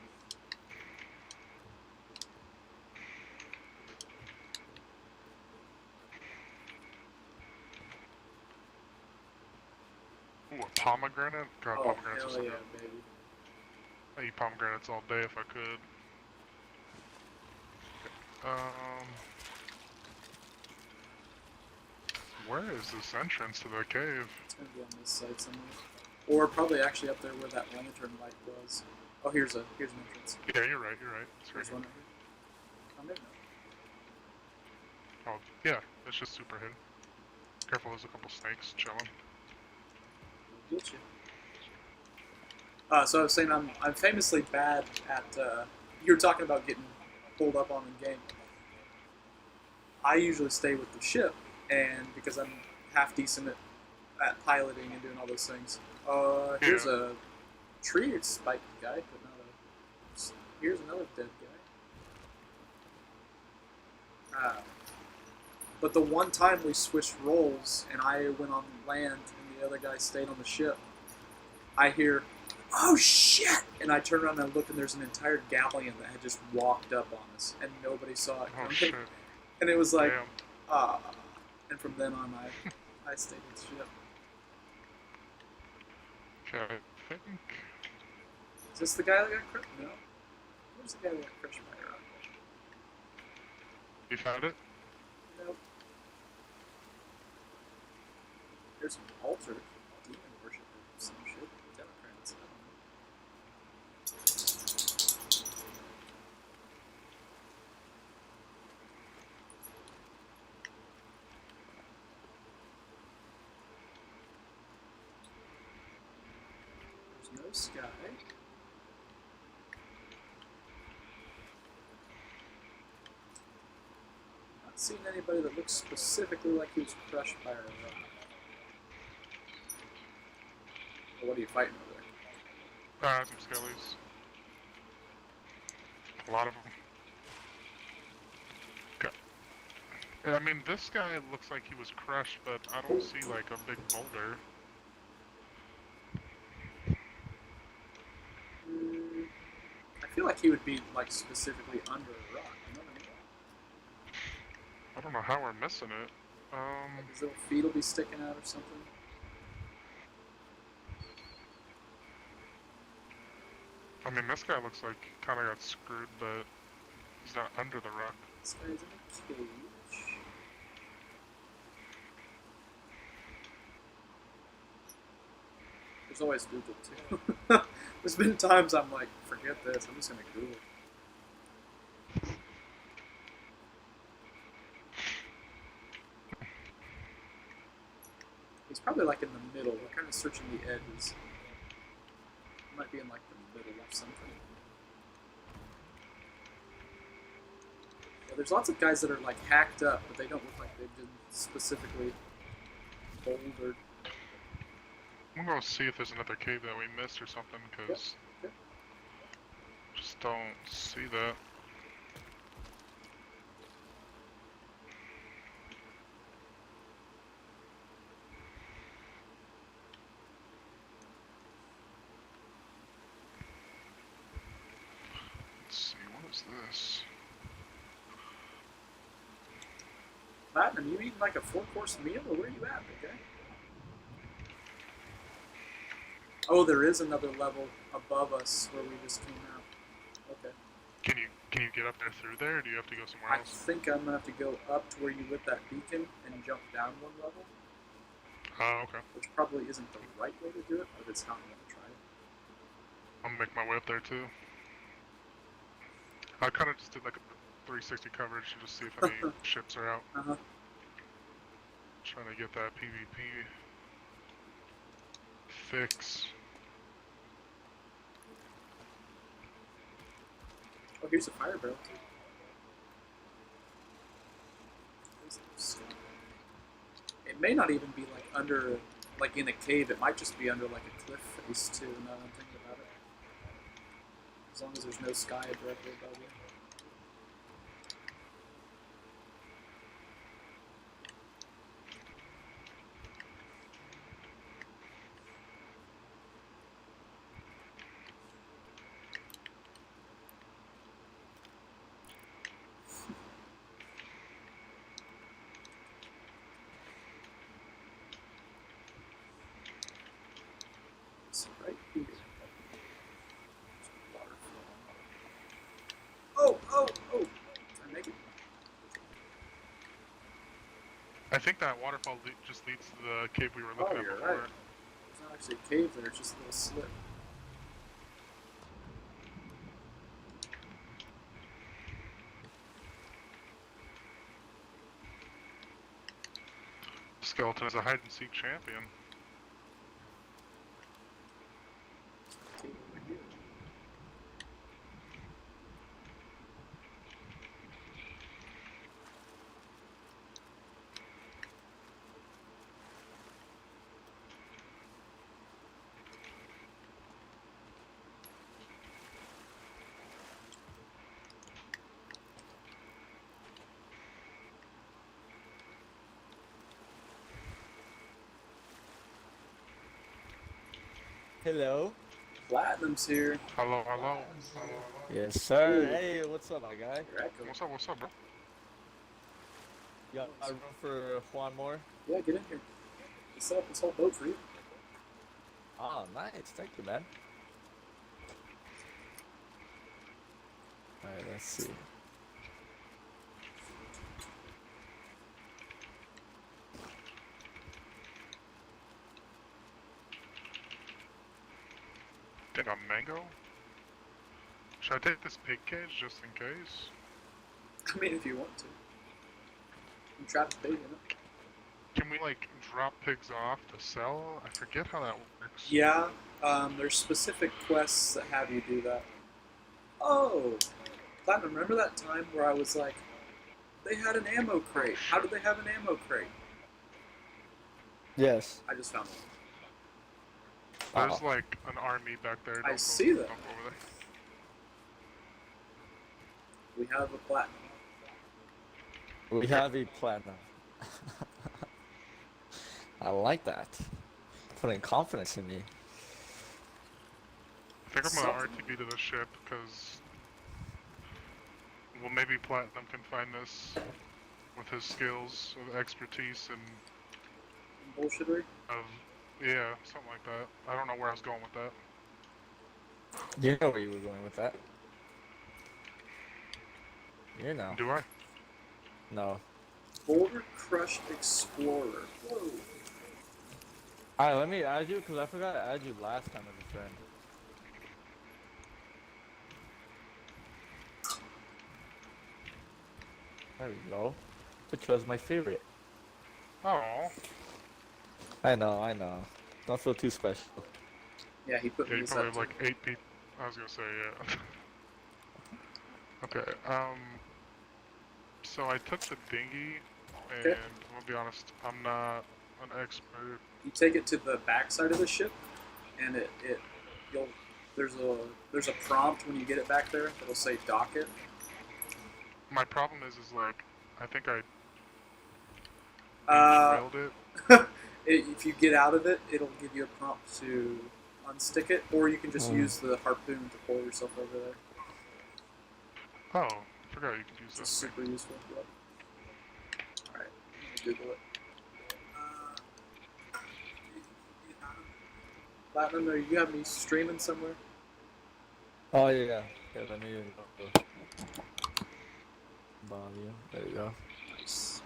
Ooh, a pomegranate? God, Oh, pomegranates are hell so yeah, good. baby. I eat pomegranates all day if I could. Where is this entrance to the cave? It's gonna be on this side somewhere. Or probably actually up there where that lantern light was. Oh, here's an entrance. Yeah, you're right, It's right There's here. one right here. Oh, maybe not. Oh, yeah, it's just super hidden. Careful, there's a couple snakes chilling. We'll get you. So I was saying I'm famously bad at. You were talking about getting pulled up on in game. I usually stay with the ship, and because I'm half decent at piloting and doing all those things. Here's a tree spiked guy, but not a. Here's another dead guy. But the one time we switched roles and I went on land and the other guy stayed on the ship, I hear, "Oh shit!" And I turn around and I look and there's an entire galleon that had just walked up on us and nobody saw it Oh coming. shit. And it was like, Damn. and from then on I stayed with the ship. Okay, I think... Is this the guy that got crushed? No. Where's the guy that got crushed by a rock? You found it? Nope. There's an altar. Demon worship or some shit. Democrats. I don't know. There's no sky. Not seeing anybody that looks specifically like he was crushed by a rock. Well, what are you fighting over there? Some skellies. A lot of them. Okay. Yeah, I mean, this guy looks like he was crushed, but I don't see, like, a big boulder. I feel like he would be like specifically under a rock. You know what I mean? I don't know how we're missing it. Like his little feet will be sticking out or something. I mean, this guy looks like he kind of got screwed, but he's not under the rock. This guy's in a cage. There's always Google too. There's been times I'm like, forget this, I'm just gonna Google. He's probably like in the middle. We're kind of searching the edges. He might be in like the middle of something. Yeah, there's lots of guys that are like hacked up, but they don't look like they've been specifically bouldered. I'm gonna go see if there's another cave that we missed or something, because Yep. just don't see that. Let's see, what is this? Platinum, you eating like a 4-course meal, or where are you at, okay? Oh, there is another level above us where we just came out. Okay. Can you get up there through there, or do you have to go somewhere I else? think I'm gonna have to go up to where you lit that beacon and jump down one level, Oh, okay. which probably isn't the right way to do it, but it's how I'm gonna try it. I'm gonna make my way up there too. I kind of just did like a 360 coverage to just see if any ships are out. Trying to get that PvP fix. Oh, here's a fire barrel too. It may not even be like under, like in a cave. It might just be under like a cliff face too. Now that I'm thinking about it. As long as there's no sky directly above you. I think that waterfall just leads to the cave we were Oh, looking at you're before. right. There's not actually a cave there, it's just a little slit. Skeleton is a hide and seek champion. Cave over here. Hello. Platinum's here. Hello, hello. Yes, sir. Ooh. Hey, what's up, my guy? You're echoing. What's up, bro? You got room for Juan Moore? Yeah, get in here. They set up this whole boat for you. Oh, nice. Thank you, man. All right, let's see. Take a mango? Should I take this pig cage just in case? I mean, if you want to. You trap the pig, you know? Can we, like, drop pigs off to sell? I forget how that works. Yeah, there's specific quests that have you do that. Oh! Platinum, remember that time where I was like, they had an ammo crate. How did they have an ammo crate? Yes. I just found one. There's, like, an army back there. I Don't see that. Don't go over there. We have a platinum. We have a platinum. I like that. Putting confidence in me. I think I'm gonna Something. RTB to the ship because, well, maybe Platinum can find this with his skills of expertise and Bullshittery? of yeah, something like that. I don't know where I was going with that. You know where you were going with that. You know. Do I? No. Boulder Crush Explorer. Whoa. All right, let me add you because I forgot to add you last time as a friend. There we go. Which was my favorite. Oh, I know, I know. Don't feel too special. Yeah, he put yeah, me you this probably up have too. like 8 people. I was gonna say yeah. Okay. So I took the dinghy, and Okay. I'm gonna be honest, I'm not an expert. You take it to the back side of the ship, and you'll there's a prompt when you get it back there that'll say dock it. My problem is like I think I Uh, derailed it. if you get out of it, it'll give you a prompt to unstick it, or you can just use the harpoon to pull yourself over there. Oh, forgot you could use It's this. super useful. Yep. All right, Google it. Platinum, are you have me streaming somewhere? Oh yeah. Yeah, let me bomb you. There you go. Nice.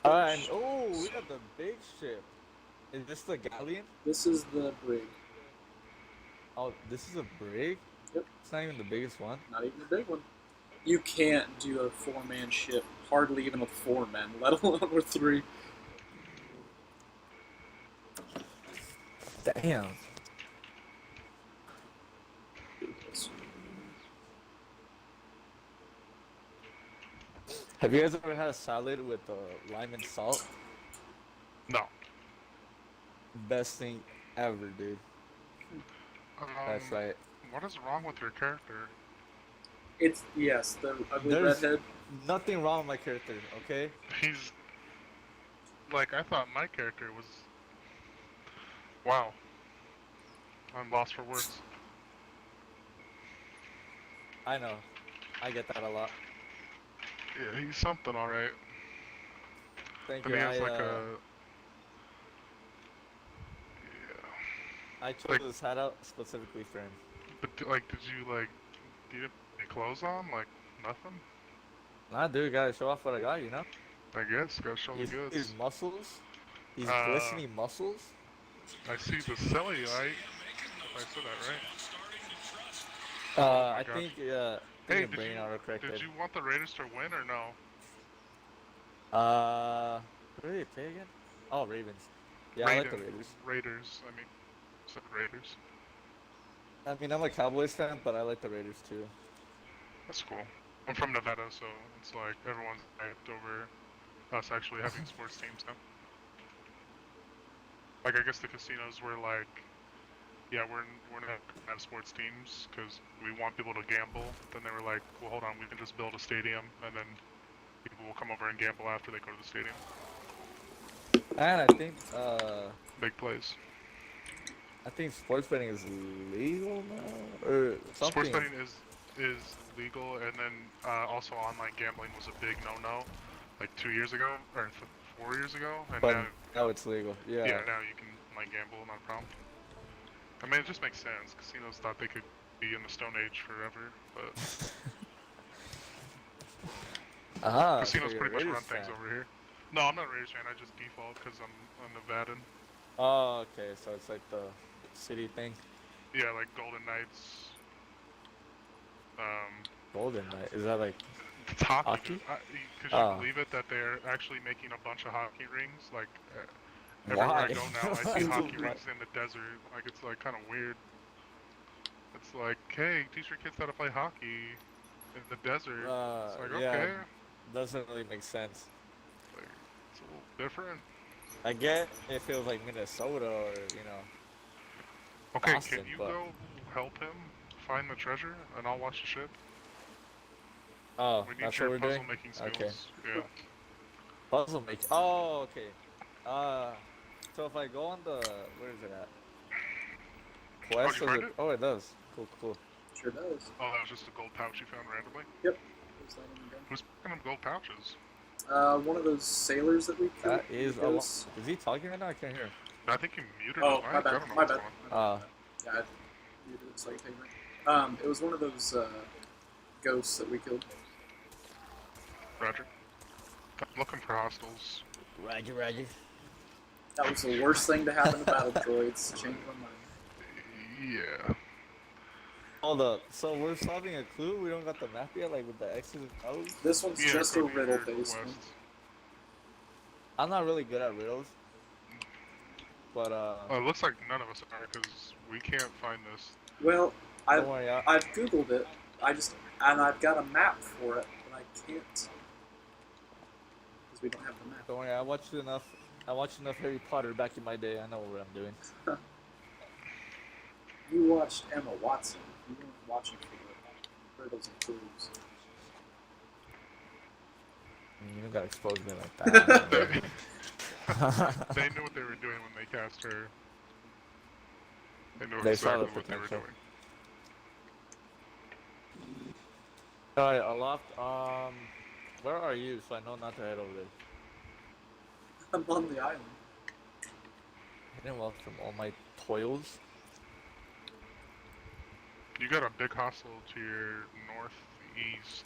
Alright, oh, we got the big ship. Is this the galleon? This is the brig. Oh, this is a brig? Yep. It's not even the biggest one. Not even a big one. You can't do a four-man ship, hardly even with 4 men, let alone with 3. Damn. Have you guys ever had a salad with lime and salt? No. Best thing ever, dude. That's right. What is wrong with your character? It's, yes, the ugly There's redhead. nothing wrong with my character, okay? He's like I thought my character was. Wow. I'm lost for words. I know. I get that a lot. Yeah, he's something, all right. Thank And you. he has like a. Yeah. I chose like- this hat out specifically for him. But like, did you like? Do you have any clothes on? Like. Nothing. Nah, dude, gotta show off what I got, you know? I guess. Gotta show the You see these goods. muscles? These Uh, glistening muscles? I see the cellulite. If I said that right. I I got think, you. I think Hey, your brain did auto-corrected. you want the Raiders to win or no? Who did they play again? Oh, Ravens. Yeah, I like the Raiden. Raiders. Raiders. I mean, said Raiders. I mean, I'm a Cowboys fan, but I like the Raiders too. That's cool. I'm from Nevada, so it's like everyone's hyped over us actually having sports teams now. Like, I guess the casinos were like, yeah, we're not gonna have sports teams because we want people to gamble. Then they were like, well, hold on, we can just build a stadium, and then people will come over and gamble after they go to the stadium. And Big plays. I think sports betting is legal now, or Sports something. betting is legal, and then also online gambling was a big no-no, like 2 years ago or 4 years ago, and But now now it's legal. yeah, Yeah. now you can online gamble, not a problem. I mean, it just makes sense. Casinos thought they could be in the Stone Age forever, but Aha, so casinos you're a pretty much Raiders run things fan. over here. No, I'm not a Raiders fan. I just default because I'm a Nevadan. Oh, okay, so it's like the city thing. Yeah, like Golden Knights. Golden Knight. Is that like It's hockey. hockey? Could you Oh. believe it that they're actually making a bunch of hockey rings? Like everywhere I Why? go now, I see hockey Why? rings in the desert. Like it's like kind of weird. It's like, hey, teach your kids how to play hockey in the desert. It's like Yeah, okay, doesn't really make sense. like it's a little different. I get if it was like Minnesota or, you know, Okay, Boston, can you but go help him find the treasure, and I'll watch the ship? oh, We need that's your what we're puzzle doing? making Okay. skills. Yeah. Puzzle make. Oh, okay. Uh, so if I go on the, where is it at? Oh, Quest, did you does find it? it? Oh, it does. Cool, cool. Sure does. Oh, that was just a gold pouch you found randomly. Yep. There's that in the gun. Who's picking up gold pouches? One of those sailors that we killed. That is a lot. Is he talking right now? I can't hear him. I think you muted Oh, his mic. my I bad. don't know My what's bad. going on. Yeah, I muted it so I could take it. It was one of those ghosts that we killed. Roger. I'm looking for hostiles. Roger, Roger. That was the worst thing to happen to battle droids. Changed my mind. Yeah. Hold up. So we're solving a clue? We don't got the map yet, like with the X's and O's? This one's Yeah, just a go to riddle your based quest. one. I'm not really good at riddles. But, It looks like none of us are because we can't find this. Well, I've don't worry, I've googled it. And I've got a map for it, but I can't because we don't have the map. don't worry, I watched enough Harry Potter back in my day. I know what I'm doing. You watched Emma Watson. You weren't watching for the riddles and clues. You don't gotta expose me like that. They knew what they were doing when they cast her. They knew They saw exactly the what they were potential. doing. Alright, Aloft, where are you so I know not to head over there? I'm on the island. Hidden wealth from all my toils? You got a big hostile to your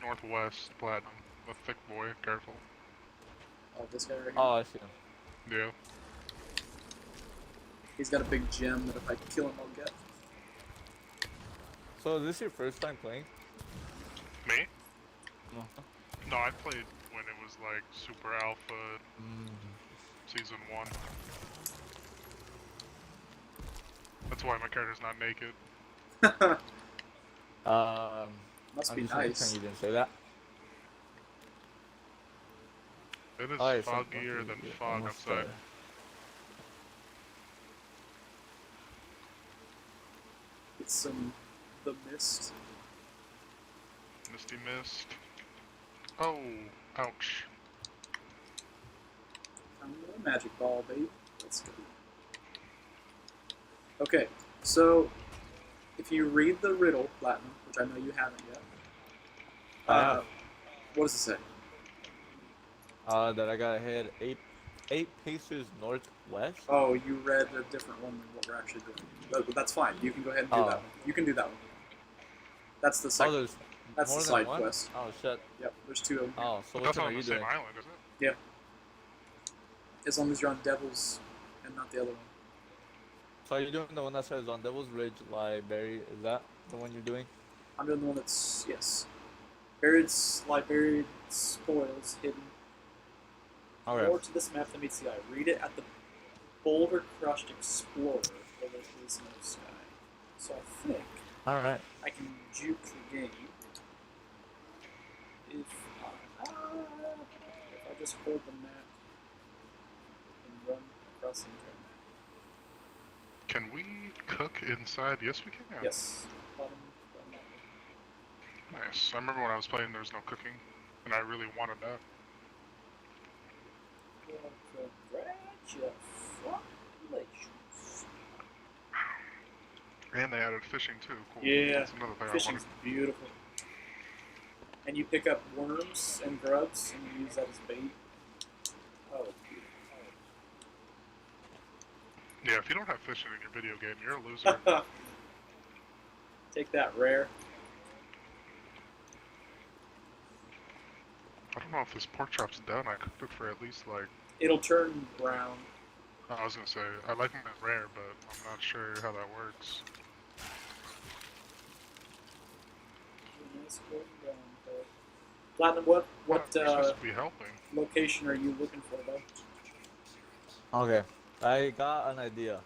northwest, platinum. A thick boy, careful. Oh, this guy right here. Oh, I see him. Yeah. He's got a big gem that if I kill him, I'll get. So is this your first time playing? Me? No. No, I played when it was like Super Alpha Season 1. That's why my character's not naked. Must I'm be just nice. pretending you didn't say that. It is Alright, so foggier than you're fog almost outside. there. It's the mist. Misty Mist. Oh, ouch. I'm a magic ball, baby. Let's go. Okay, so if you read the riddle, Platinum, which I know you haven't yet, what does it say? That I gotta head eight paces northwest. Oh, you read a different one than what we're actually doing. But that's fine. You can go ahead and do Oh. that one. You can do that one. That's the Oh, second. That's More the than side one? quest. Oh shit. Yep, there's 2 of them. Oh, so But which that's one all are on you the same doing? island, isn't it? Yeah. As long as you're on Devil's and not the other one. So are you doing the one that says on Devil's Ridge Library? Is that the one you're doing? I'm doing the one that's, yes. Buried spoils hidden. Okay. More to this map than meets the eye. Read it at the Boulder Crushed Explorer, where there is no sky. So I think Alright. I can juke the game if I just hold the map and run across the entire map. Can we cook inside? Yes, we can. Yes. Bottom Nice. I remember when I was playing, there was no cooking, and I really wanted that. well, congratulations. And they added fishing too. Cool. Yeah, That's another thing I fishing's wanted. beautiful. And you pick up worms and grubs and you use that as bait. Oh, beautiful. Yeah, if you don't have fishing in your video game, you're a loser. Take that, rare. I don't know if this pork chop's done. I cooked it for at least like. It'll turn brown. I was gonna say I like them at rare, but I'm not sure how that works. Platinum, what You're supposed to be helping. location are you looking for, though? Okay. I got an idea.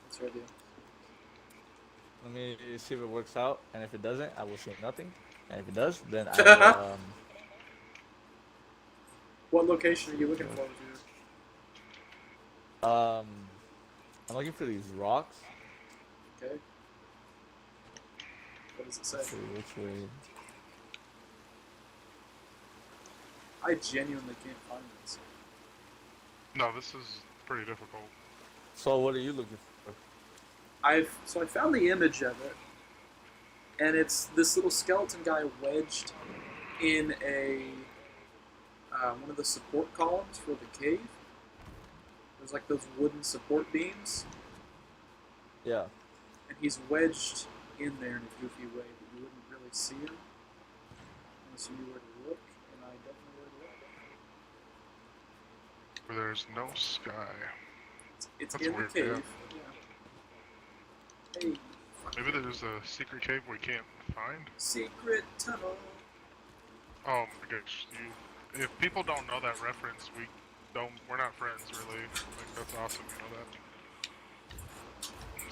What's your idea? Let me see if it works out, and if it doesn't, I will say nothing. And if it does, then I will, What location are you looking for? I'm looking for these rocks. Okay. What does it say? Let's see which way. I genuinely can't find this. No, this is pretty difficult. So what are you looking for? I found the image of it, and it's this little skeleton guy wedged in a one of the support columns for the cave. There's like those wooden support beams, Yeah. and he's wedged in there in a goofy way, but you wouldn't really see him unless you knew where to look, and I don't know where to look. Where there's no sky. It's That's in the weird, cave. Yeah. Hey, Maybe there's a secret cave we can't find. secret tunnel. Oh my gosh, if people don't know that reference, we're not friends really. Like that's awesome, you know that.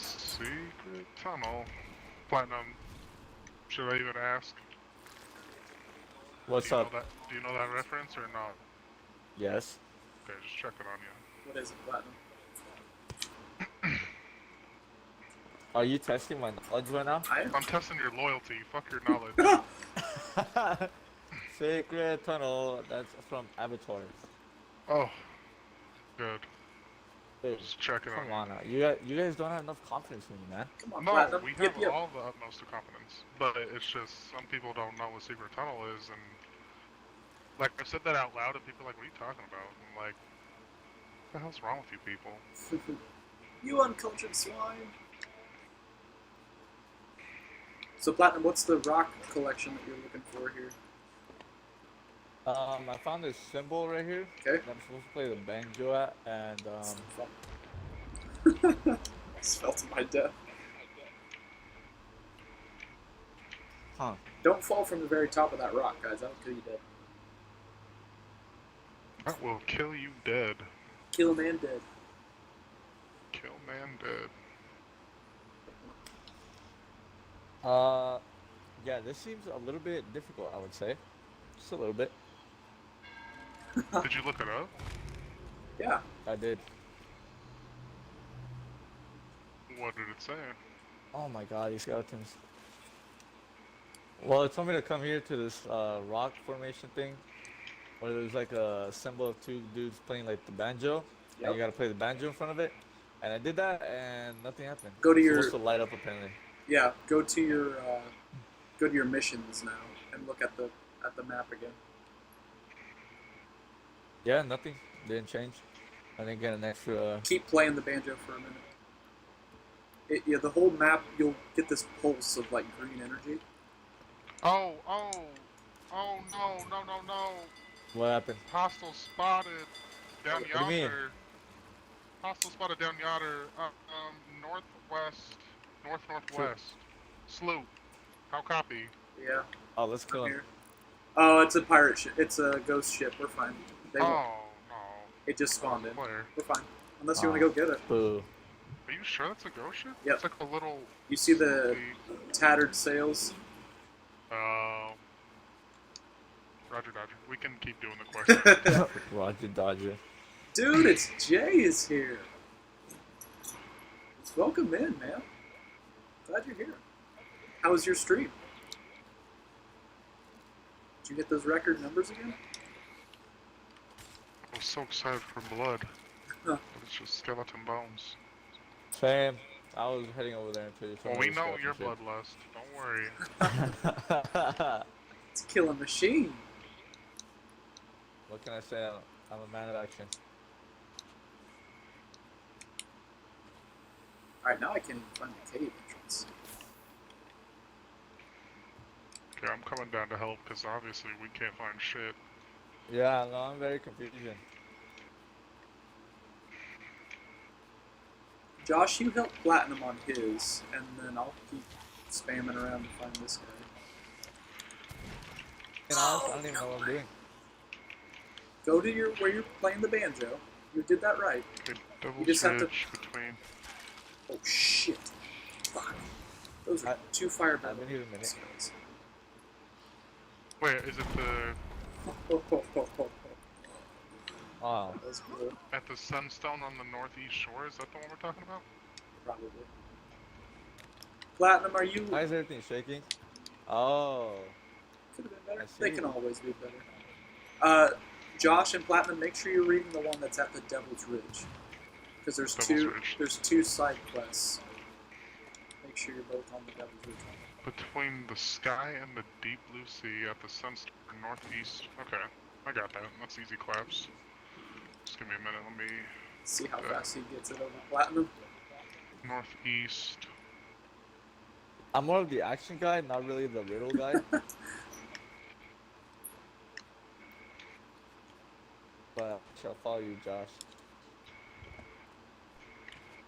Secret tunnel. Platinum. Should I even ask? What's Do you up? know that, do you know that reference or not? Yes. Okay, just checking on you. What is it, Platinum? Are you testing my knowledge right now? I'm testing your loyalty. Fuck your knowledge. Secret tunnel. That's from Avatar. Oh, good. Dude, Just checking come on on now. You guys don't have enough confidence in me, man. Come on, you. No, Platinum. we Yip, have yip. all the utmost of confidence, but it's just some people don't know what secret tunnel is, and like I said that out loud, and people are like, "What are you talking about?" I'm like, "What the hell's wrong with you people?" You uncultured swine. So, Platinum, what's the rock collection that you're looking for here? I found this symbol right here Okay. that I'm supposed to play the banjo at, and Spell to my death. huh? Don't fall from the very top of that rock, guys. That'll kill you dead. That will kill you dead. Kill a man dead. Kill man dead. Yeah, this seems a little bit difficult, I would say. Just a little bit. Did you look it up? Yeah. I did. What did it say? Oh my god, these skeletons. Well, it told me to come here to this rock formation thing, where there's like a symbol of two dudes playing like the banjo, Yep. and you gotta play the banjo in front of it. And I did that, and nothing happened. Go to It's your- supposed to light up apparently. Yeah. Go to your missions now and look at the map again. Yeah, nothing. Didn't change. I didn't get an extra. Keep playing the banjo for a minute. The whole map, you'll get this pulse of like green energy. Oh, oh no, no, no, no. What happened? Hostile spotted down What do you mean? yonder. Hostile spotted down yonder. Northwest, Shoot. northwest. Sloop. How copy? Yeah, Oh, let's I'm kill him. here. Oh, it's a pirate ship. It's a ghost ship. We're fine. They won't. Oh no. It just spawned in. Player. We're fine. Unless you want to go get it. Boo. Are you sure that's a ghost ship? Yep. It's like a little. You see the sloopy- tattered sails? Roger, Dodger. We can keep doing the quest. Roger Dodger. Dude, it's Jay is here. Welcome in, man. Glad you're here. How was your stream? Did you hit those record numbers again? I was so excited for blood. Huh. But it's just skeleton bones. Same. I was heading over there until you told Well, me we to know stop your and bloodlust. Don't worry. shit. It's a killing machine. What can I say? I'm a man of action. Alright, now I can't even find the cave entrance. Okay, I'm coming down to help because obviously we can't find shit. Yeah, no, I'm very confused. Josh, you help Platinum on his, and then I'll keep spamming around to find this guy. And honest, I don't even know what I'm doing. Go to where you're playing the banjo. You did that right. Okay, double You just have to- switch between. Oh shit. Fuck. Those are two fire I've been here a minute. guys. Wait, is it the Oh, That was cool. at the sunstone on the northeast shore? Is that the one we're talking about? Probably. Platinum, are you... why is everything shaking? Oh, Could have been I better. They see. can always be better. Josh and Platinum, make sure you're reading the one that's at the Devil's Ridge. Because there's two side quests. Make sure you're both on the Devil's Ridge one. Between the sky and the deep blue sea at the sunstone northeast. Okay, I got that. That's easy claps. Just give me a minute. Let me. See how fast he gets it over Platinum. Northeast. I'm more of the action guy, not really the riddle guy. But I shall follow you, Josh.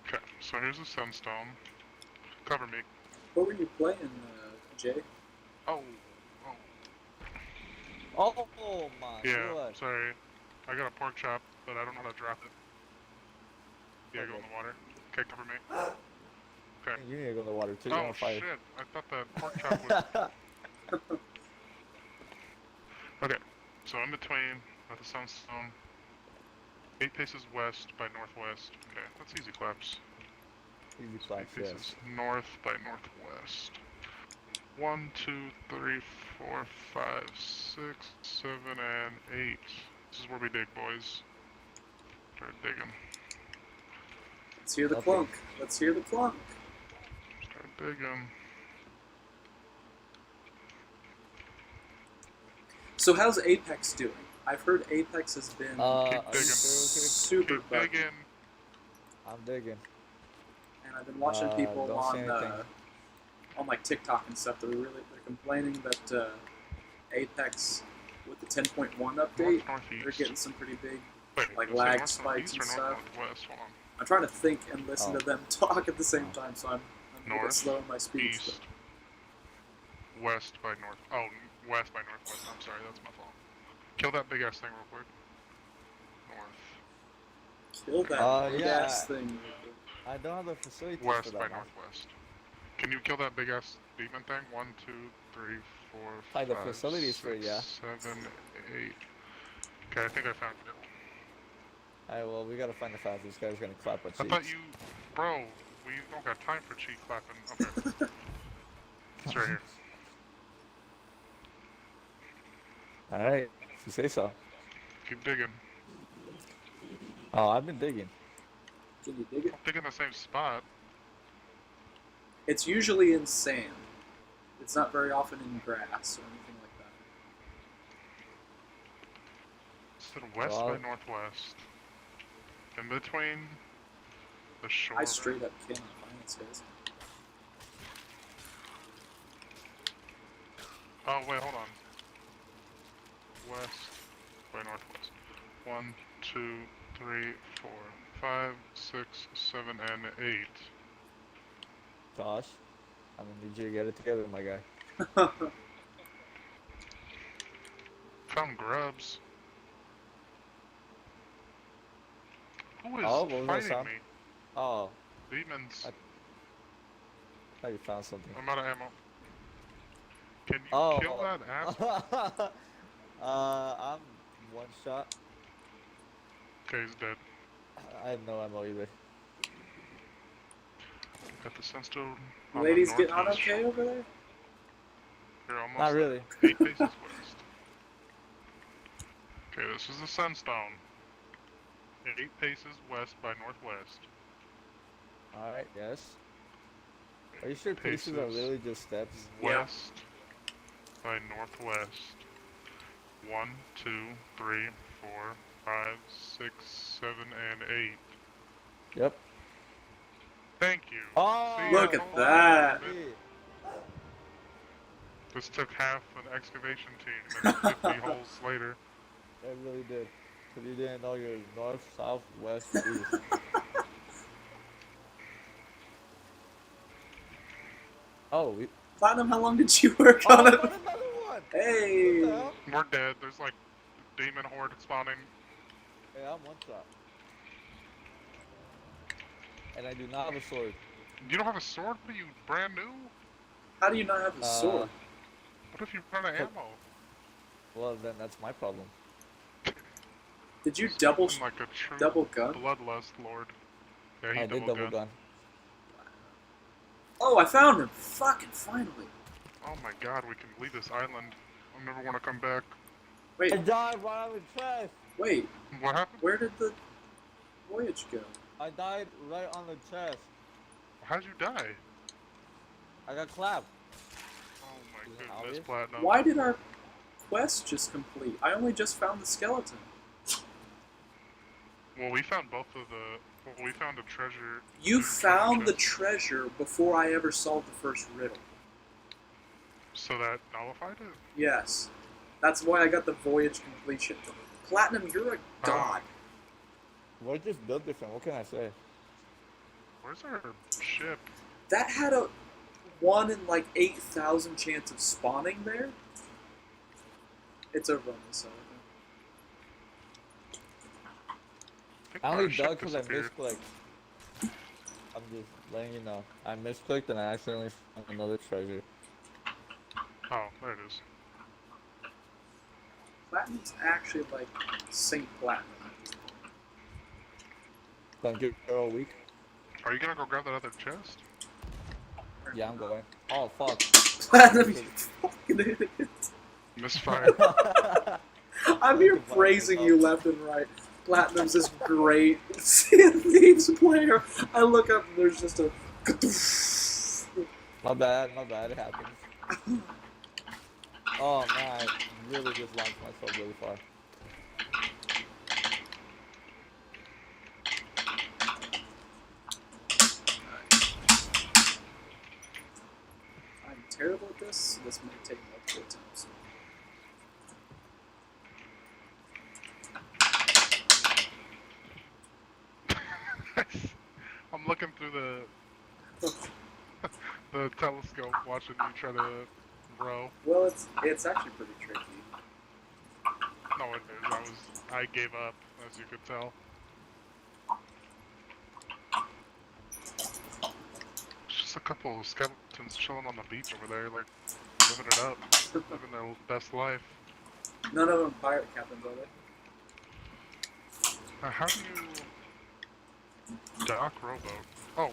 Okay, so here's the sunstone. Cover me. What were you playing, Jay? Oh, Oh my yeah. god. Sorry, I got a pork chop, but I don't know how to drop it. Yeah, go in the water. Okay, cover me. Okay. You need to go in the water too. You're Oh on fire. shit! I thought the pork chop was. Okay, so in between at the sunstone, 8 paces west by northwest. Okay, that's easy claps. Easy 8 claps, paces yes. north by northwest. 1, 2, 3, 4, 5, 6, 7, and 8. This is where we dig, boys. Start digging. Let's hear the Okay. clunk. Let's hear the clunk. Start digging. So how's Apex doing? I've heard Apex has been Keep Are you digging. super Keep buggy. digging. I'm digging. And I've been watching people don't say anything. on like TikTok and stuff that they're complaining that Apex with the 10.1 update, Northeast. they're getting some pretty big. Wait, like did I say lag north, spikes northeast and or stuff. north, northwest? Hold on. I'm trying to think and listen Oh. to them talk at the same time, so I'm a little bit North, slow in my speech. East, west by north. Oh, west by northwest. I'm sorry, that's my fault. Kill that big ass thing real quick. North. But kill that big yeah. ass thing. I don't have the facilities for West that. by man. northwest. Can you kill that big ass demon thing? 1, 2, 3, 4, Hi, 5, the facilities for it, 6, yeah. 7, 8. Okay, I think I found it. Alright, well, we gotta find the fast. This guy's gonna clap our I cheeks. thought you, bro. We don't got time for cheek clapping. Okay, it's right here. Alright, if you say so. Keep digging. Oh, I've been digging. Can you dig it? Dig in the same spot. It's usually in sand. It's not very often in grass or anything like that. Instead of west Well, by northwest. In between the shore. I straight up cannot find it, guys. Oh, wait, hold on. West by northwest. 1, 2, 3, 4, 5, 6, 7, and 8. Josh, I'm gonna need you to get it together, my guy. Found grubs. Who is Oh, what was that fighting sound? me? Oh, Demons. I thought you found something. I'm out of ammo. Can you kill Oh, that asshole? I'm one shot. Okay, he's dead. I have no ammo either. Got the sunstone on Ladies the getting on northeast okay shore. over there? You're almost Not there. really. 8 paces west. Okay, this is the sunstone. 8 paces west by northwest. All right, yes. Are you sure paces are really just steps? West by northwest. 1, 2, 3, 4, 5, 6, 7, and 8. Yep. Thank you. Oh, See, Look I at told that. you. This took half an excavation team and 50 holes later. It really did. Because you didn't know your north, south, west, east. Oh, Platinum, how long did you work oh, on I it? found another one! What Hey! the hell? We're dead. There's like demon horde spawning. Hey, I'm one shot. And I do not have a sword. You don't have a sword? What are you, brand new? How do you not have a sword? What if you run out of ammo? Well, then that's my problem. Did you Spoken like a true double gun? bloodlust lord. Yeah, he I did double gun. Oh, I found him! Fucking finally! Oh my god, we can leave this island. I never want to come back. Wait, I died while I was trash. wait, What happened? where did the voyage go? I died right on the chest. How'd you die? I got clapped. Oh my Is it goodness, obvious? Platinum. Why did our quest just complete? I only just found the skeleton. Well, we found both of the... Well, we found a treasure... You found the chest. treasure before I ever solved the first riddle. So that nullified it? Yes. That's why I got the voyage completion. Platinum, you're a god. We're just built different. What can I say? Where's our ship? That had a 1 in like 8,000 chance of spawning there. It's over on this side. think I our only ship dug because I disappeared. misclicked. I'm just letting you know. I misclicked and I accidentally found another treasure. Oh, there it is. Platinum's actually like Saint Platinum. Don't get all week. Are you gonna go grab that other chest? Yeah, I'm going. Oh, fuck. Platinum, you fucking idiot. Misfire. I'm here praising you left and right. Platinum's this great thieves player. I look up and there's just a. My bad, it happens. Oh man, I really just launched myself really far. I'm terrible at this, so this might take multiple attempts. I'm looking through the telescope, watching you try to row. Well, it's actually pretty tricky. No, it is. I gave up, as you could tell. It's just a couple of skeletons chilling on the beach over there, like living it up, living their best life. None of them pirate captains, are they? How do you dock rowboat? Oh,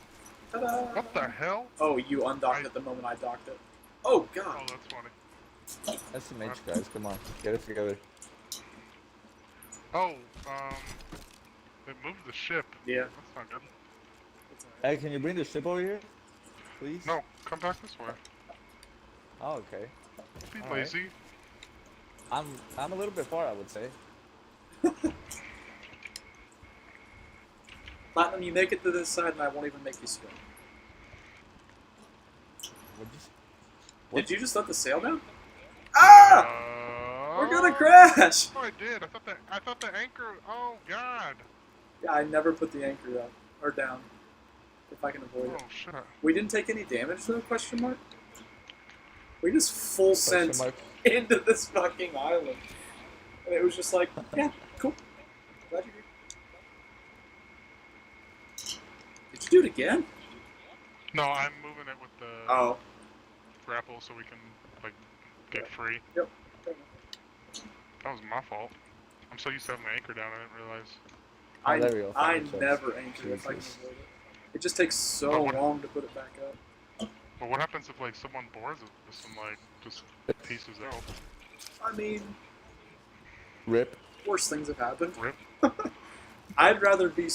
Ta-da! what the hell? Oh, you undocked it the moment I docked it. Oh Oh, god! that's funny. SMH guys, come on, get it together. Oh, they moved the ship. Yeah. That's not good. Hey, can you bring the ship over here, please? No, come back this way. Oh, okay. Be All right. lazy. I'm a little bit far, I would say. Platinum, you make it to this side and I won't even make you swim. Would you? Did you just let the sail down? We're gonna crash! Oh, I did. I thought the anchor. Oh God. Yeah, I never put the anchor up or down if I can avoid Oh it. shit. We didn't take any damage though? Question mark. We just full Question sent mark. into this fucking island, and it was just like, yeah, cool. Glad you're here. Did you do it again? No, I'm moving it with the Oh. grapple so we can like get free. Yep. That was my fault. I'm so used to having my anchor down, I didn't realize. I, there we go, I found the never anchor if I can Jesus. avoid it. It just takes so Oh, what- long to put it back up. But what happens if like someone boards us and like just pieces out? I mean, Rip. worse things have happened. Rip. I'd rather be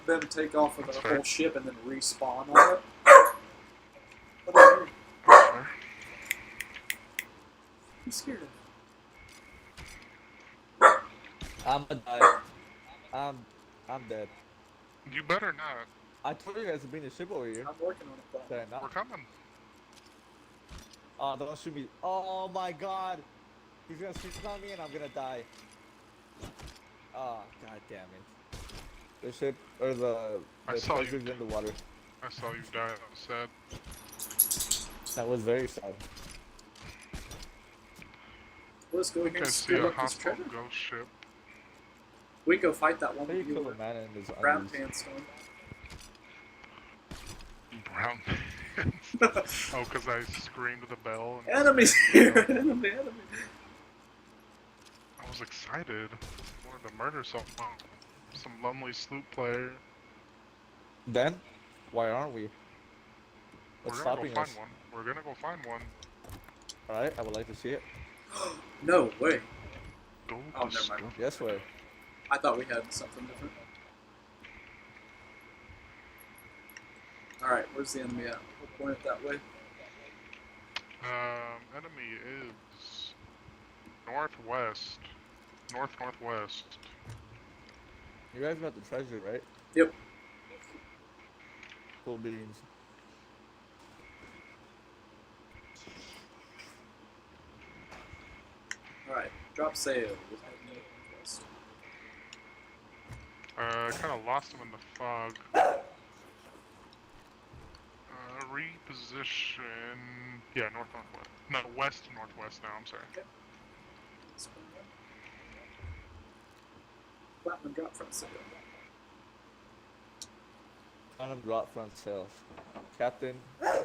them take off with That's the fair. whole ship and then respawn on it. What are you? Fair. I'm scared of. I'm gonna die. I'm dead. You better not. I told you guys to bring the ship over here. I'm working on it, but Did I We're not? coming. Oh, don't shoot me. Oh my god. He's gonna shoot on me and I'm gonna die. Oh, god damn it. The ship, or the I saw you. treasure's in the water. I saw you die. That was sad. That was very sad. let's go I here think I and see steal a up this hostile treasure. ghost ship. We can go fight that one How do with you you kill a with man in his brown undies? pants storm. Brown pants. Oh, because I screamed the bell. And Enemies here! enemy! I was excited. I wanted to murder some lonely sloop player. Then? Why aren't we? What's We're gonna go stopping find us? one. We're gonna go find one. Alright, I would like to see it. No way. Go Oh, never discover. mind. Yes, way. I thought we had something different. Alright, where's the enemy at? We'll point it that way. Enemy is northwest. Northwest. You guys got the treasure, right? Yep. Cool beans. Alright, drop sail. Kind of lost him in the fog. Reposition. Yeah, northwest. No, west-northwest now. I'm sorry. Platinum drop front sail. Kind of drop front sails. Captain?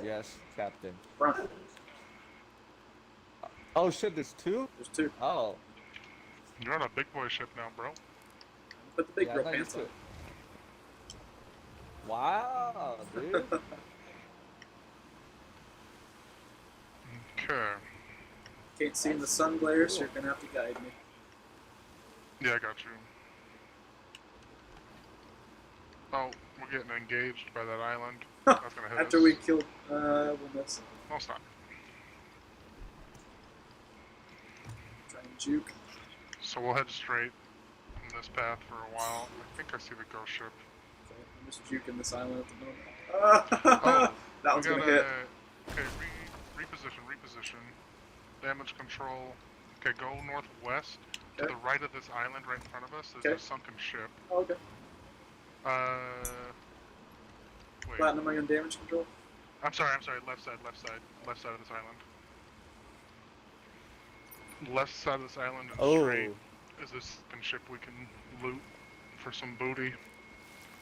Yes, Captain. Front. Oh shit, there's two? There's two. Oh. You're on a big boy ship now, bro. Put the big Yeah, girl I'm not pants used to on. it. Wow, dude. Okay. Can't see in the sun glare, so you're gonna have to guide me. Yeah, I got you. Oh, we're getting engaged by that island. That's gonna hit After us. we killed, we'll miss. No, stop. Try and juke. So we'll head straight on this path for a while. I think I see the ghost ship. Okay, I'm just juking this island at the moment. Oh, that we one's gonna gotta- hit. Okay, reposition. Damage control. Okay, go northwest to Okay. the right of this island right in front of us. There's Okay. a sunken ship. Oh, okay. Wait. Platinum, are you on damage control? I'm sorry. Left side of this island. Left side of this island and Oh. straight is this sunken ship we can loot for some booty.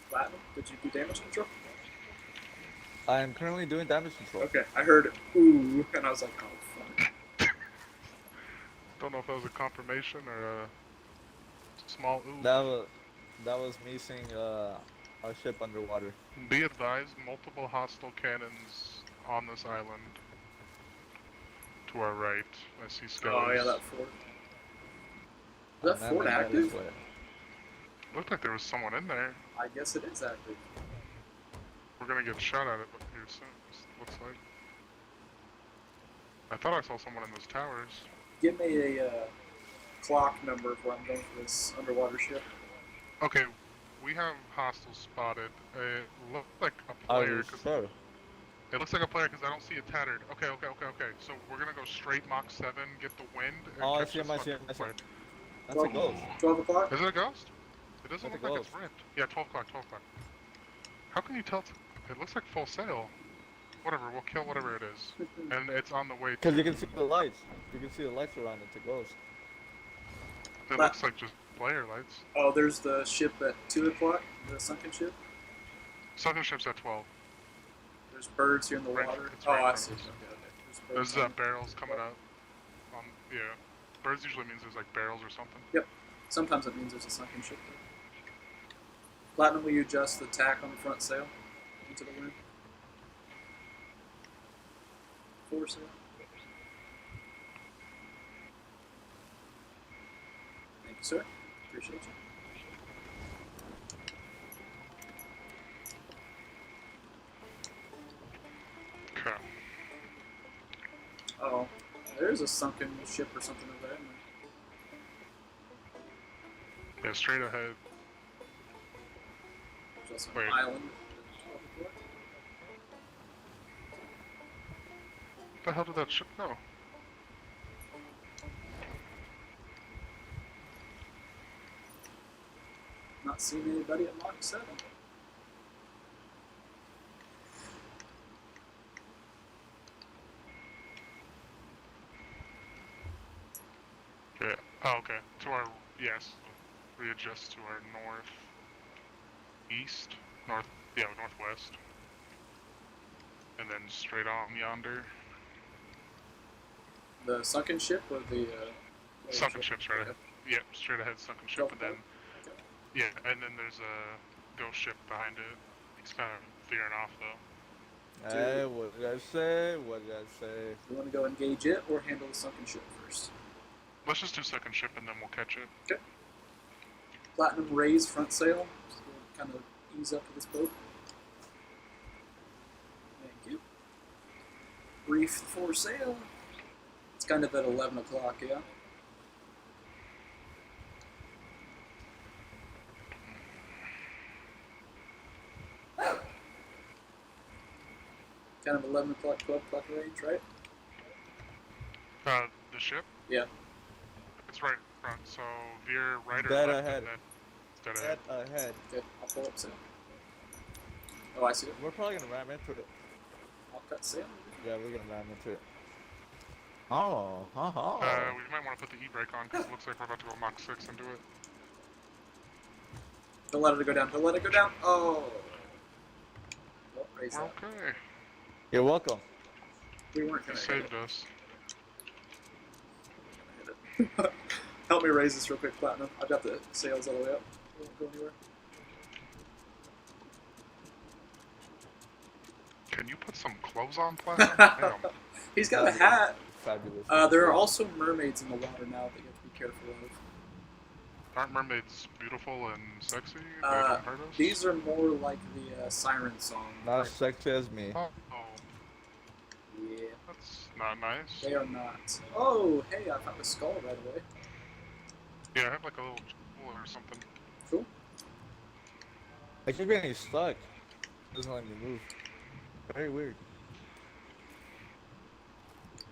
Platinum, did you do damage control? I'm currently doing damage control. Okay, I heard ooh, and I was like, oh fuck. Don't know if that was a confirmation or a small ooh. That was me seeing our ship underwater. Be advised, multiple hostile cannons on this island. To our right, I see skulls. Oh yeah, that fort. Is that Man, fort my God, active? this way. Looked like there was someone in there. I guess it is active. We're gonna get shot at it here soon. Looks like. I thought I saw someone in those towers. Give me a clock number for I'm going for this underwater ship. Okay, we have hostiles spotted. It looked like a Are player. you 'Cause sure? It looks like a player because I don't see it tattered. Okay. So we're gonna go straight Mach 7, get the wind, and Oh, I catch see him, this I see him, fucking I see him. plane. That's a ghost. 12 o'clock? Is it a ghost? It doesn't That's look a like it's ghost. ripped. Yeah, 12 o'clock, 12 o'clock. How can you tell? It looks like full sail. Whatever, we'll kill whatever it is. And it's on the way Because to... you can see the lights. You can see the lights around it. It's a ghost. It looks like just player lights. Oh, there's the ship at 2 o'clock, the sunken ship. Sunken ship's at 12. There's birds here in the Right, water. it's Oh, right in I front see. of us. Okay. There's birds on it. barrels coming up. Yeah. Birds usually means there's like barrels or something. Yep. Sometimes it means there's a sunken ship there. Platinum, will you adjust the tack on the front sail into the wind? Foresail. Thank you, sir. Appreciate you. Okay. Oh, there's a sunken ship or something over there. Yeah, straight ahead. There's also Wait. an island. What the hell did that ship go? Not seeing anybody at Mach 7. Yeah. Oh, okay. To our... Yes. Readjust to our northeast. Northwest. And then straight on yonder. The sunken ship or the Sunken ship's right ahead. Yep, straight ahead sunken ship, and then... Yeah, and then there's a ghost ship behind it. It's kind of veering off, though. Hey, what did I say? What did I say? You want to go engage it or handle the sunken ship first? Let's just do second ship, and then we'll catch it. Okay. Platinum raise front sail. So we'll kind of ease up to this boat. Thank you. Reef foresail. It's kind of at 11 o'clock, yeah? Kind of 11 o'clock, 12 o'clock range, right? The ship? Yeah. It's right in front, so veer right or Dead left, ahead. and then it's dead ahead. Dead ahead. Good. I'll pull up sail. Oh, I see it. We're probably gonna ram into it. I'll cut sail. Yeah, we're gonna ram into it. Oh, oh. We might want to put the e-brake on, because it looks like we're about to go Mach 6 into it. Don't let it go down. Don't let it go down. Oh. Well, raise We're that. okay. You're welcome. We weren't You going to saved us. hit it. Help me raise this real quick, Platinum. I've got the sails all the way up. It won't go anywhere. Can you put some clothes on, Platinum? Damn. He's got a hat. Fabulous. There are also mermaids in the water now that you have to be careful of. Aren't mermaids beautiful and sexy? They don't hurt us? These are more like the siren song. Not as sexy as me. Oh, Yeah, that's not nice. they are not. Oh, hey, I found a skull right away. Yeah, I have like a little jewel or something. Cool. I keep getting stuck. Doesn't let me move. Very weird.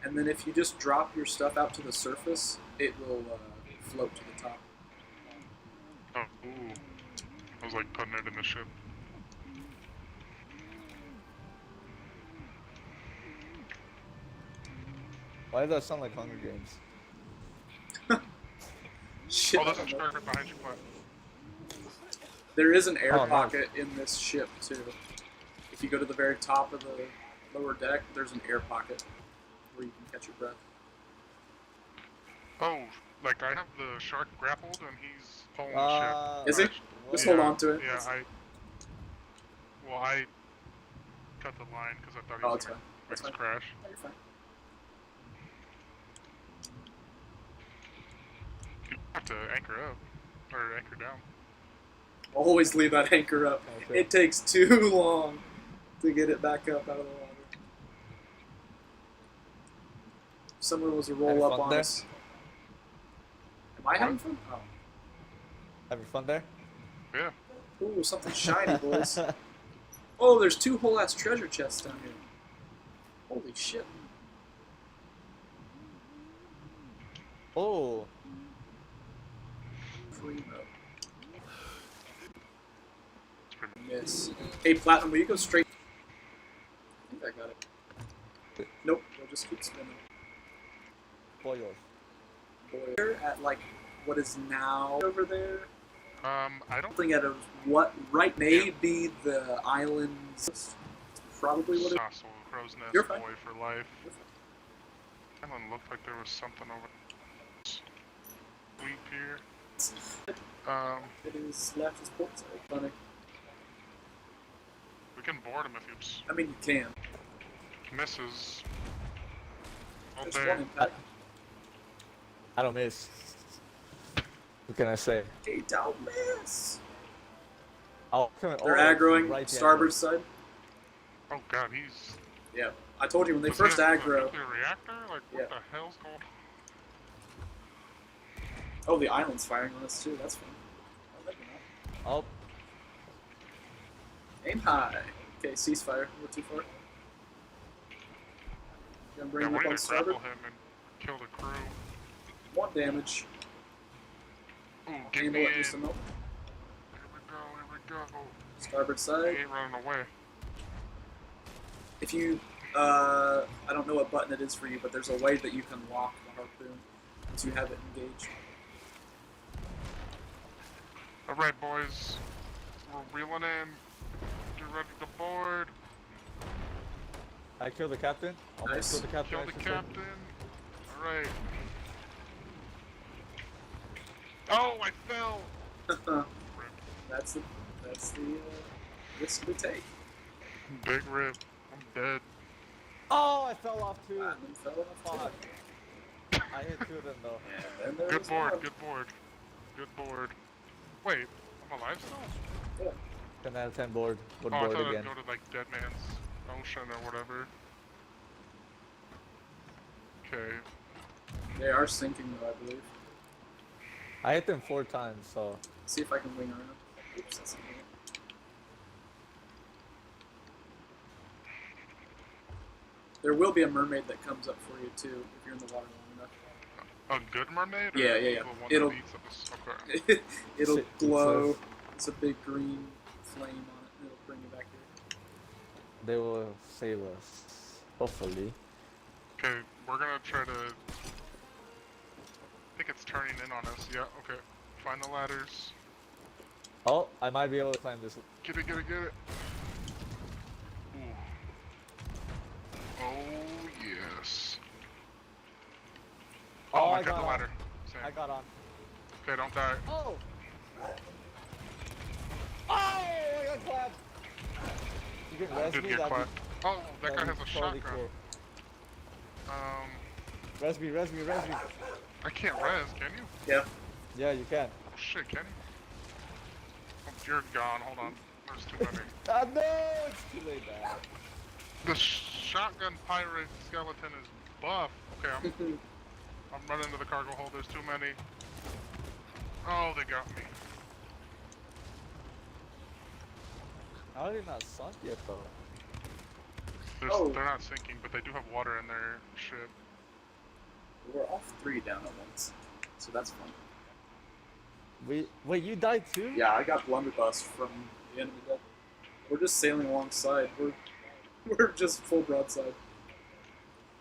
And then if you just drop your stuff out to the surface, it will float to the top. Oh, ooh. I was like putting it in the ship. Why does that sound like Hunger Games? Shit. Oh, there's a shark right behind you, Plat. There is an air Oh, nice. pocket in this ship too. If you go to the very top of the lower deck, there's an air pocket where you can catch your breath. Oh, like I have the shark grappled and he's pulling the ship. Is he? Right. Just Yeah, hold on to it. Yeah, I cut the line because I thought he Oh, was it's going fine. to That's make us fine. crash. Oh, you're fine. You have to anchor up or anchor down. Always leave that anchor up. Okay. It takes too long to get it back up out of the water. Someone was to roll Having up fun on there? us. Am I having fun? Oh. Having fun there? Yeah. Ooh, something shiny, boys. Oh, there's 2 whole ass treasure chests down here. Holy shit. Oh, Primo. Miss. Hey, Platinum, will you go straight? I think I got it. Nope, we'll just keep spinning. pollos. Boy, at like what is now over there. I don't Something at a what right may be the island's probably what it Sasso, crow's nest You're fine. boy for life. Island looked like there was something over sweep here. it is left as port side. Funny. We can board him if he I mean you can. misses. All There's day. one impact. I don't miss. What can I say? Hey, don't miss. Oh, They're aggroing right starboard side. Oh god, he's. Yeah, I told you when they Was first he a aggro. nuclear reactor? Like, Yeah. what the hell's going? Oh, the island's firing on us too. That's fun. Oh, maybe not. Oh, Aim high. Okay, ceasefire. We're too far. Gonna bring Yeah, him we up need on to starboard. grapple him and kill the crew. 1 damage. Ooh, get Handle me it in. just a moment. Here we go. Starboard He side. ain't running away. If you, I don't know what button it is for you, but there's a way that you can lock the harpoon once you have it engaged. Alright, boys. We're reeling in. Get ready to board. I killed the captain. Almost Nice. killed the captain. Kill I the should say. captain. Alright. Oh, I fell! that's the risk we take. Big rip. I'm dead. Oh, I fell off too. Platinum fell off Fuck. too. I hit 2 of them though. And then there Good was board, one. good board. Good board. Wait, I'm alive still? Yeah. 10 out of 10 board. Would Oh, I board thought again. I'd go to like Dead Man's Ocean or whatever. Okay. They are sinking though, I believe. I hit them 4 times, so. See if I can wing around. Oops, that's not it. There will be a mermaid that comes up for you too if you're in the water long enough. A good mermaid? Or Yeah, yeah, yeah. the one It'll- that eats us? Okay. It'll Shit, glow. so- It's a big green flame on it. It'll bring you back here. They will save us. Hopefully. Okay, we're gonna try to... I think it's turning in on us. Yeah, okay. Find the ladders. Oh, I might be able to climb this. Get it, get it, get it. Ooh. Oh, yes. Oh, Oh, I I got got the on. ladder. Same. I got on. Okay, don't die. Oh! Oh, I got clapped! You can res Did me? get That'd clapped. Oh, that guy that'd has be a totally shotgun. cool. Res me, res me, res me. I can't res, can you? Yeah. Yeah, you can. Oh shit, can you? Oh, you're gone, hold on. There's too many. Ah, no! It's too late now. The shotgun pirate skeleton is buff. Okay, I'm running to the cargo hold, there's too many. Oh, they got me. How are they not sunk yet, though? Oh. They're not sinking, but they do have water in their ship. We're off 3 down at once, so that's fun. Wait, you died too? Yeah, I got blunderbuss from the enemy deck. We're just sailing alongside. We're just full broadside.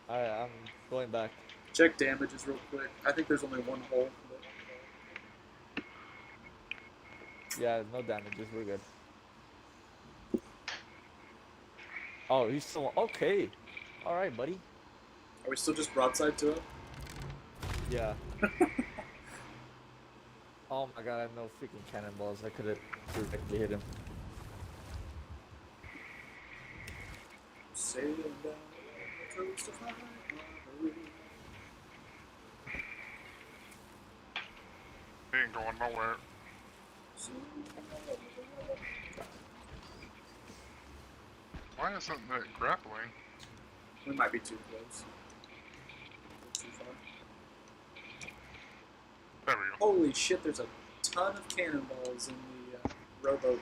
Alright, I'm going back. Check damages real quick. I think there's only 1 hole. But Yeah, no damages, we're good. Oh, he's still okay. Alright, buddy. are we still just broadside to it? Yeah. Oh my god, I have no freaking cannonballs. I could have directly hit him. Sailing down the coast of Hawaii. They ain't going nowhere. Why isn't that grappling? We might be too close. Too far. There we go. Holy shit, there's a ton of cannonballs in the rowboat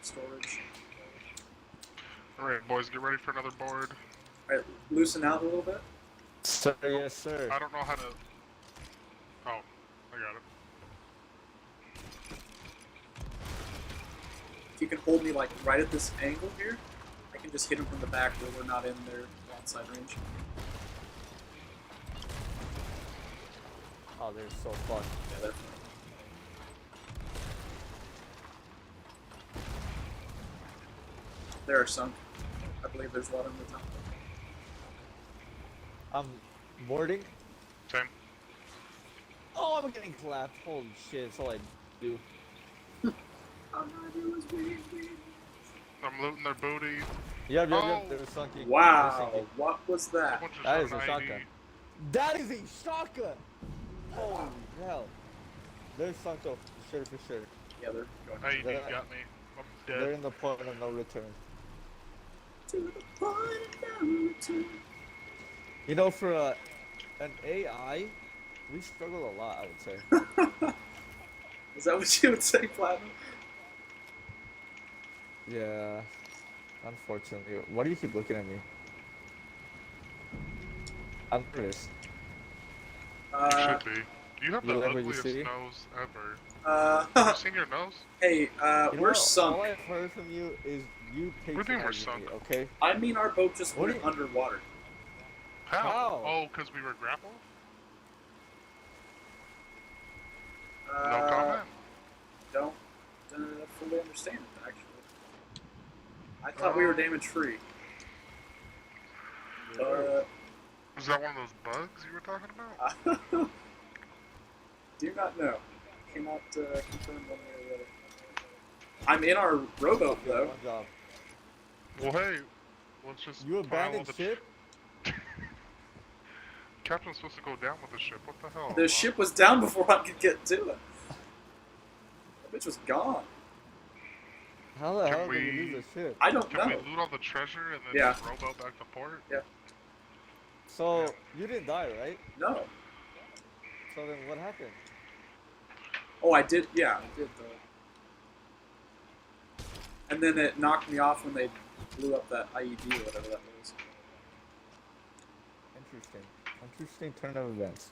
storage. Alright, boys, get ready for another board. Alright, loosen out a little bit. Sir, yes, sir. I don't know how to. Oh, I got it. If you can hold me like right at this angle here, I can just hit him from the back where we're not in their onside range. Oh, they're so fucked. Yeah, they're fine. They are sunk. I believe there's water in the top. I'm boarding. Same. Oh, I'm getting clapped. Holy shit, that's all I do. I'm looting their booty. Yep, Oh. they're sunken. Wow, They're sinking. what was A that? bunch of That is shot a ID. shotgun. That is a shotgun! Holy hell. They're sunk up, for sure. Yeah, they're going ID They're- got me. I'm They're dead. in the point of no return. to the point of no return. You know, for an AI, we struggle a lot, I would say. Is that what you would say, Platinum? Yeah, unfortunately. Why do you keep looking at me? I'm nervous. You should be. You have You the like what you ugliest see? nose ever. Have you seen your nose? hey, You know we're what? sunk. All I've heard from you is you do you mean we're patronizing me, sunk? okay? I mean, our boat just What do went you- underwater. How? How? Oh, because we were grappled? Uh, No comment? Don't fully understand it, actually. I thought we were damage free. But Is that one of those bugs you were talking about? do not know. Cannot confirm one way or the other. I'm in our rowboat though. One job. Well, hey, let's just You pile abandoned the ship? Captain's supposed to go down with the ship. What the hell? The ship was down before I could get to it. That bitch was gone. How the Can hell did we we- lose the ship? I don't Can know. we loot all the treasure and then Yeah. just rowboat back to port? So, you didn't die, right? No. So then what happened? Oh, I did. Yeah, I did though. And then it knocked me off when they blew up that IED or whatever that was. Interesting. Interesting turn of events.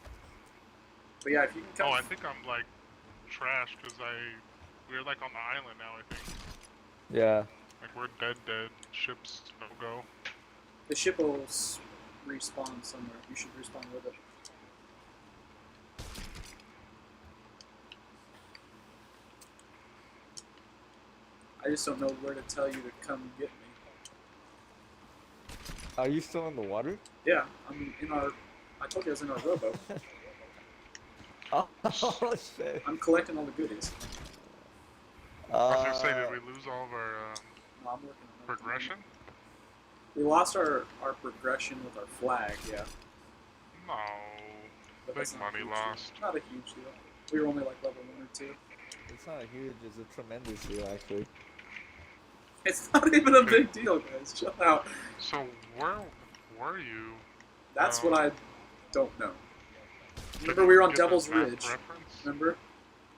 But yeah, if you can come. Oh, I think I'm like trash because we're like on the island now. I think Yeah. like we're dead. Ships no go. The ship will respawn somewhere. You should respawn with it. I just don't know where to tell you to come get me. Are you still in the water? Yeah, I'm in our. I told you I was in our rowboat. Oh, shit. I'm collecting all the goodies. I was gonna say, did we lose all of our No, I'm working on it. progression? We lost our progression with our flag, yeah. No. But Big that's not a money huge lost. Deal. Not a huge deal. We were only like level 1 or 2. It's not a huge, it's a tremendous deal, actually. It's not even a big deal, guys. Chill out. So where were you? That's what I don't know. Did Remember, you we were on get the Devil's map Ridge. Reference? Remember?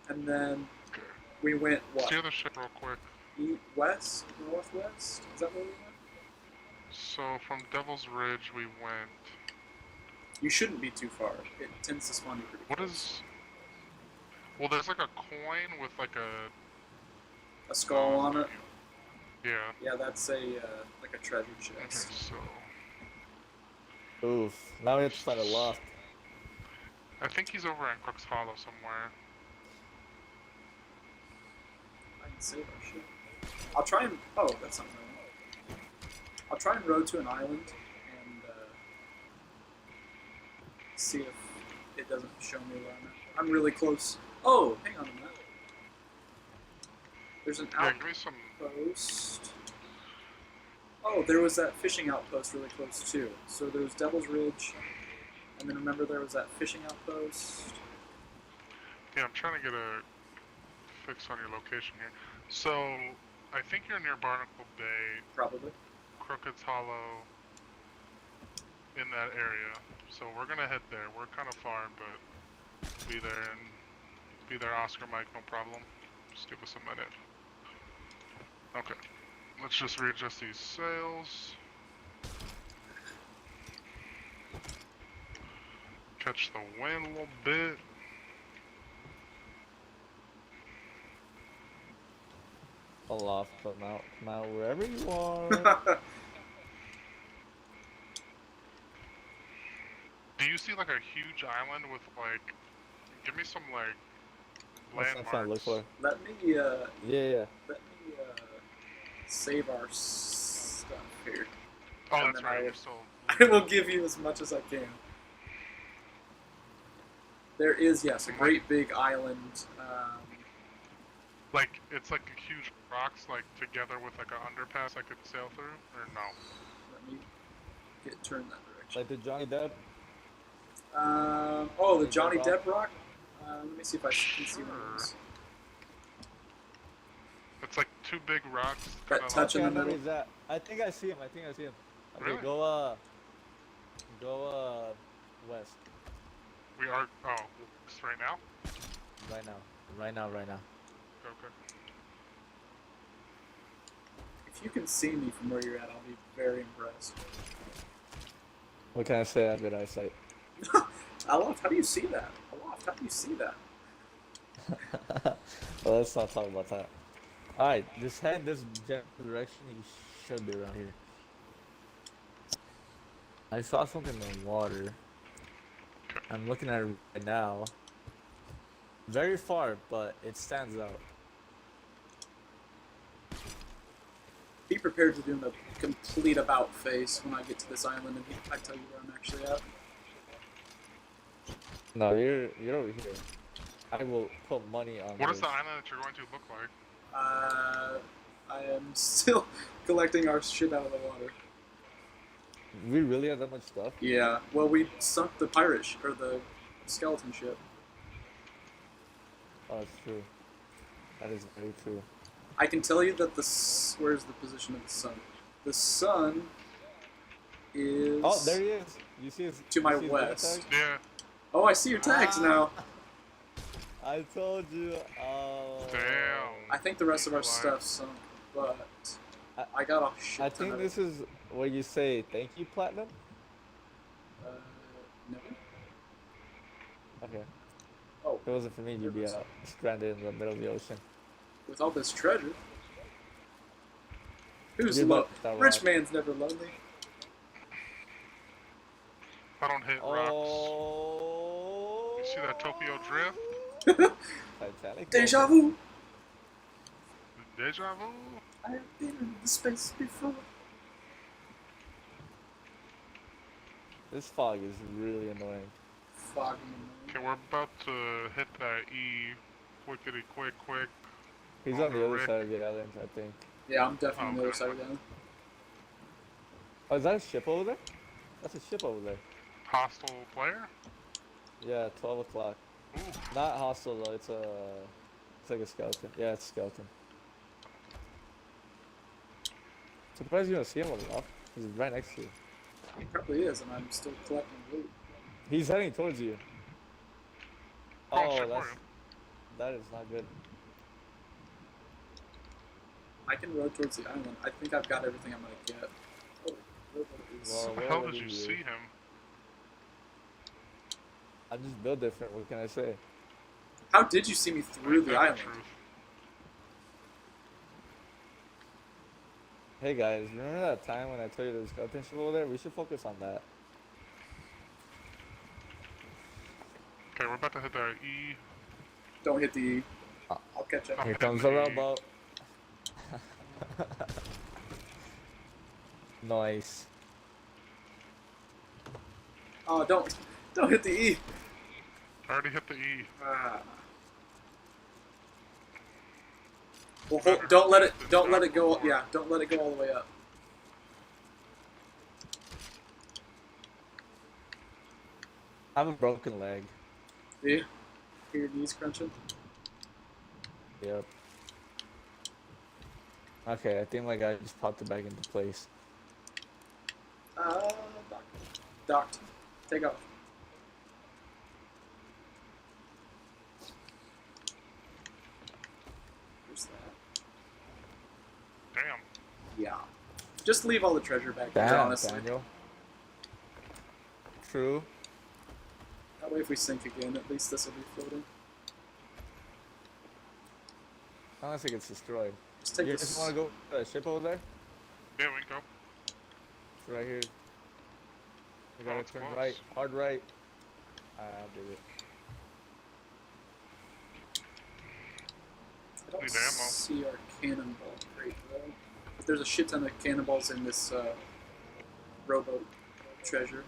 And then Okay. we went, what? Steer the ship real quick. West? Northwest? Is that where we went? So from Devil's Ridge we went. You shouldn't be too far. It tends to spawn you pretty What close. is? Well, there's like a coin with like a. A skull on it? Yeah. Yeah, that's a, like a treasure Okay, chest. so Oof. Now we have to find a loft. I think he's over in Crook's Hollow somewhere. I can save our ship. I'll try and... Oh, that's not right. I'll try and row to an island and see if it doesn't show me where I'm at. I'm really close. Oh, hang on a minute. There's an Yeah, give me some. outpost. Oh, there was that fishing outpost really close too. So there was Devil's Ridge, and then remember there was that fishing outpost. Yeah, I'm trying to get a fix on your location here. So I think you're near Barnacle Bay, Probably. Crooked's Hollow, in that area. So we're gonna head there. We're kind of far, but be there, Oscar Mike, no problem. Just give us a minute. Okay, let's just readjust these sails. catch the wind a little bit. Aloft, come out wherever you are. Do you see like a huge island with like? Give me some like That's what I'm trying to look landmarks. for. Let me Yeah. save our stuff here, Oh, and that's then right. You're still. I will give you as much as I can. There is, yes, a great big island. Like it's like huge rocks like together with like an underpass I could sail through, or no? Let me get turned that direction. Like the Johnny Depp. Oh, the Johnny Johnny Depp Depp rock. Let me see if I can see one of those. It's like two big rocks. That kinda touch in Okay, the I know where middle. he's at. I think I see him. Okay, Really? go west. We are. Oh, just right now. Right now. Okay. If you can see me from where you're at, I'll be very impressed. What can I say? I have good eyesight. Aloft, how do you see that? Aloft, how do you see that? Well, let's not talk about that. Alright, just head this general direction. You should be around here. I saw something in the water. I'm looking at it right now. Very far, but it stands out. Be prepared to do a complete about face when I get to this island and I tell you where I'm actually at. No, you're over here. I will put money on What this. is the island that you're going to look like? I am still collecting our shit out of the water. We really have that much stuff? Yeah, well, we sunk the pirate or the skeleton ship. Oh, that's true. That is very true. I can tell you that where's the position of the sun? The sun is. Oh, there he is. You see his To my you see his west. tag? Yeah. Oh, I see your tags now. I told you. Oh. Damn. I think the rest of our Lied. stuff sunk, but I- I got a shit I ton think of this it. is where you say thank you, Platinum. No. Okay. Oh, If it wasn't for me, you'd be out stranded in the middle of the ocean. with all this treasure. Who's You're low? about that Rich rock. man's never lonely. I don't hit rocks. Oh. You see that Tokyo drift? Titanic. Deja vu. Deja vu? I have been in the space before. This fog is really annoying. Foggy. Okay, we're about to hit that E. Quickity quick. He's Oh, on the other Rick. side of the island, I think. Yeah, I'm definitely on the Okay. other side of town. Oh, is that a ship over there? That's a ship over there. Hostile player? Yeah, 12 o'clock. Ooh. Not hostile though. It's like a skeleton. Yeah, it's a skeleton. Surprised you don't see him a lot. He's right next to you. He probably is, and I'm still collecting loot. He's heading towards you. Oh, Oh, shit, that's Mario. that is not good. I can row towards the island. I think I've got everything I'm gonna get. Oh, Robo is. Well, How the we're hell already did you here. see him? I'm just built different. What can I say? How did you see me through Ain't the that island? truth? Hey guys, remember that time when I told you there was skeleton ship over there? We should focus on that. Okay, we're about to hit that E. Don't hit the E. Ah. I'll catch up. Oh. Here Okay, comes the the- rowboat. Nice. Oh, don't hit the E. I already hit the E. Ah. Well, don't let it go. Yeah, don't let it go all the way up. I have a broken leg. Do you hear your knees crunching? Yep. Okay, I think my guy just popped it back into place. Docked. Take off. Where's that? Damn. Yeah. Just leave all the treasure back there, Damn, honestly. Daniel. True. Oh, That way if we sink again, at least this will be floating. Unless it gets destroyed. Just take You this. just want to go to that ship over there? Yeah, we can go. It's right here. We gotta it's turn close. right, hard right. I did it. I don't Need ammo. see our cannonball crate though. But there's a shit ton of cannonballs in this rowboat treasure.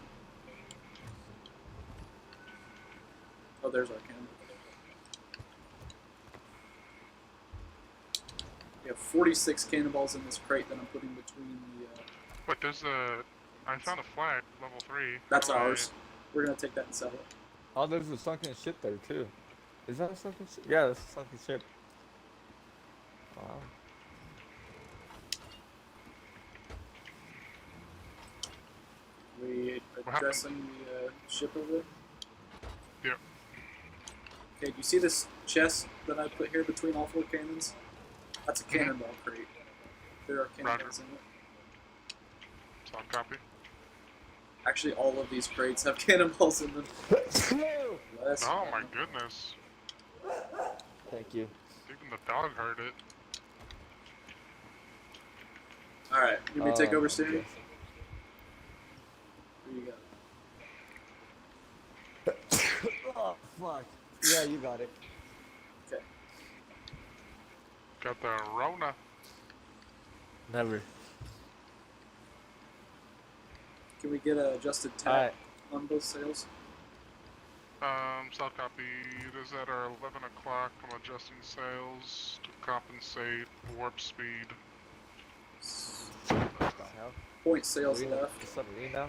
Oh, there's our cannonball. We have 46 cannonballs in this crate that I'm putting between the. But there's a. I found a flag, level 3. That's How do I- ours. We're gonna take that and sell it. Oh, there's a sunken ship there too. Is that a sunken ship? Yeah, that's a sunken ship. Wow. We What addressing the ship over there. Yeah. Okay, do you see this chest that I put here between all 4 cannons? That's a cannonball crate. There are cannonballs in it. Soft copy. Actually, all of these crates have cannonballs in them. Bless Oh you. my goodness. Thank you. Even the dog heard it. Alright, you want me to take over steering? okay. Here you go. Oh, fuck. Yeah, you got it. Okay. Got the Rona. Never. Can we get a adjusted tack Alright. on both sails? Soft copy. It is at our 11 o'clock. I'm adjusting sails to compensate warp speed. What the hell? Point sails Are we in a left. submarine now?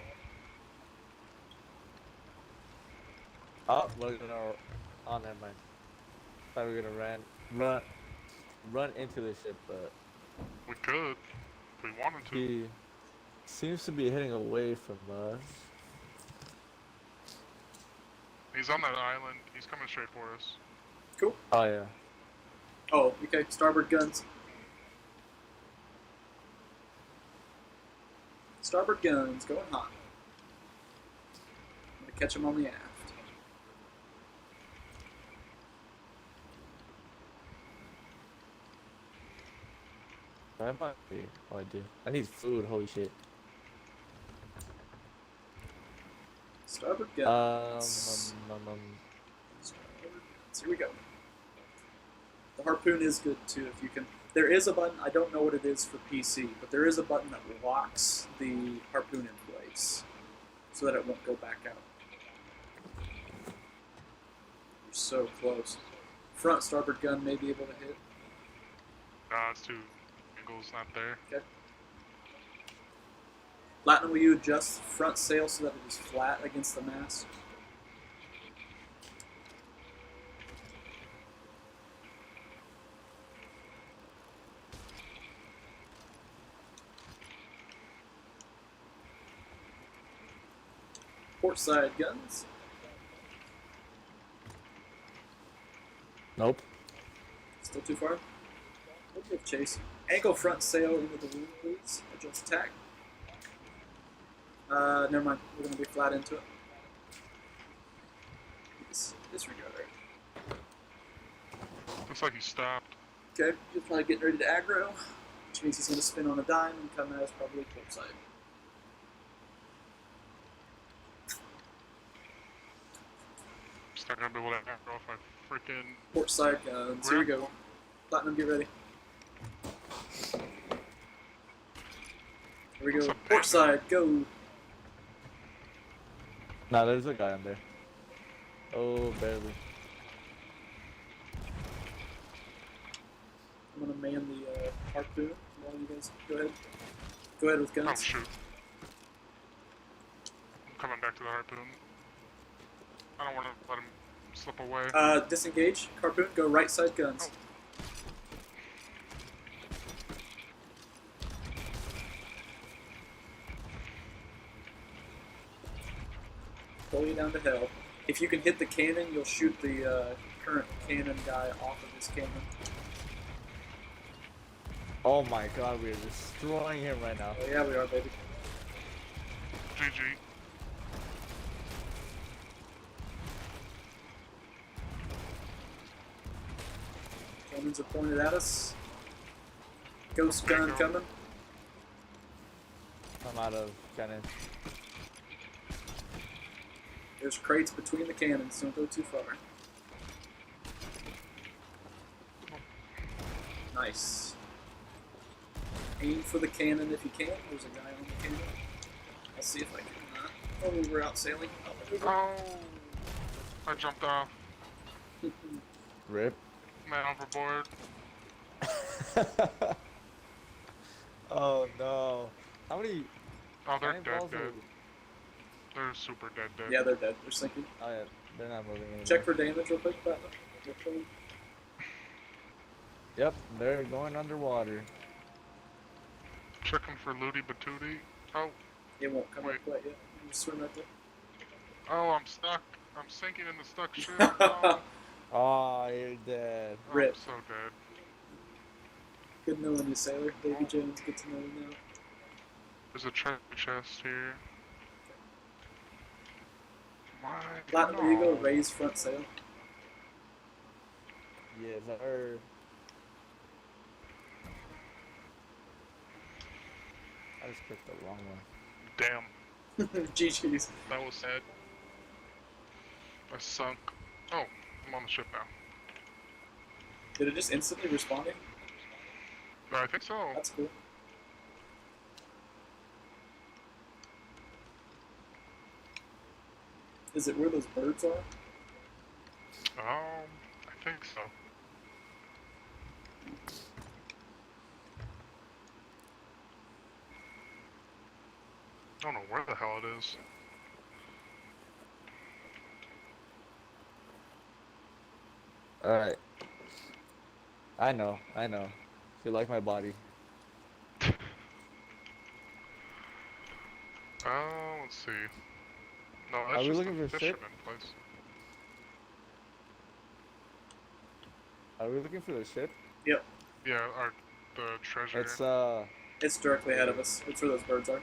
Oh, we're gonna. Oh, never mind. Thought we were gonna run into the ship, but We could, if we wanted to. he seems to be heading away from us. He's on that island. He's coming straight for us. Cool. Oh yeah. Oh, okay. Starboard guns. Starboard guns going hot. I'm gonna catch him on the aft. That might be. Oh, I do. I need food. Holy shit. Starboard guns. Um, Starboard guns. Here we go. The harpoon is good too if you can. There is a button, I don't know what it is for PC, but there is a button that locks the harpoon in place so that it won't go back out. You're so close. Front starboard gun may be able to hit. Nah, it's too. Angle's not there. Okay. Platinum, will you adjust front sail so that it is flat against the mast? Port side guns. nope. Still too far? We'll give chase. Angle front sail into the wind, please. Adjust tack. Never mind. We're going to be flat into it. Disregard. Looks like he stopped. Okay, he's probably getting ready to aggro, which means he's going to spin on a dime and come at us probably port side. Just not gonna be able to aggro if I freaking. Port side guns. Here we go. Platinum, get ready. Here we What's go. up, Port side, go. Nah, there's a guy on there. Oh, barely. I'm going to man the harpoon while you guys go ahead. Go ahead with Oh guns. shoot. I'm coming back to the harpoon. I don't want to let him slip away. Disengage. Harpoon, go right side guns. Pull you down to hell. If you can hit the cannon, you'll shoot the current cannon guy off of this cannon. Oh my god, we are destroying him right now. Oh, yeah, we are, baby. GG. Cannons are pointed at us. Ghost gun Bingo. coming. I'm out of cannon. There's crates between the cannons. Don't go too far. Nice. Aim for the cannon if you can. There's a guy on the cannon. I'll see if I can. Oh, we're out sailing. Oh, I jumped off. Rip. Man overboard. Oh no. How many Oh, they're dead, cannonballs dead. are- They're super dead, dead. Yeah, they're dead. They're sinking. Oh yeah, they're not moving anymore. Check for damage real quick, Batman. Yep, they're going underwater. Checking for Looty Batooty. Oh, It won't come Wait. up quite yet. You just swim right there. oh, I'm stuck. I'm sinking in the stuck ship. Oh, Oh, you're dead. I'm Rip. so dead. Good knowing you, sailor. Davy Jones, good to know you now. There's a treasure chest here. Why? Platinum, there you go. No. Raise front sail. Yes, sir. I just clicked the wrong one. Damn, GG's. that was sad. I sunk. Oh, I'm on the ship now. Did it just instantly respawn you? I think so. That's cool. Is it where those birds are? I think so. I don't know where the hell it is. Alright. I know. If you like my body. Let's see. No, Are that's we just looking the for ship? fisherman place. Are we looking for the ship? Yep. Yeah, the treasure. It's It's directly ahead of us. It's where those birds are.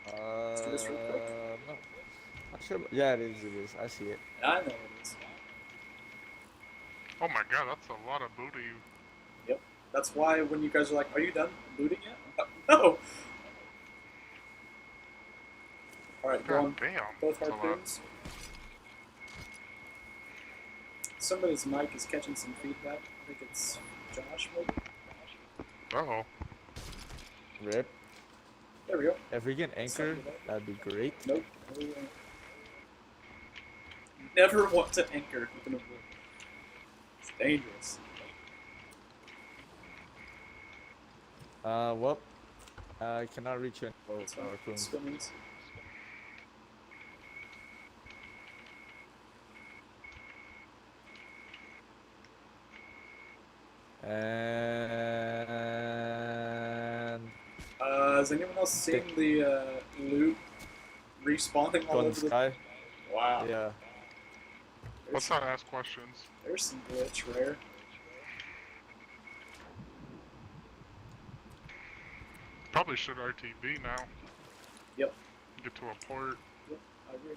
do this real quick. No. Not sure. Yeah, it is. I see it. I know it is. Oh my god, that's a lot of booty. Yep. That's why when you guys are like, "Are you done looting yet?" I'm like, no. All right, go on. God damn. Both that's a lot. harpoons. Somebody's mic is catching some feedback. I think it's Josh, maybe. Uh-oh. Rip. There we go. If we can anchor, Something like that. that'd be great. Nope. No, we won't. Never want to anchor even a boat. It's dangerous. Well, I cannot reach any That's fine. harpoons. Swimmings. And Is anyone else seeing the loot respawning all go in over the the sky. Wow. Yeah. Let's not ask questions. There's some glitch rare. Probably should RTB now. Yep. Get to a port. Yep, I agree.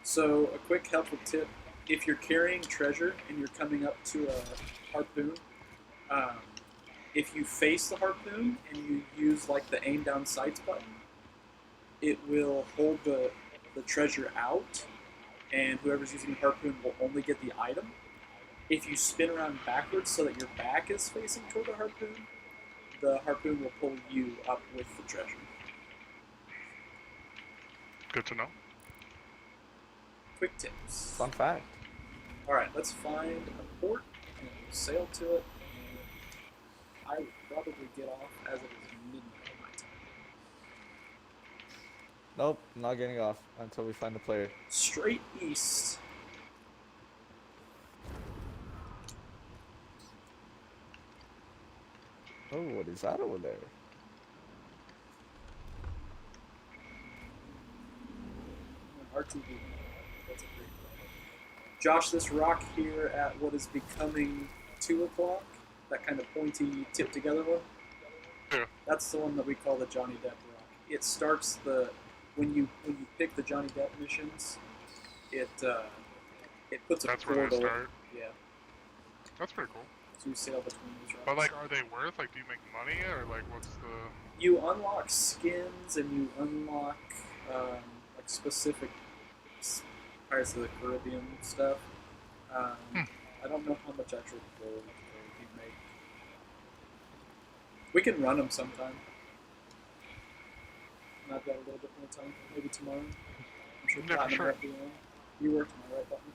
So, a quick helpful tip, if you're carrying treasure and you're coming up to a harpoon, if you face the harpoon and you use like the aim down sights button, it will hold the treasure out, and whoever's using the harpoon will only get the item. If you spin around backwards so that your back is facing toward the harpoon will pull you up with the treasure. Good to know. Quick tips. Fun fact. Alright, let's find a port and sail to it. And I would probably get off as it is midnight my time. Nope, not getting off until we find the player. Straight east. Oh, what is that over there? RTV. That's a great one. Josh, this rock here at what is becoming 2 o'clock, that kind of pointy tip together one, That's the one that we call the Johnny Depp rock. It starts the when you pick the Johnny Depp missions, it puts a That's where they portal. start. Yeah, That's pretty cool. so you sail between those rocks. But like, are they worth? Like, do you make money or like, what's the? You unlock skins and you unlock like specific Pirates of the Caribbean stuff. I don't know how much actual gold you make. We can run them sometime. And I've got a little bit more time. Maybe tomorrow. I'm sure Yeah, for Platinum sure. won't be on. You work tomorrow, right, Platinum?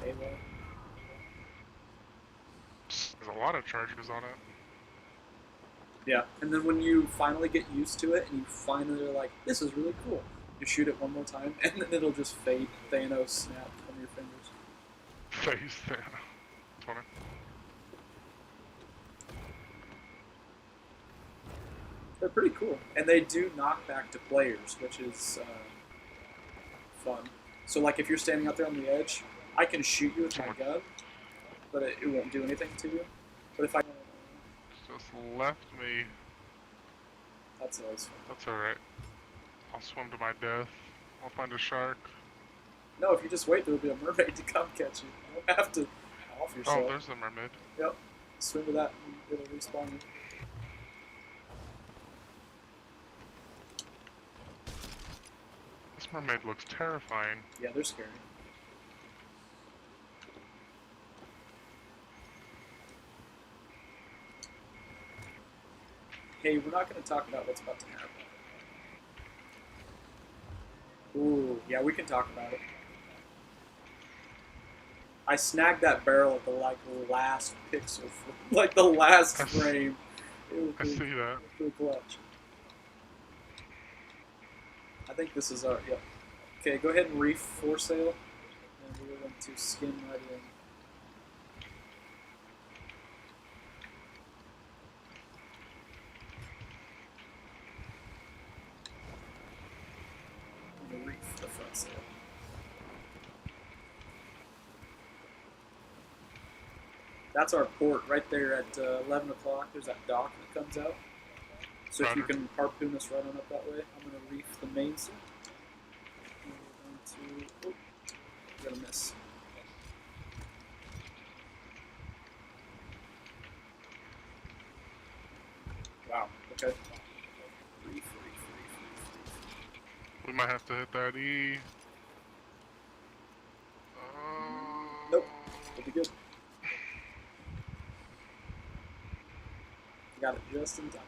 Halo. There's a lot of charges on it. Yeah, and then when you finally get used to it and you finally are like, this is really cool, you shoot it one more time and then it'll just fade Thanos snap from your fingers. Face there. 20. They're pretty cool. And they do knock back to players, which is fun. So like if you're standing out there on the edge, I can shoot you with my gun, but it won't do anything to you. But if I... Just left me. That's always fun. That's alright. I'll swim to my death. I'll find a shark. No, if you just wait, there'll be a mermaid to come catch you. You don't have to off yourself. Oh, there's the mermaid. Yep. Swim to that and it'll respawn you. This mermaid looks terrifying. Yeah, they're scary. Hey, we're not going to talk about what's about to happen. Ooh, yeah, we can talk about it. I snagged that barrel at the last pixel, like the last frame. It was I see that. pretty clutch. I think this is our yeah. Okay, go ahead and reef for sale, and we're going to skim right in. I'm gonna reef the front sail. That's our port right there at 11 o'clock. There's that dock that comes out. So if you can harpoon us right on up that way, I'm going to reef the mainsail. And we're going to... Oh, we're going to miss. Wow, okay. Reef. We might have to hit that E. Nope, we'll be good. Got it just in time.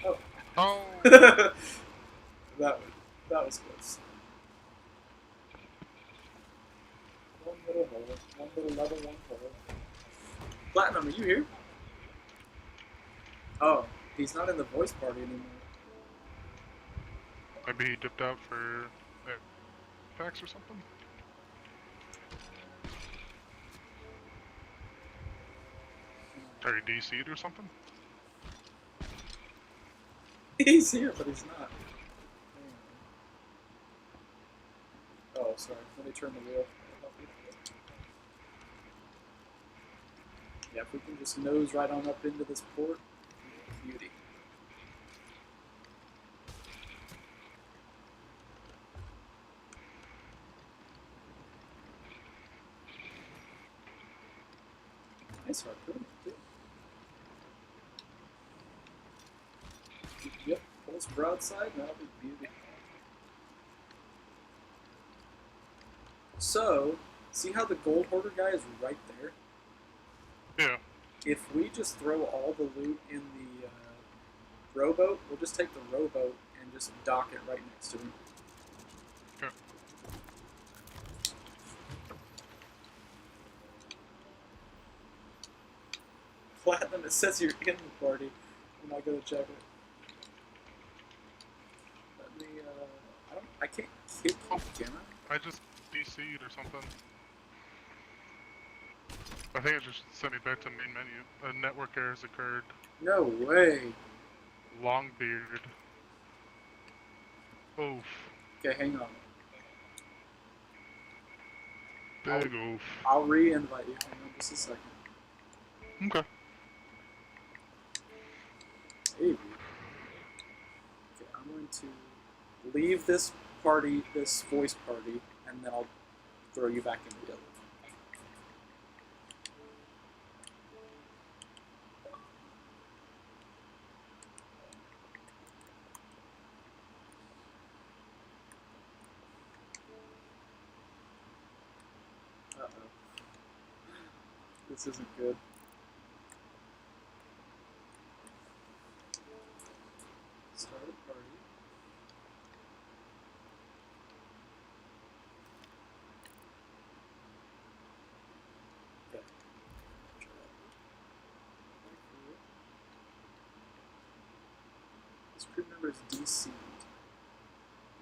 Oh. Oh! that was close. One little hole, one little level one hole. Platinum, are you here? Oh, he's not in the voice party anymore. Maybe he dipped out for packs or something? Or he DC'd or something? He's here, but he's not. Oh, sorry. Let me turn the wheel. Yeah, if we can just nose right on up into this port, beauty. Nice harpoon, too. Yep, pulse broadside, that'll be beauty. So, see how the gold hoarder guy is right there? Yeah. If we just throw all the loot in the rowboat, we'll just take the rowboat and just dock it right next to him. Okay. Platinum, it says you're in the party. I'm not gonna check it. Let me, I can't kick you, can I? I just DC'd or something. I think it just sent me back to main menu. A network error has occurred. No way. Longbeard. Oof. Okay, hang on. Big oof. I'll re-invite you. Hang on just a second. Okay. Maybe. Okay, I'm going to leave this party, this voice party, and then I'll throw you back into the other. Uh-oh. This isn't good. Start a party. Okay. Try that. This crew member is DC'd. You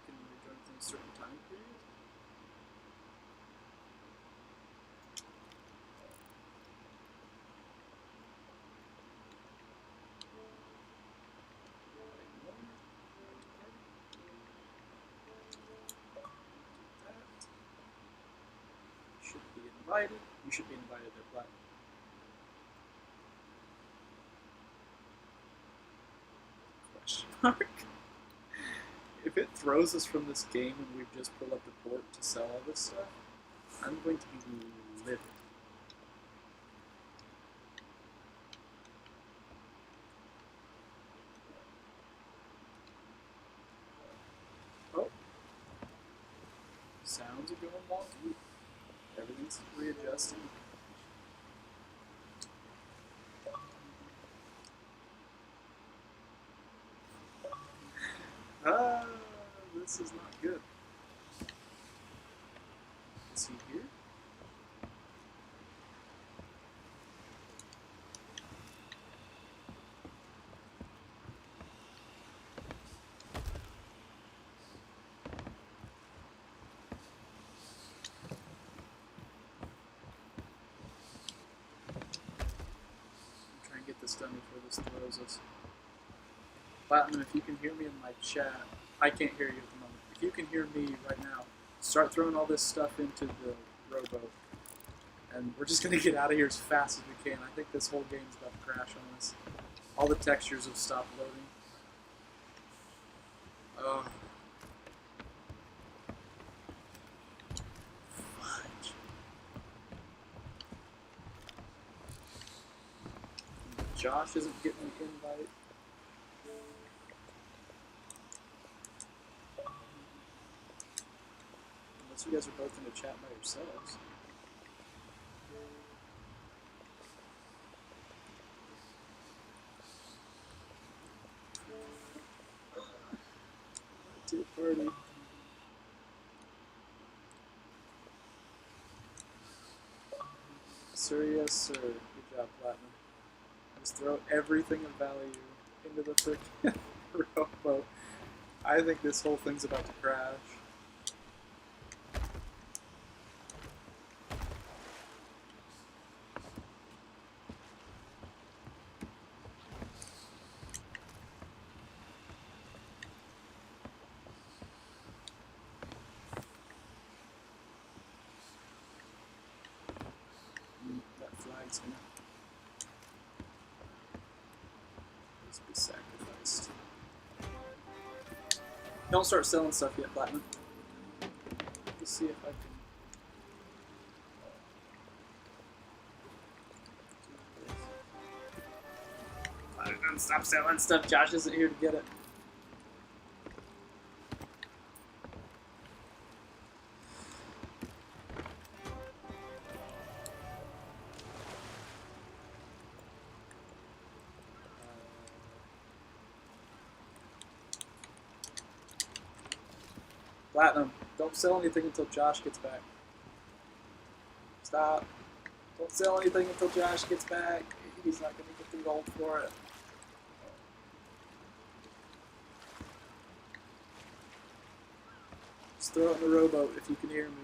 can rejoin within a certain time period. Should be invited. You should be invited there, Black. Question mark. If it throws us from this game and we've just pulled up the port to sell all this stuff, I'm going to be livid. Oh. Sounds are going wonky. Everything's readjusting. Ah, this is not good. Is he here? I'm trying to get this done before this throws us. Platinum, if you can hear me in my chat, I can't hear you at the moment. If you can hear me right now, start throwing all this stuff into the rowboat. And we're just going to get out of here as fast as we can. I think this whole game's about to crash on us. All the textures have stopped loading. Oh. Fudge. Josh isn't getting the invite. Unless you guys are both in a chat by yourselves. Tea party. Sir, yes, sir. Good job, Platinum. Just throw everything of value into the freaking rowboat. I think this whole thing's about to crash. That flag's gonna just be sacrificed. Don't start selling stuff yet, Platinum. Let's see if I can. Platinum, stop selling stuff. Josh isn't here to get it. Platinum, don't sell anything until Josh gets back. Stop. Don't sell anything until Josh gets back. He's not going to get the gold for it. Just throw it in the rowboat if you can hear me.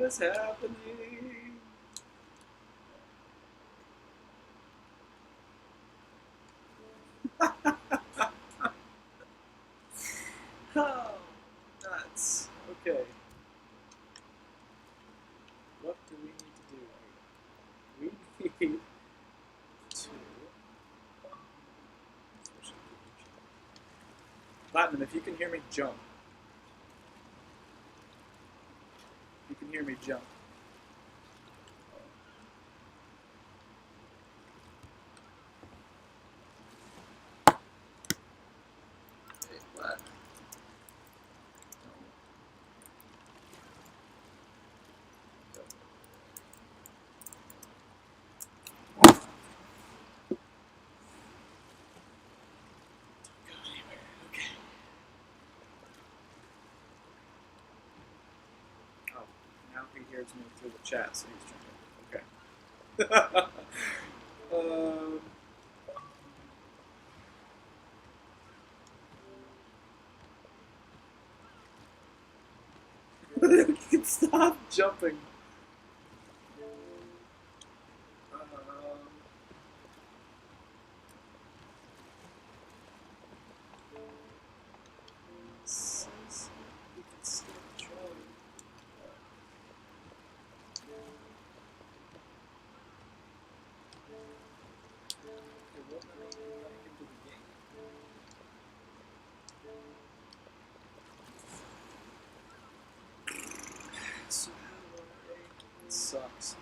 What is happening? Oh, nuts. Okay. What do we need to do here? We need to... Platinum, if you can hear me, jump. If you can hear me, jump. Okay, Platinum. Oh, now he hears me through the chat, so he's jumping. Okay. You can stop jumping. Says you can stop trying. Okay, what am I invite him to the game? So how do I... It sucks.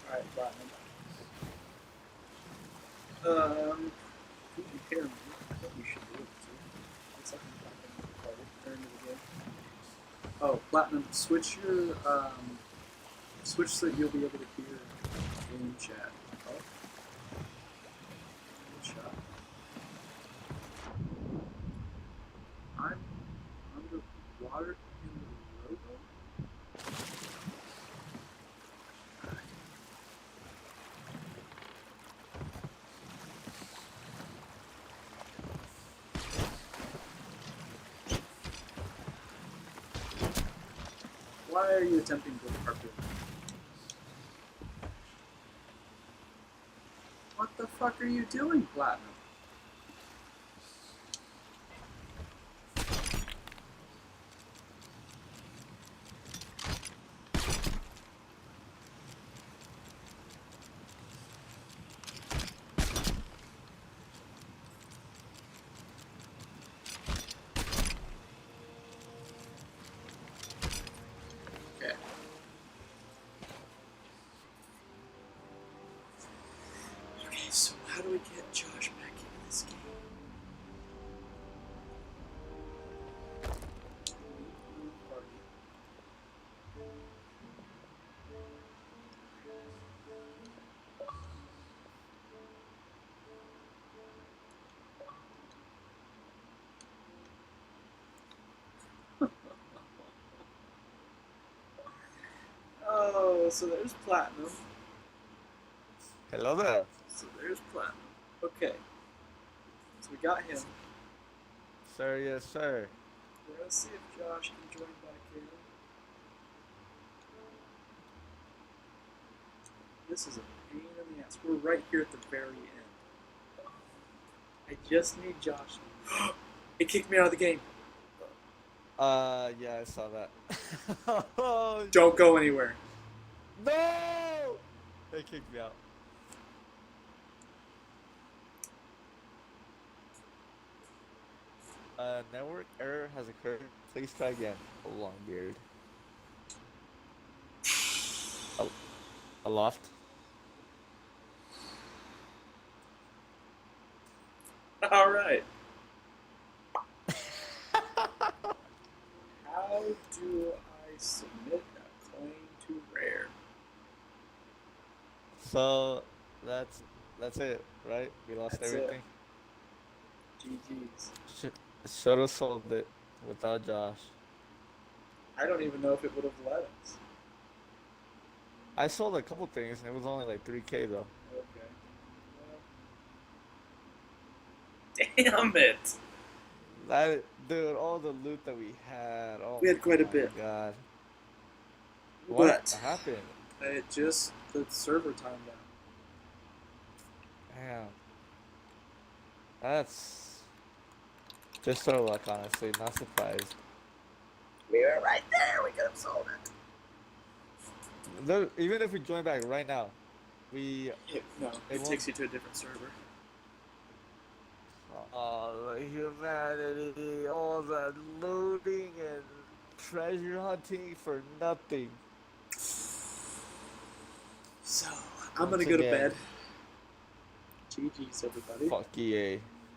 Alright, Platinum. If you can hear me, what you should do is looks like I'm talking to the party during the game. Oh, Platinum, switch your, switch so that you'll be able to hear game chat. Oh. Good shot. I'm underwater in the rowboat? Why are you attempting to harpoon? What the fuck are you doing, Platinum? Okay. Okay, so how do we get Josh back in this game? Party. Oh, so there's Platinum. Hello there. So there's Platinum. Okay. So we got him. Sir, yes, sir. We're gonna see if Josh can join back in. This is a pain in the ass. We're right here at the very end. I just need Josh. It kicked me out of the game. Yeah, I saw that. Oh, Don't go anywhere. no! They kicked me out. Network error has occurred. Please try again. Longbeard. A loft. All right. How do I submit a claim to So that's it, right? We lost That's it. everything. GG's. Should have sold it without Josh. I don't even know if it would have let us. I sold a couple things and it was only like 3K though. Okay. Well, damn it! That dude, all the loot that we had. Oh We had quite a my bit. God. What But happened? it just the server timed out. Damn. That's just our luck, honestly. Not surprised. We were right there. We could have sold it. Even if we join back right now, we No, it won't- takes you to a different server. the humanity, all that looting and treasure hunting for nothing. So I'm gonna Once go to again. bed. GG's, everybody. Fuck EA.